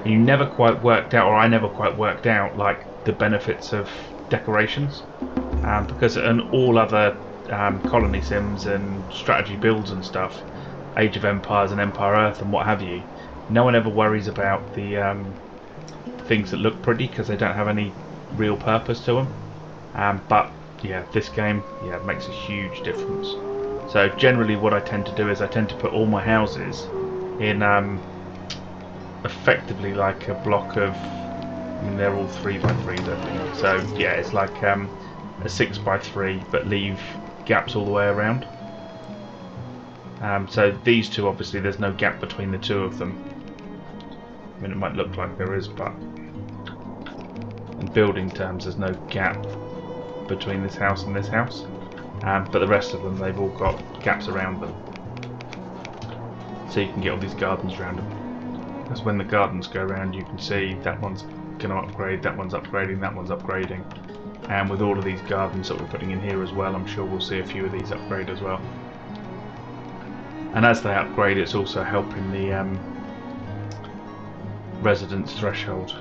And you never quite worked out, or I never quite worked out, like the benefits of decorations, because in all other colony sims and strategy builds and stuff, Age of Empires and Empire Earth and what have you, no one ever worries about the things that look pretty because they don't have any real purpose to them. But yeah, this game, yeah, makes a huge difference. So generally what I tend to do is I tend to put all my houses in effectively like a block of, I mean, they're all 3x3s I think, so yeah, it's like a 6x3 but leave gaps all the way around. So these two, obviously there's no gap between the two of them. I mean, it might look like there is, but in building terms there's no gap between this house and this house. But the rest of them, they've all got gaps around them, so you can get all these gardens around them. Because when the gardens go around, you can see that one's going to upgrade, that one's upgrading, that one's upgrading. And with all of these gardens that we're putting in here as well, I'm sure we'll see a few of these upgrade as well. And as they upgrade, it's also helping the residence threshold,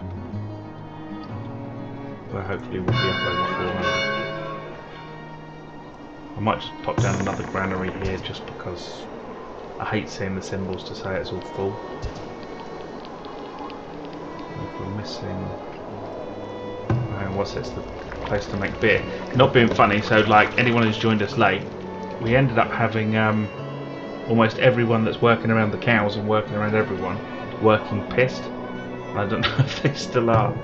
where hopefully we'll be up over 400. I might just pop down another granary here just because I hate seeing the symbols to say it's all full. If we're missing, what's this, the place to make beer. Not being funny, so like anyone who's joined us late, we ended up having almost everyone that's working around the cows and working around everyone working pissed. I don't know if they still are.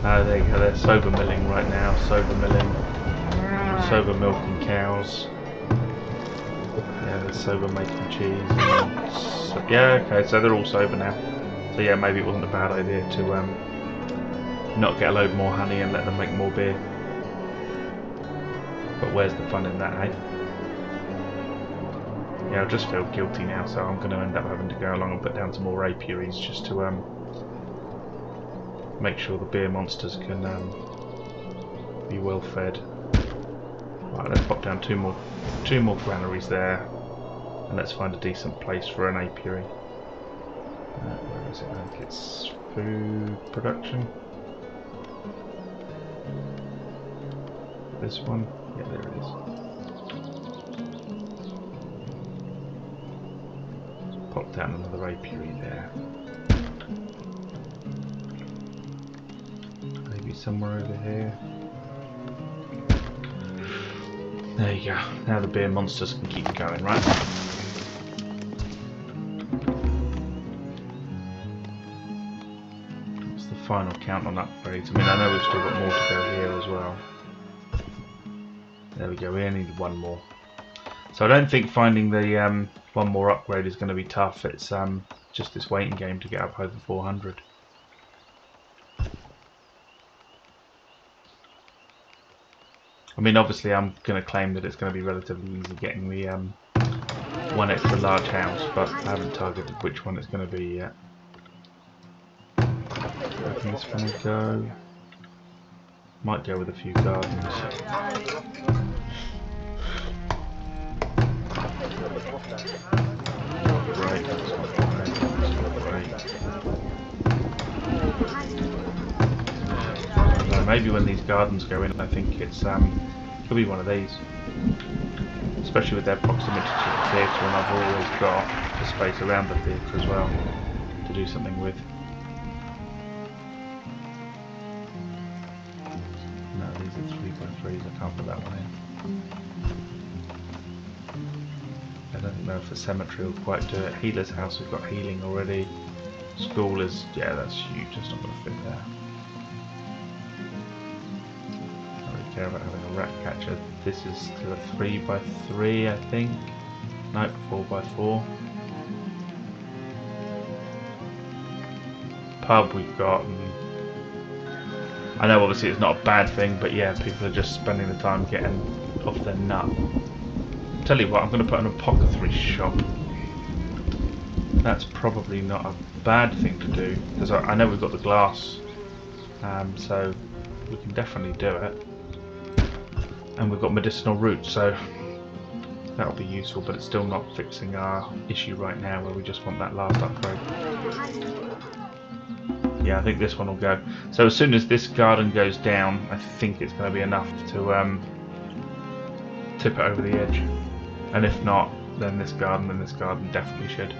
Oh, there you go, they're sober milling right now, sober milling, sober milking cows. Yeah, they're sober making cheese. And yeah, okay, so they're all sober now. So yeah, maybe it wasn't a bad idea to not get a load more honey and let them make more beer. But where's the fun in that, eh? Yeah, I just feel guilty now, so I'm going to end up having to go along and put down some more apiaries just to make sure the beer monsters can be well fed. Right, let's pop down two more granaries there, and let's find a decent place for an apiary. Where is it? I think it's food production. This one? Yeah, there it is. Pop down another apiary there. Maybe somewhere over here. There you go. Now the beer monsters can keep going, right? What's the final count on upgrades? I mean, I know we've still got more to go here as well. There we go, we only need one more. So I don't think finding the one more upgrade is going to be tough. It's just this waiting game to get up over 400. I mean, obviously I'm going to claim that it's going to be relatively easy getting the one extra large house, but I haven't targeted which one it's going to be yet. Where can this one go? Might go with a few gardens. Right, that's not right, that's not right. So maybe when these gardens go in, I think it's could be one of these. Especially with their proximity to the theatre, and I've always got the space around the theatre as well to do something with. No, these are 3 trees. I can't put that one in. I don't know if the cemetery will quite do it. Healer's house, we've got healing already. School is, yeah, that's huge. It's not going to fit there. I don't really care about having a rat catcher. This is still a 3x3, I think. No, 4x4. Pub we've got. I know obviously it's not a bad thing, but yeah, people are just spending the time getting off their nut. Tell you what, I'm going to put an apothecary shop. That's probably not a bad thing to do, because I know we've got the glass, so we can definitely do it. And we've got medicinal roots, so that'll be useful, but it's still not fixing our issue right now where we just want that last upgrade. Yeah, I think this one will go. So as soon as this garden goes down, I think it's going to be enough to tip it over the edge. And if not, then this garden definitely should.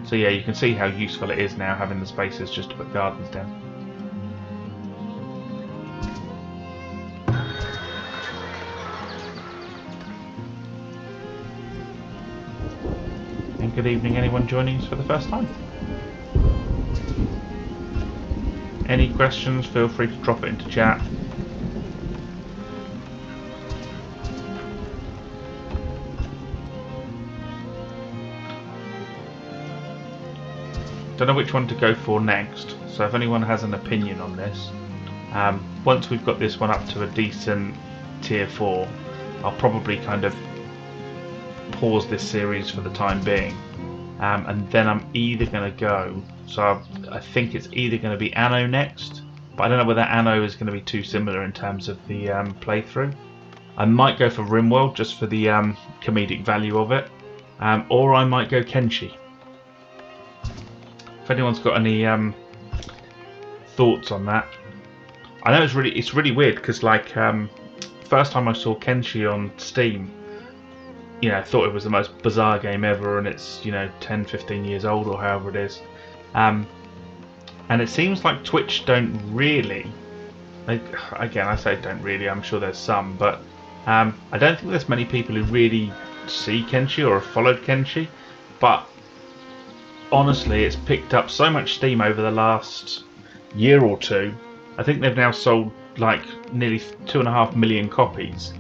So yeah, you can see how useful it is now having the spaces just to put gardens down. And good evening, anyone joining us for the first time. Any questions, feel free to drop it into chat. Don't know which one to go for next, so if anyone has an opinion on this, once we've got this one up to a decent tier 4, I'll probably kind of pause this series for the time being, and then I'm either going to go, so I think it's either going to be Anno next, but I don't know whether Anno is going to be too similar in terms of the playthrough. I might go for Rimworld just for the comedic value of it, or I might go Kenshi. If anyone's got any thoughts on that. I know it's really weird because like first time I saw Kenshi on Steam, you know, I thought it was the most bizarre game ever, and it's, you know, 10-15 years old or however it is, and it seems like Twitch don't really, like, again I say don't really, I'm sure there's some, but I don't think there's many people who really see Kenshi or have followed Kenshi, but honestly it's picked up so much steam over the last year or two. I think they've now sold like nearly 2.5 million copies,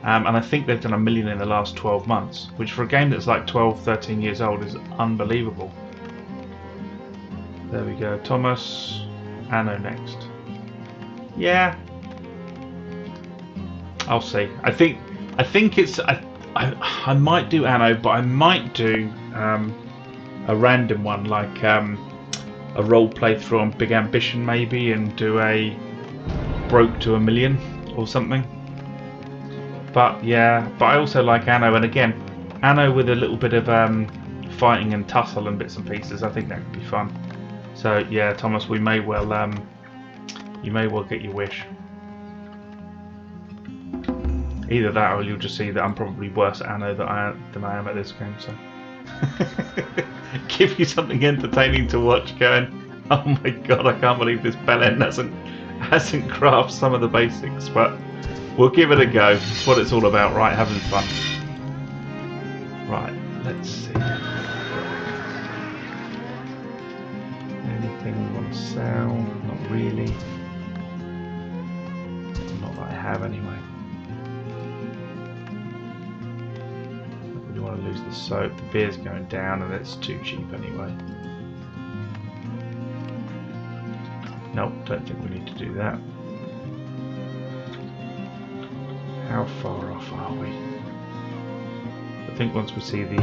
and I think they've done 1 million in the last 12 months, which for a game that's like 12-13 years old is unbelievable. There we go. Thomas, Anno next. Yeah, I'll see. I think it's I might do Anno, but I might do a random one like a role playthrough on Big Ambition maybe, and do a broke to 1 million or something. But yeah, but I also like Anno, and again, Anno with a little bit of fighting and tussle and bits and pieces. I think that could be fun. So yeah, Thomas, we may well you may well get your wish. Either that, or you'll just see that I'm probably worse at Anno than I am at this game. So give you something entertaining to watch. Going, oh my god, I can't believe this Belen hasn't grasped some of the basics, but we'll give it a go. It's what it's all about, right? Having fun. Right, let's see. Anything we want to sell? Not really. Not that I have anyway. Don't really want to lose the soap. The beer's going down and it's too cheap anyway. Nope, don't think we need to do that. How far off are we? I think once we see the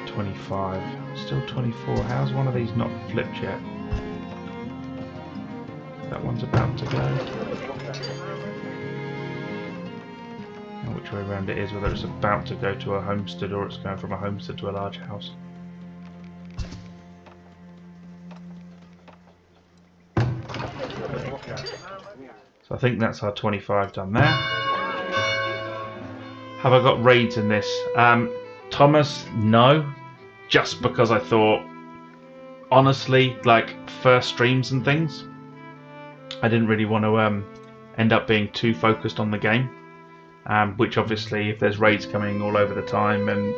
25, still 24. How's one of these not flipped yet? That one's about to go. Now which way around it is, whether it's about to go to a homestead or it's going from a homestead to a large house. So I think that's our 25 done there. Have I got raids in this? Thomas, no. Just because I thought, honestly, like first streams and things, I didn't really want to end up being too focused on the game, which obviously if there's raids coming all over the time and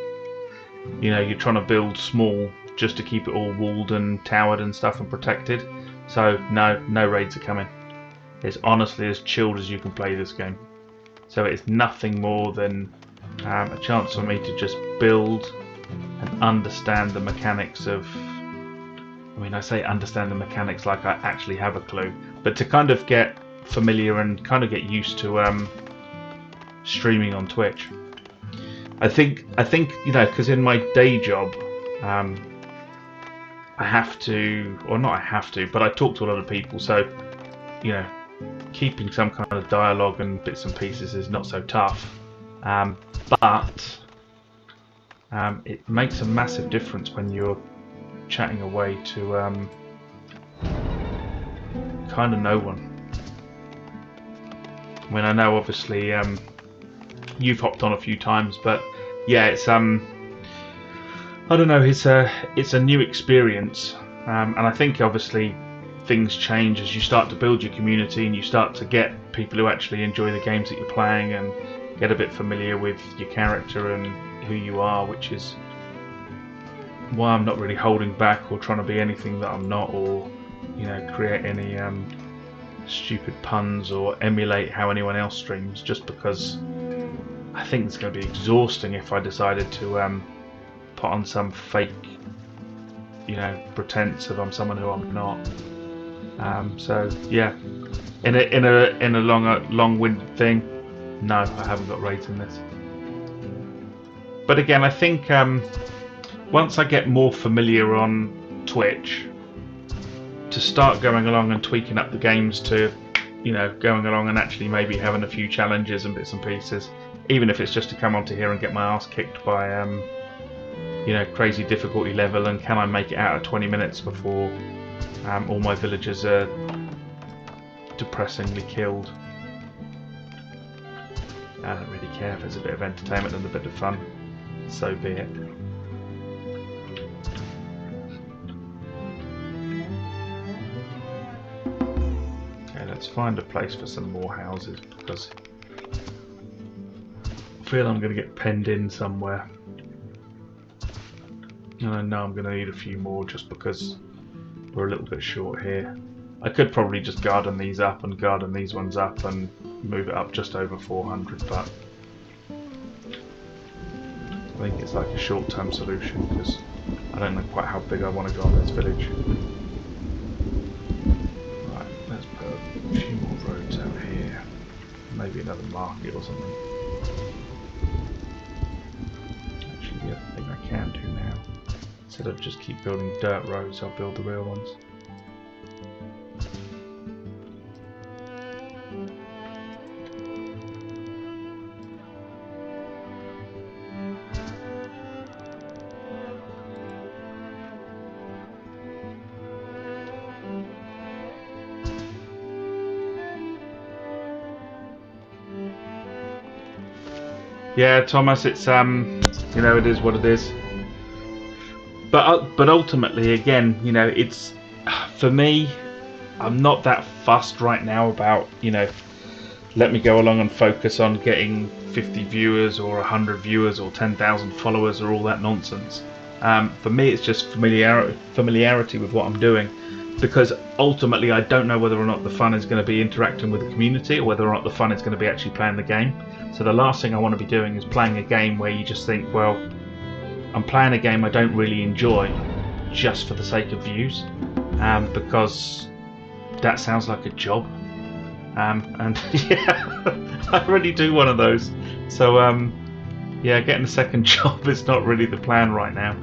you're trying to build small just to keep it all walled and towered and stuff and protected, so no raids are coming. It's honestly as chilled as you can play this game. So it's nothing more than a chance for me to just build and understand the mechanics of, I say understand the mechanics like I actually have a clue, but to kind of get familiar and kind of get used to streaming on Twitch. I think because in my day job I have to, or not I have to, but I talk to a lot of people, so keeping some kind of dialogue and bits and pieces is not so tough, but it makes a massive difference when you're chatting away to kind of no one. I know obviously you've hopped on a few times, but yeah, it's I don't know, it's a new experience, and I think obviously things change as you start to build your community and you start to get people who actually enjoy the games that you're playing and get a bit familiar with your character and who you are, which is why I'm not really holding back or trying to be anything that I'm not, or create any stupid puns or emulate how anyone else streams, just because I think it's going to be exhausting if I decided to put on some fake pretense of I'm someone who I'm not. So yeah, in a long-winded thing, no, I haven't got raids in this. But again, I think once I get more familiar on Twitch, to start going along and tweaking up the games to, going along and actually maybe having a few challenges and bits and pieces, even if it's just to come onto here and get my ass kicked by crazy difficulty level, and can I make it out at 20 minutes before all my villagers are depressingly killed. I don't really care if there's a bit of entertainment and a bit of fun, so be it. Okay, let's find a place for some more houses, because I feel I'm going to get penned in somewhere. And I know I'm going to need a few more just because we're a little bit short here. I could probably just garden these up and garden these ones up and move it up just over 400, but I think it's like a short-term solution because I don't know quite how big I want to go on this village. Right, let's put a few more roads out here. Maybe another market or something. Actually, the other thing I can do now, instead of just keep building dirt roads, I'll build the real ones. Yeah, Thomas, it's it is what it is. But ultimately, again, it's, for me, I'm not that fussed right now about let me go along and focus on getting 50 viewers or 100 viewers or 10,000 followers or all that nonsense. For me, it's just familiarity with what I'm doing, because ultimately I don't know whether or not the fun is going to be interacting with the community or whether or not the fun is going to be actually playing the game. So the last thing I want to be doing is playing a game where you just think, well, I'm playing a game I don't really enjoy just for the sake of views, because that sounds like a job, and yeah, I really do one of those. So yeah, getting a second job is not really the plan right now.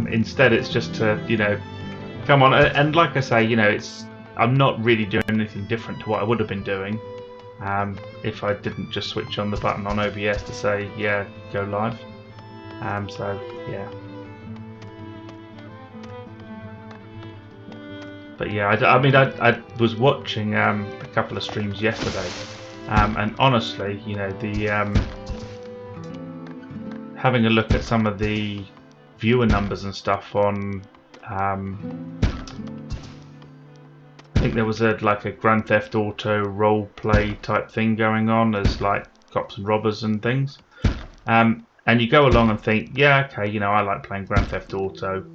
Instead, it's just to come on, and like I say, I'm not really doing anything different to what I would have been doing if I didn't just switch on the button on OBS to say, yeah, go live. So yeah, but yeah, I was watching a couple of streams yesterday, and honestly, the having a look at some of the viewer numbers and stuff on think there was like a Grand Theft Auto role play type thing going on as like cops and robbers and things. And you go along and think, yeah, okay, you know, I like playing Grand Theft Auto.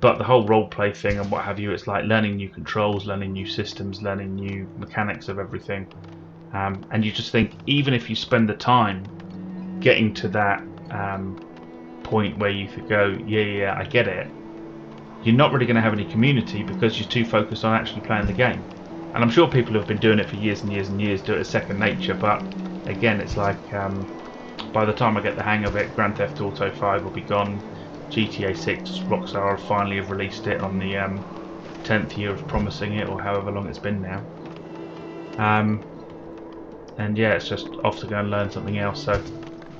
But the whole role play thing and what have you, it's like learning new controls, learning new systems, learning new mechanics of everything. And you just think, even if you spend the time getting to that point where you could go, yeah, I get it, you're not really going to have any community because you're too focused on actually playing the game. And I'm sure people who have been doing it for years and years and years do it as second nature, but again, it's like by the time I get the hang of it, Grand Theft Auto 5 will be gone. GTA 6, Rockstar finally have released it on the 10th year of promising it, or however long it's been now. And yeah, it's just off to go and learn something else. So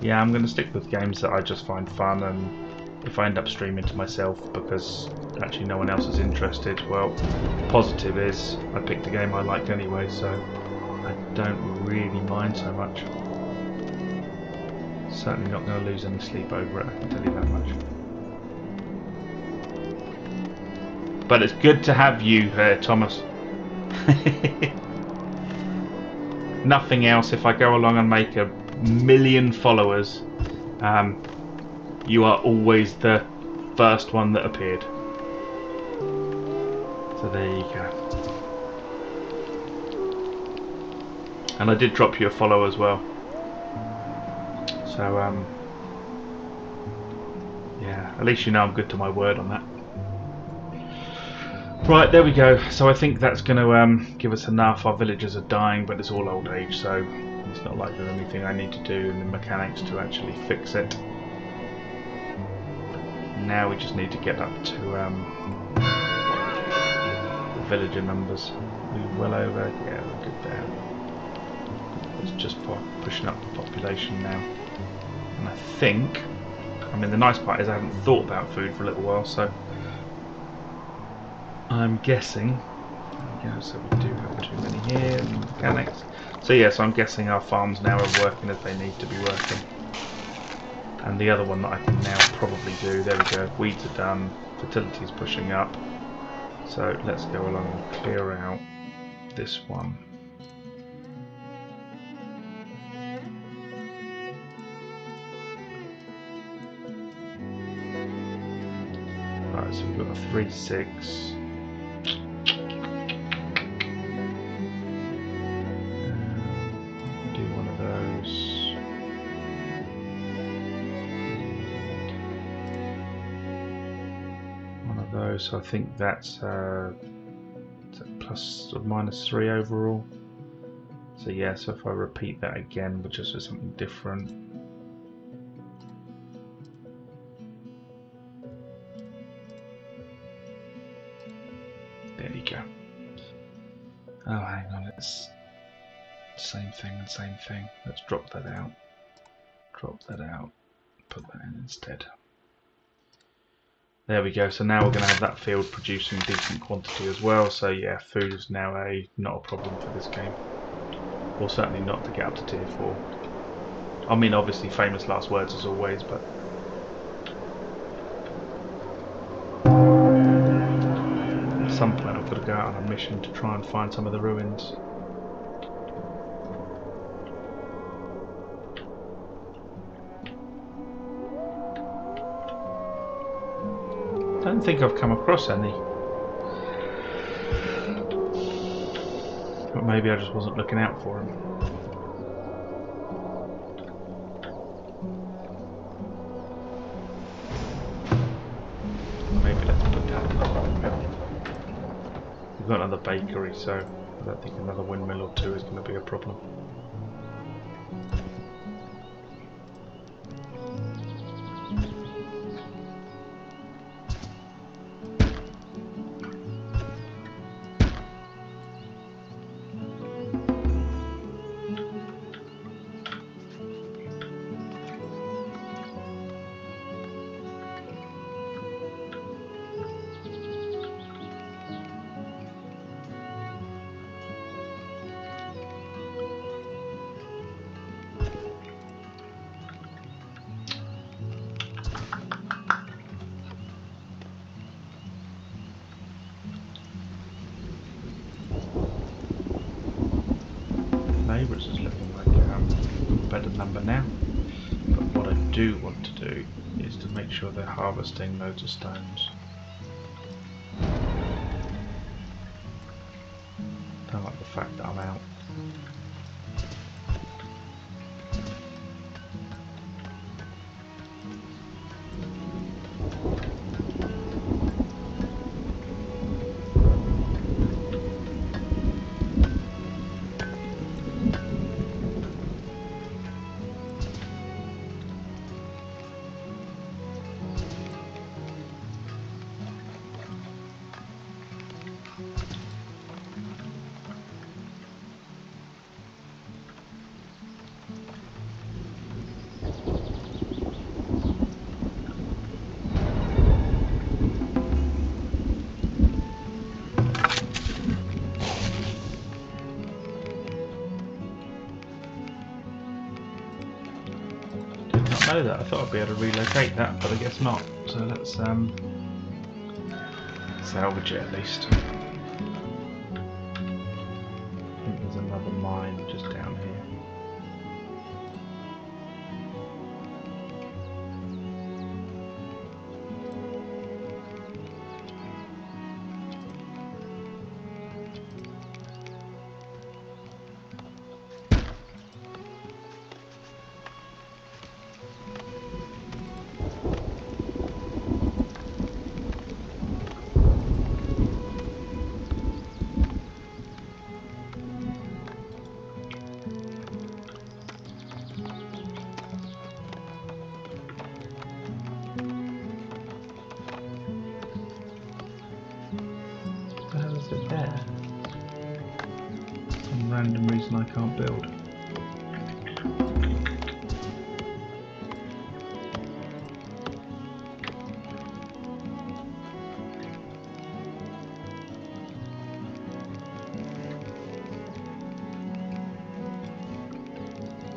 yeah, I'm going to stick with games that I just find fun, and if I end up streaming to myself because actually no one else is interested, well, the positive is I picked a game I liked anyway, so I don't really mind so much. Certainly not going to lose any sleep over it, I can tell you that much. But it's good to have you here, Thomas. Nothing else. If I go along and make 1 million followers, you are always the first one that appeared. So there you go. And I did drop you a follow as well. So yeah, at least you know I'm good to my word on that. Right, there we go. So I think that's going to give us enough. Our villagers are dying, but it's all old age, so it's not like there's anything I need to do in the mechanics to actually fix it. Now we just need to get up to the villager numbers. We're well over. Yeah, we're good there. It's just pushing up the population now. And I think, I mean, the nice part is I haven't thought about food for a little while, so I'm guessing, yeah, so we do have too many here, mechanics. So yeah, so I'm guessing our farms now are working as they need to be working. And the other one that I can now probably do, there we go, weeds are done, fertility's pushing up. So let's go along and clear out this one. Right, so we've got a 3-6. So I think that's plus or minus 3 overall. So yeah, so if I repeat that again, but just with something different. There you go. Oh, hang on, it's same thing and same thing. Let's drop that out. Drop that out. Put that in instead. There we go, so now we're going to have that field producing decent quantity as well, so yeah, food is now not a problem for this game. Or certainly not to get up to tier 4. I mean, obviously famous last words as always, but... At some point I've got to go out on a mission to try and find some of the ruins. I don't think I've come across any. But maybe I just wasn't looking out for them. Maybe let's put down another windmill. We've got another bakery, so I don't think another windmill or two is going to be a problem. favourites is looking like a better number now. But what I do want to do is to make sure they're harvesting loads of stones. Don't like the fact that I'm out. Know that. I thought I'd be able to relocate that, but I guess not. So let's salvage it at least. I think there's another mine just down here. There. Some random reason I can't build.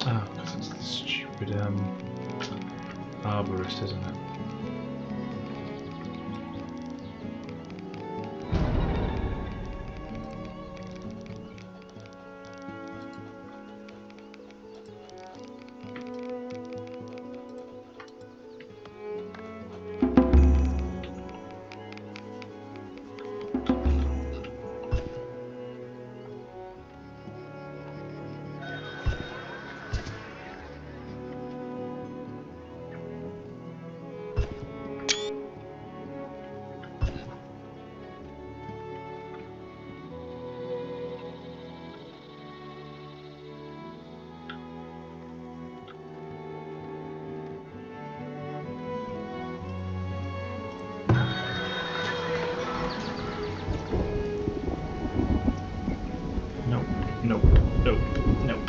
Oh, because it's the stupid arborist, isn't it? Nope, nope, nope.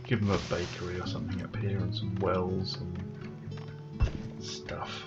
Give them a bakery or something up here and some wells and stuff.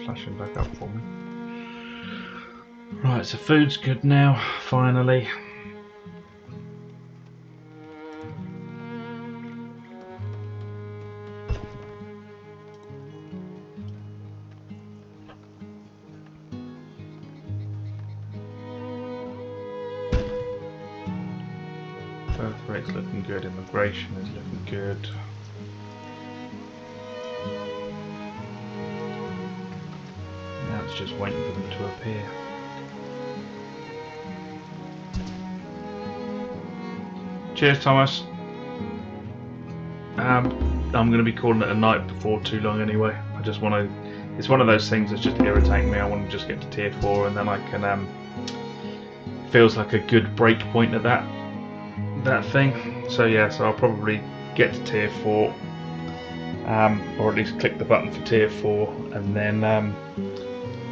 Flashing back up for me. Right, so food's good now, finally. Birth rate's looking good, immigration is looking good. Now it's just waiting for them to appear. Cheers, Thomas. I'm going to be calling it a night before too long anyway. I just want to. It's one of those things that's just irritating me. I want to just get to tier 4 and then I can. Feels like a good break point at that thing. So yeah, so I'll probably get to tier 4, or at least click the button for tier 4, and then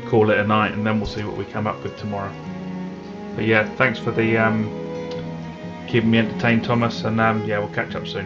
call it a night, and then we'll see what we come up with tomorrow. But yeah, thanks for the keeping me entertained, Thomas, and yeah, we'll catch up soon.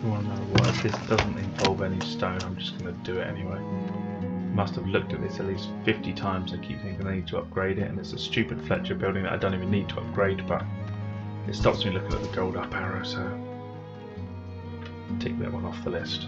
Well, no, what if this doesn't involve any stone? I'm just going to do it anyway. Must have looked at this at least 50 times and keep thinking I need to upgrade it, and it's a stupid Fletcher building that I don't even need to upgrade, but it stops me looking at the gold up arrow, so tick that one off the list.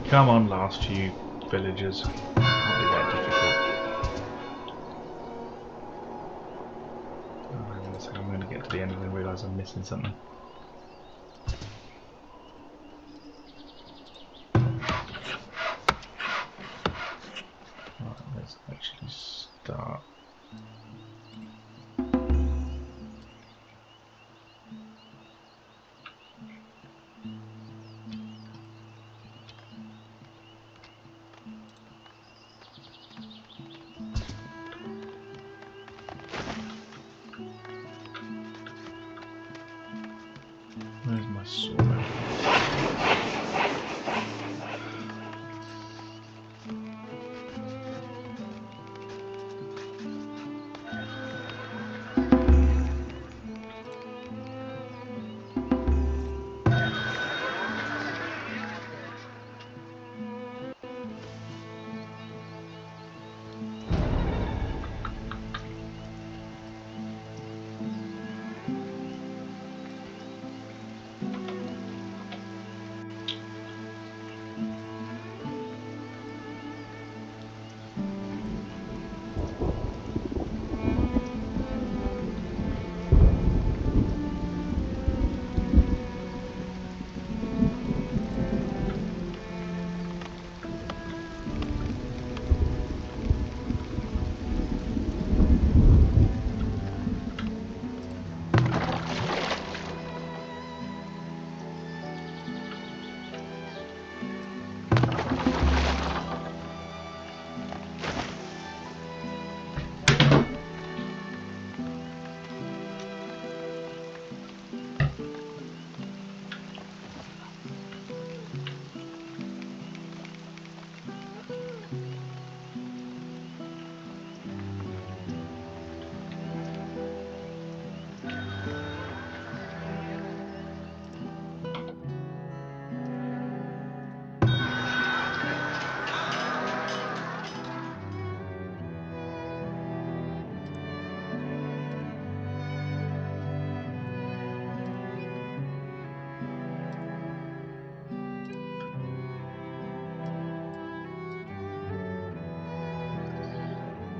Come on, last few villagers. Can't be that difficult. Oh, hang on a second, I'm going to get to the end and then realise I'm missing something. Right, let's actually start. Where's my sword?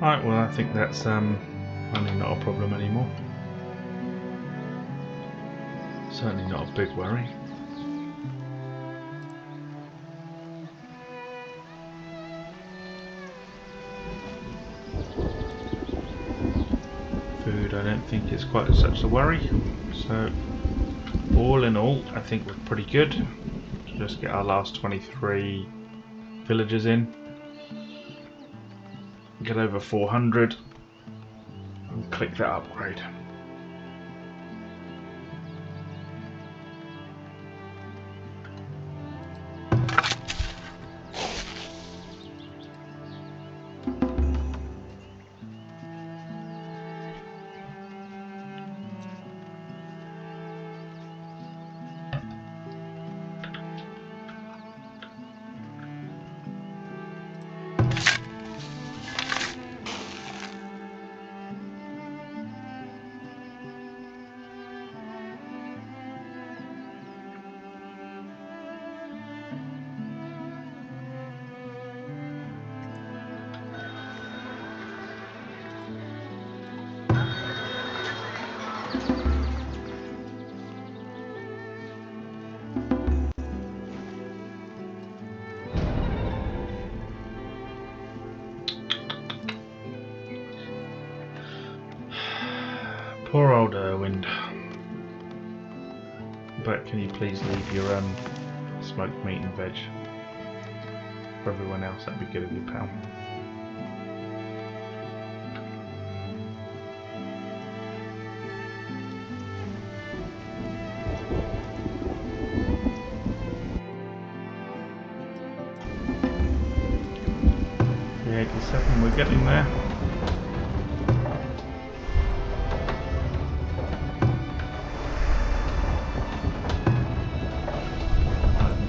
Right, well I think that's only not a problem anymore. Certainly not a big worry. Food, I don't think it's quite such a worry. So all in all, I think we're pretty good. Just get our last 23 villagers in. Get over 400 and click that upgrade. Poor old Erwind. But can you please leave your smoked meat and veg for everyone else? That'd be good of you, pal. The 87, we're getting there.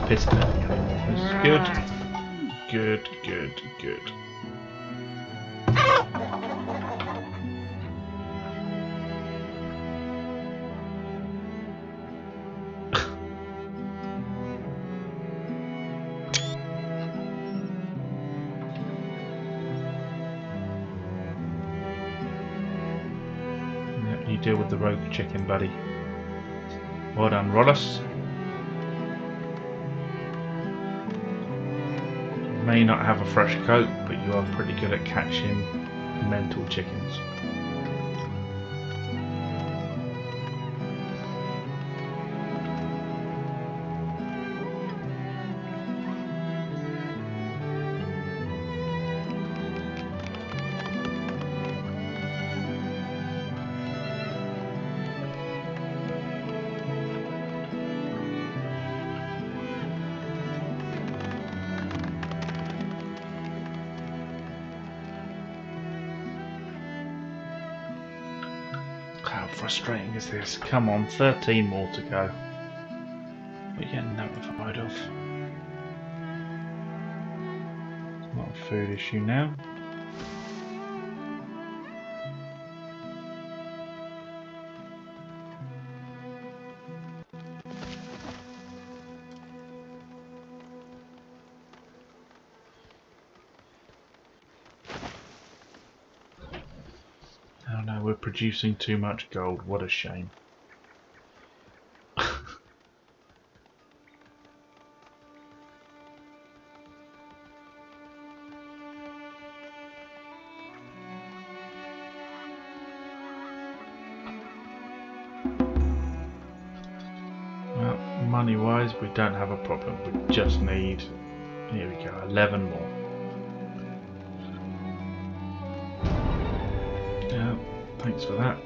Pissed at me anymore. This is good. Good, good, good. Yep, you deal with the rogue chicken, buddy. Well done, Rollis. May not have a fresh coat, but you are pretty good at catching mental chickens. How frustrating is this? Come on, 13 more to go. We're getting notified of. It's not a food issue now. Oh no, we're producing too much gold. What a shame. Well, money-wise, we don't have a problem. We just need, here we go, 11 more. Yeah, thanks for that.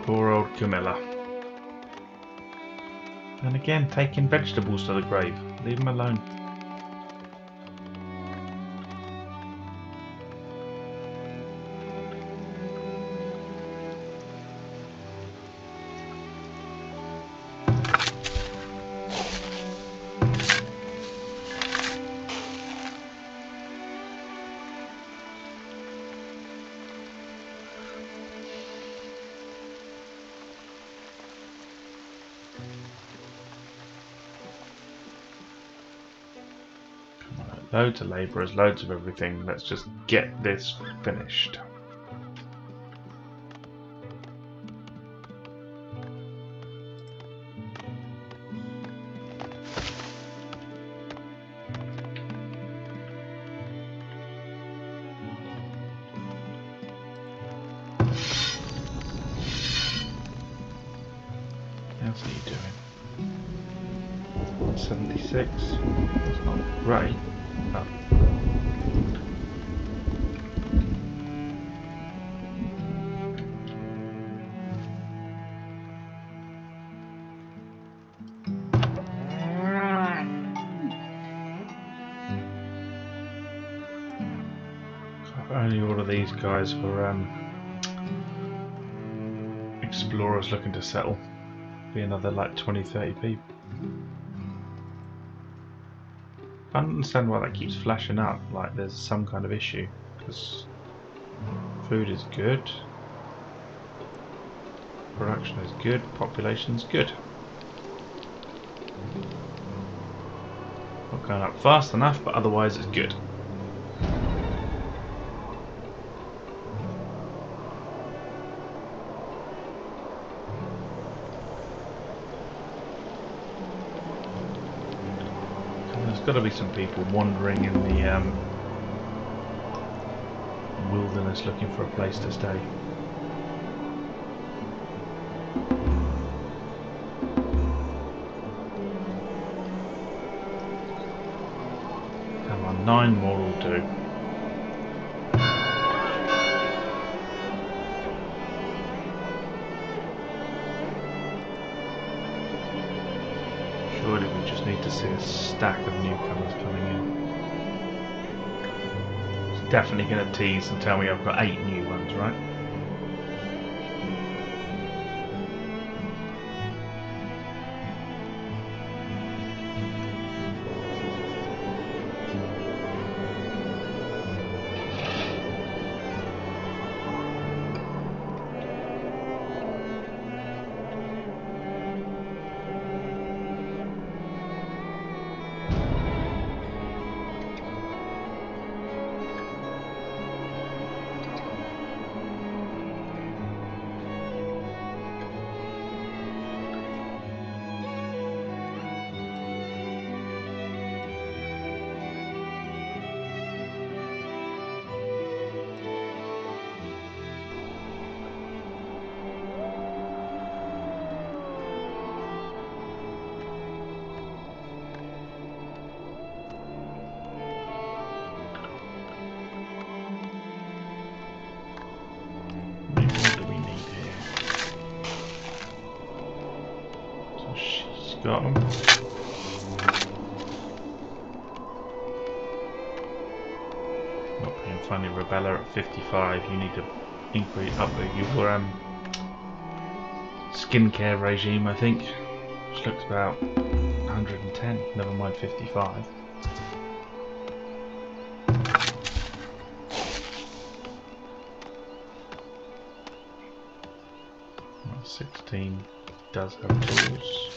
Poor old Camilla. And again, taking vegetables to the grave. Leave them alone. Loads of labourers, loads of everything. Let's just get this finished. How's he doing? 76. That's not great. Oh. If only all of these guys were explorers looking to settle. Be another like 20-30 people. I don't understand why that keeps flashing up like there's some kind of issue, because food is good, production is good, population's good. Not going up fast enough, but otherwise it's good. There's got to be some people wandering in the wilderness looking for a place to stay. Come on, 9 more will do. Surely we just need to see a stack of newcomers coming in. It's definitely going to tease and tell me I've got 8 new ones, right? Got them. Not being funny, Rebella at 55. You need to increase up your skincare regime, I think, which looks about 110. Never mind 55. 16 does have tools.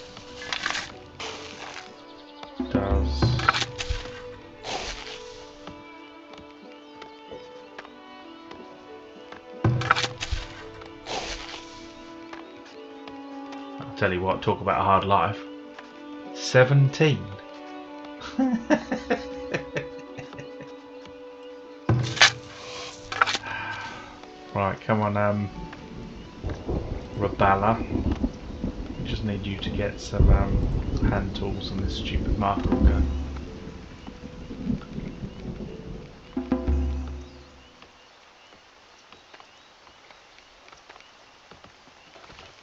Does. I'll tell you what, talk about a hard life. 17. Right, come on, Rabala. We just need you to get some hand tools and this stupid marker will go.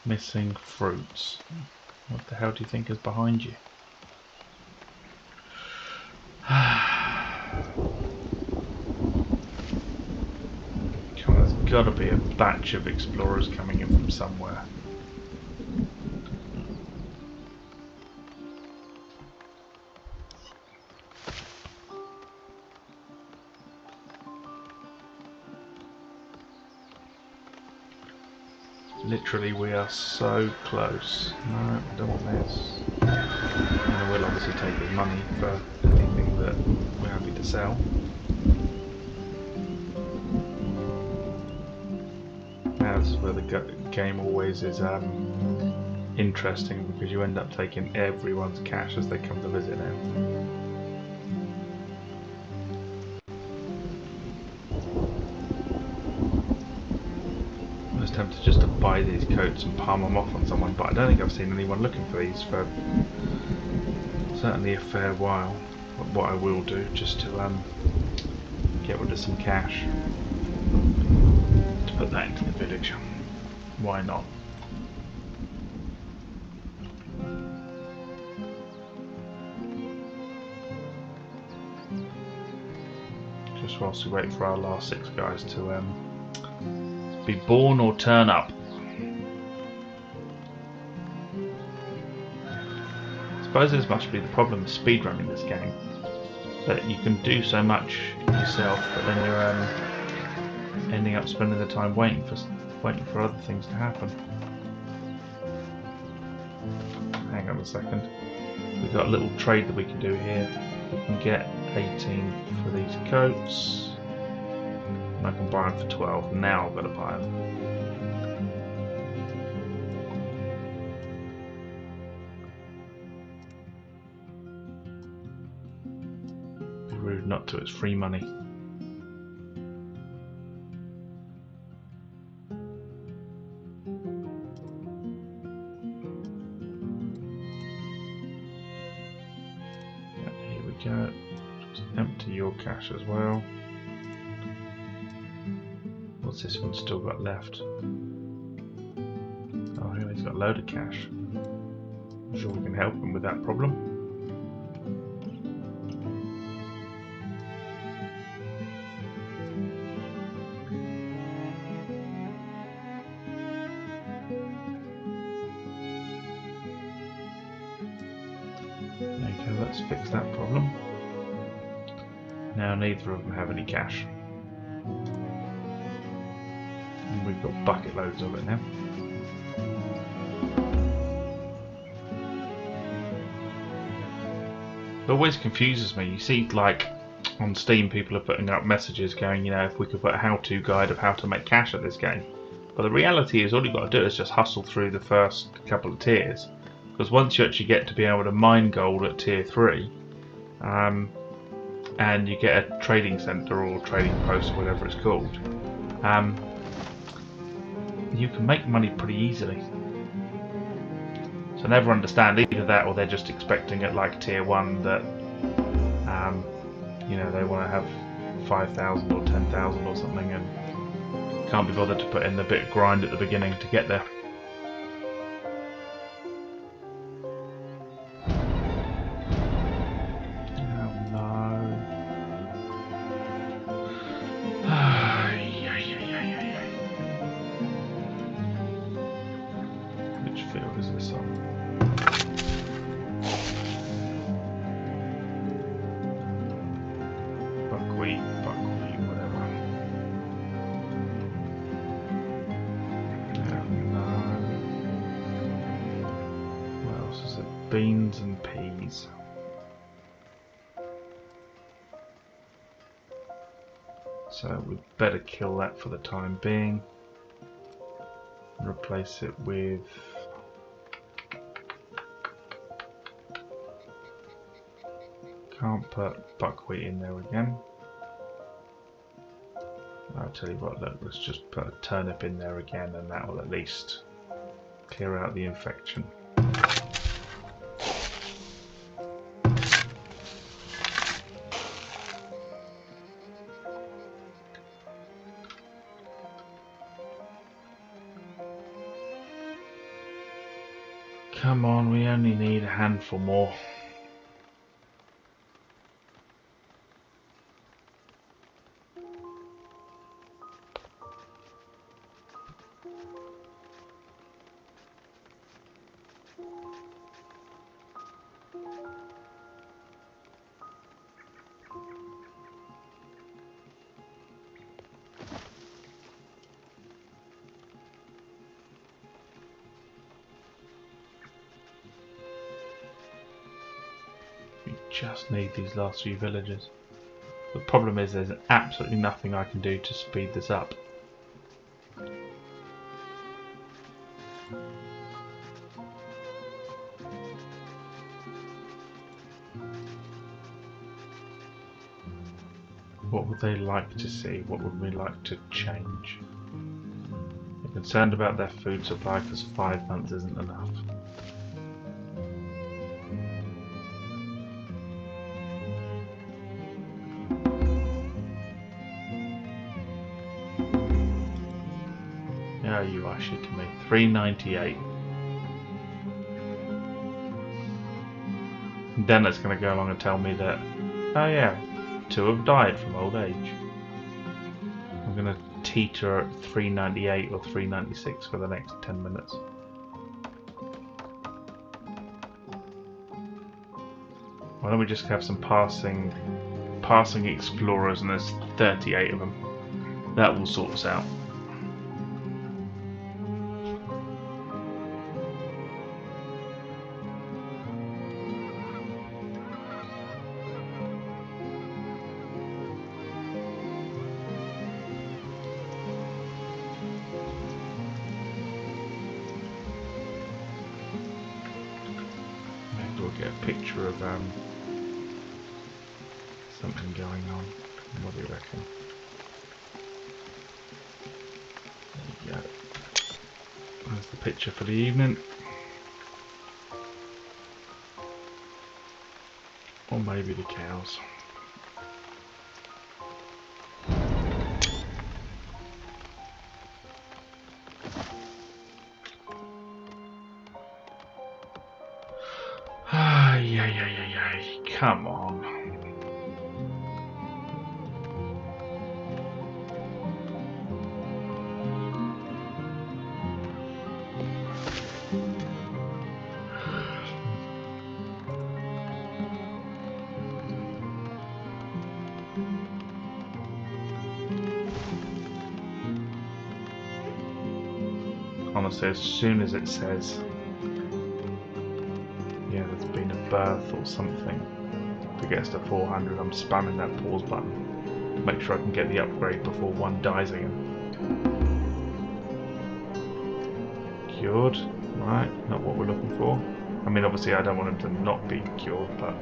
Missing fruits. What the hell do you think is behind you? Come on, there's got to be a batch of explorers coming in from somewhere. Literally, we are so close. No, I don't want this. And I will obviously take his money for anything that we're happy to sell. Now this is where the game always is interesting, because you end up taking everyone's cash as they come to visit now. I was tempted just to buy these coats and palm them off on someone, but I don't think I've seen anyone looking for these for certainly a fair while. But what I will do, just to get rid of some cash, to put that into the village. Why not? Just whilst we wait for our last 6 guys to be born or turn up. I suppose this must be the problem with speedrunning this game, that you can do so much yourself, but then you're ending up spending the time waiting for other things to happen. Hang on a second. We've got a little trade that we can do here. We can get 18 for these coats, and I can buy them for 12. Now I've got to buy them. Be rude not to, it's free money. Here we go. Just empty your cash as well. What's this one still got left? Oh, here he's got a load of cash. I'm sure we can help him with that problem. Okay, let's fix that problem. Now neither of them have any cash. And we've got bucket loads of it now. It always confuses me. You see, like, on Steam people are putting up messages going, you know, if we could put a how-to guide of how to make cash at this game. But the reality is all you've got to do is just hustle through the first couple of tiers. Because once you actually get to be able to mine gold at tier 3, and you get a trading centre or trading post or whatever it's called, you can make money pretty easily. So I never understand either that, or they're just expecting at like tier 1 that you know, they want to have 5,000 or 10,000 or something and can't be bothered to put in the bit of grind at the beginning to get there. Beans and peas. So we'd better kill that for the time being. Replace it with can't put buckwheat in there again. I'll tell you what, look, let's just put a turnip in there again, and that will at least clear out the infection. Come on, we only need a handful more. just need these last few villagers. The problem is there's absolutely nothing I can do to speed this up. What would they like to see? What would we like to change? They're concerned about their food supply because 5 months isn't enough. How are you actually to me? 398. Then it's going to go along and tell me that, oh yeah, 2 have died from old age. I'm going to teeter at 398 or 396 for the next 10 minutes. Why don't we just have some passing explorers, and there's 38 of them. That will sort us out. Maybe we'll get a picture of something going on. What do you reckon? There you go. There's the picture for the evening. Or maybe the cows. Yeah. Come on. Honestly, as soon as it says, yeah, there's been a birth or something, if it gets to 400, I'm spamming that pause button to make sure I can get the upgrade before one dies again. Cured, right, not what we're looking for. I mean, obviously I don't want him to not be cured, but...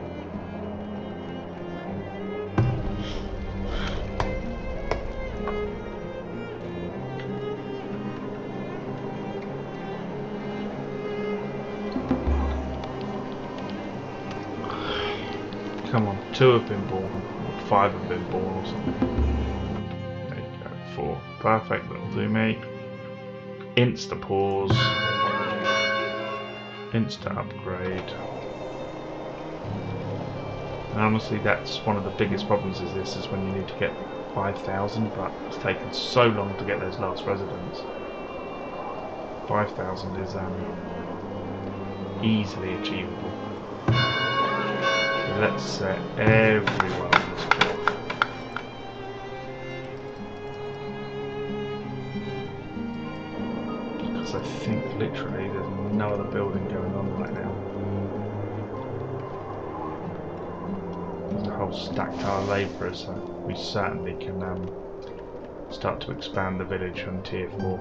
Come on, 2 have been born, or 5 have been born or something. There you go, 4. Perfect, that'll do me. Insta pause. Insta upgrade. And honestly, that's one of the biggest problems is when you need to get 5,000, but it's taken so long to get those last residents. 5,000 is easily achievable. Let's set everyone on this clock. Because I think literally there's no other building going on right now. There's a whole stacked our labourers, so we certainly can start to expand the village on tier 4.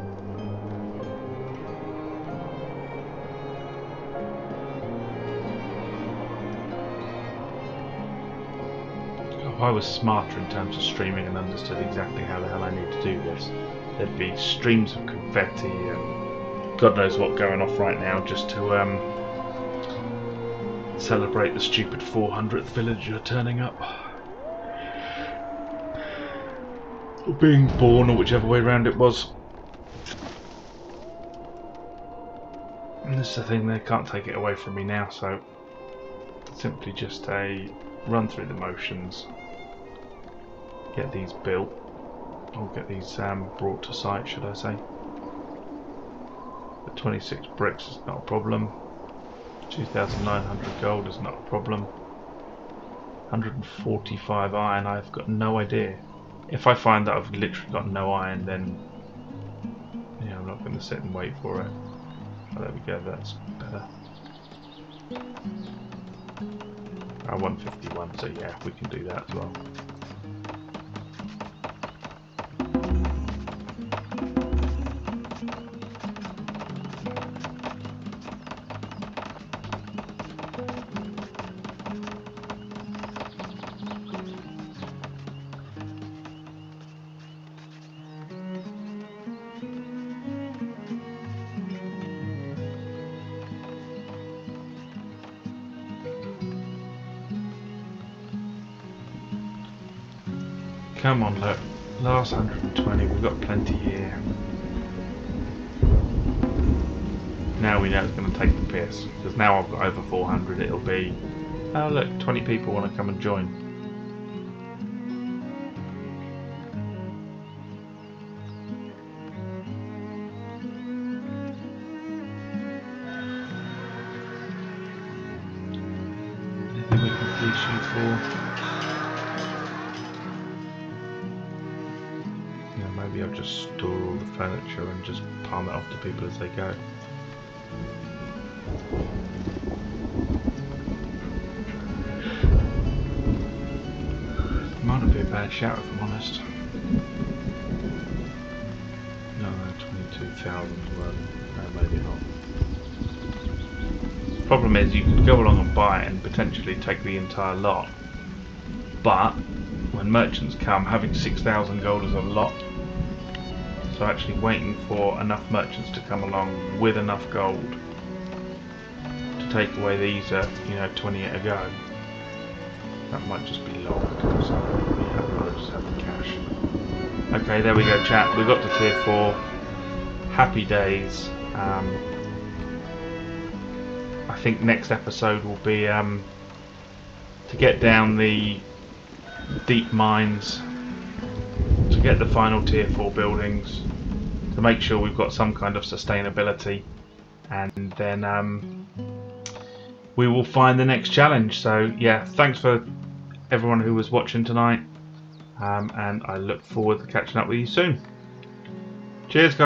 If I was smarter in terms of streaming and understood exactly how the hell I need to do this, there'd be streams of confetti and God knows what going off right now just to celebrate the stupid 400th villager turning up. Or being born, or whichever way round it was. And this is the thing, they can't take it away from me now, so simply just a run through the motions. Get these built, or get these brought to site, should I say. The 26 bricks is not a problem. 2,900 gold is not a problem. 145 iron, I've got no idea. If I find that I've literally got no iron, then yeah, I'm not going to sit and wait for it. Oh, there we go, that's better. 151, so yeah, we can do that as well. Come on, look. Last 120, we've got plenty here. Now we know it's going to take the piss, because now I've got over 400, it'll be, oh look, 20 people want to come and join. Anything we can police you for? Maybe I'll just store all the furniture and just palm it off to people as they go. Might not be a bad shout if I'm honest. No, 22,000 no, maybe not. Problem is, you could go along and buy it and potentially take the entire lot, but when merchants come, having 6,000 gold is a lot. So actually waiting for enough merchants to come along with enough gold to take away these at, 20 at a go, that might just be long. So yeah, I'll just have the cash. Okay, there we go, chat. We got to tier 4. Happy days. I think next episode will be to get down the deep mines, to get the final tier 4 buildings, to make sure we've got some kind of sustainability, and then we will find the next challenge. So yeah, thanks for everyone who was watching tonight, and I look forward to catching up with you soon. Cheers guys.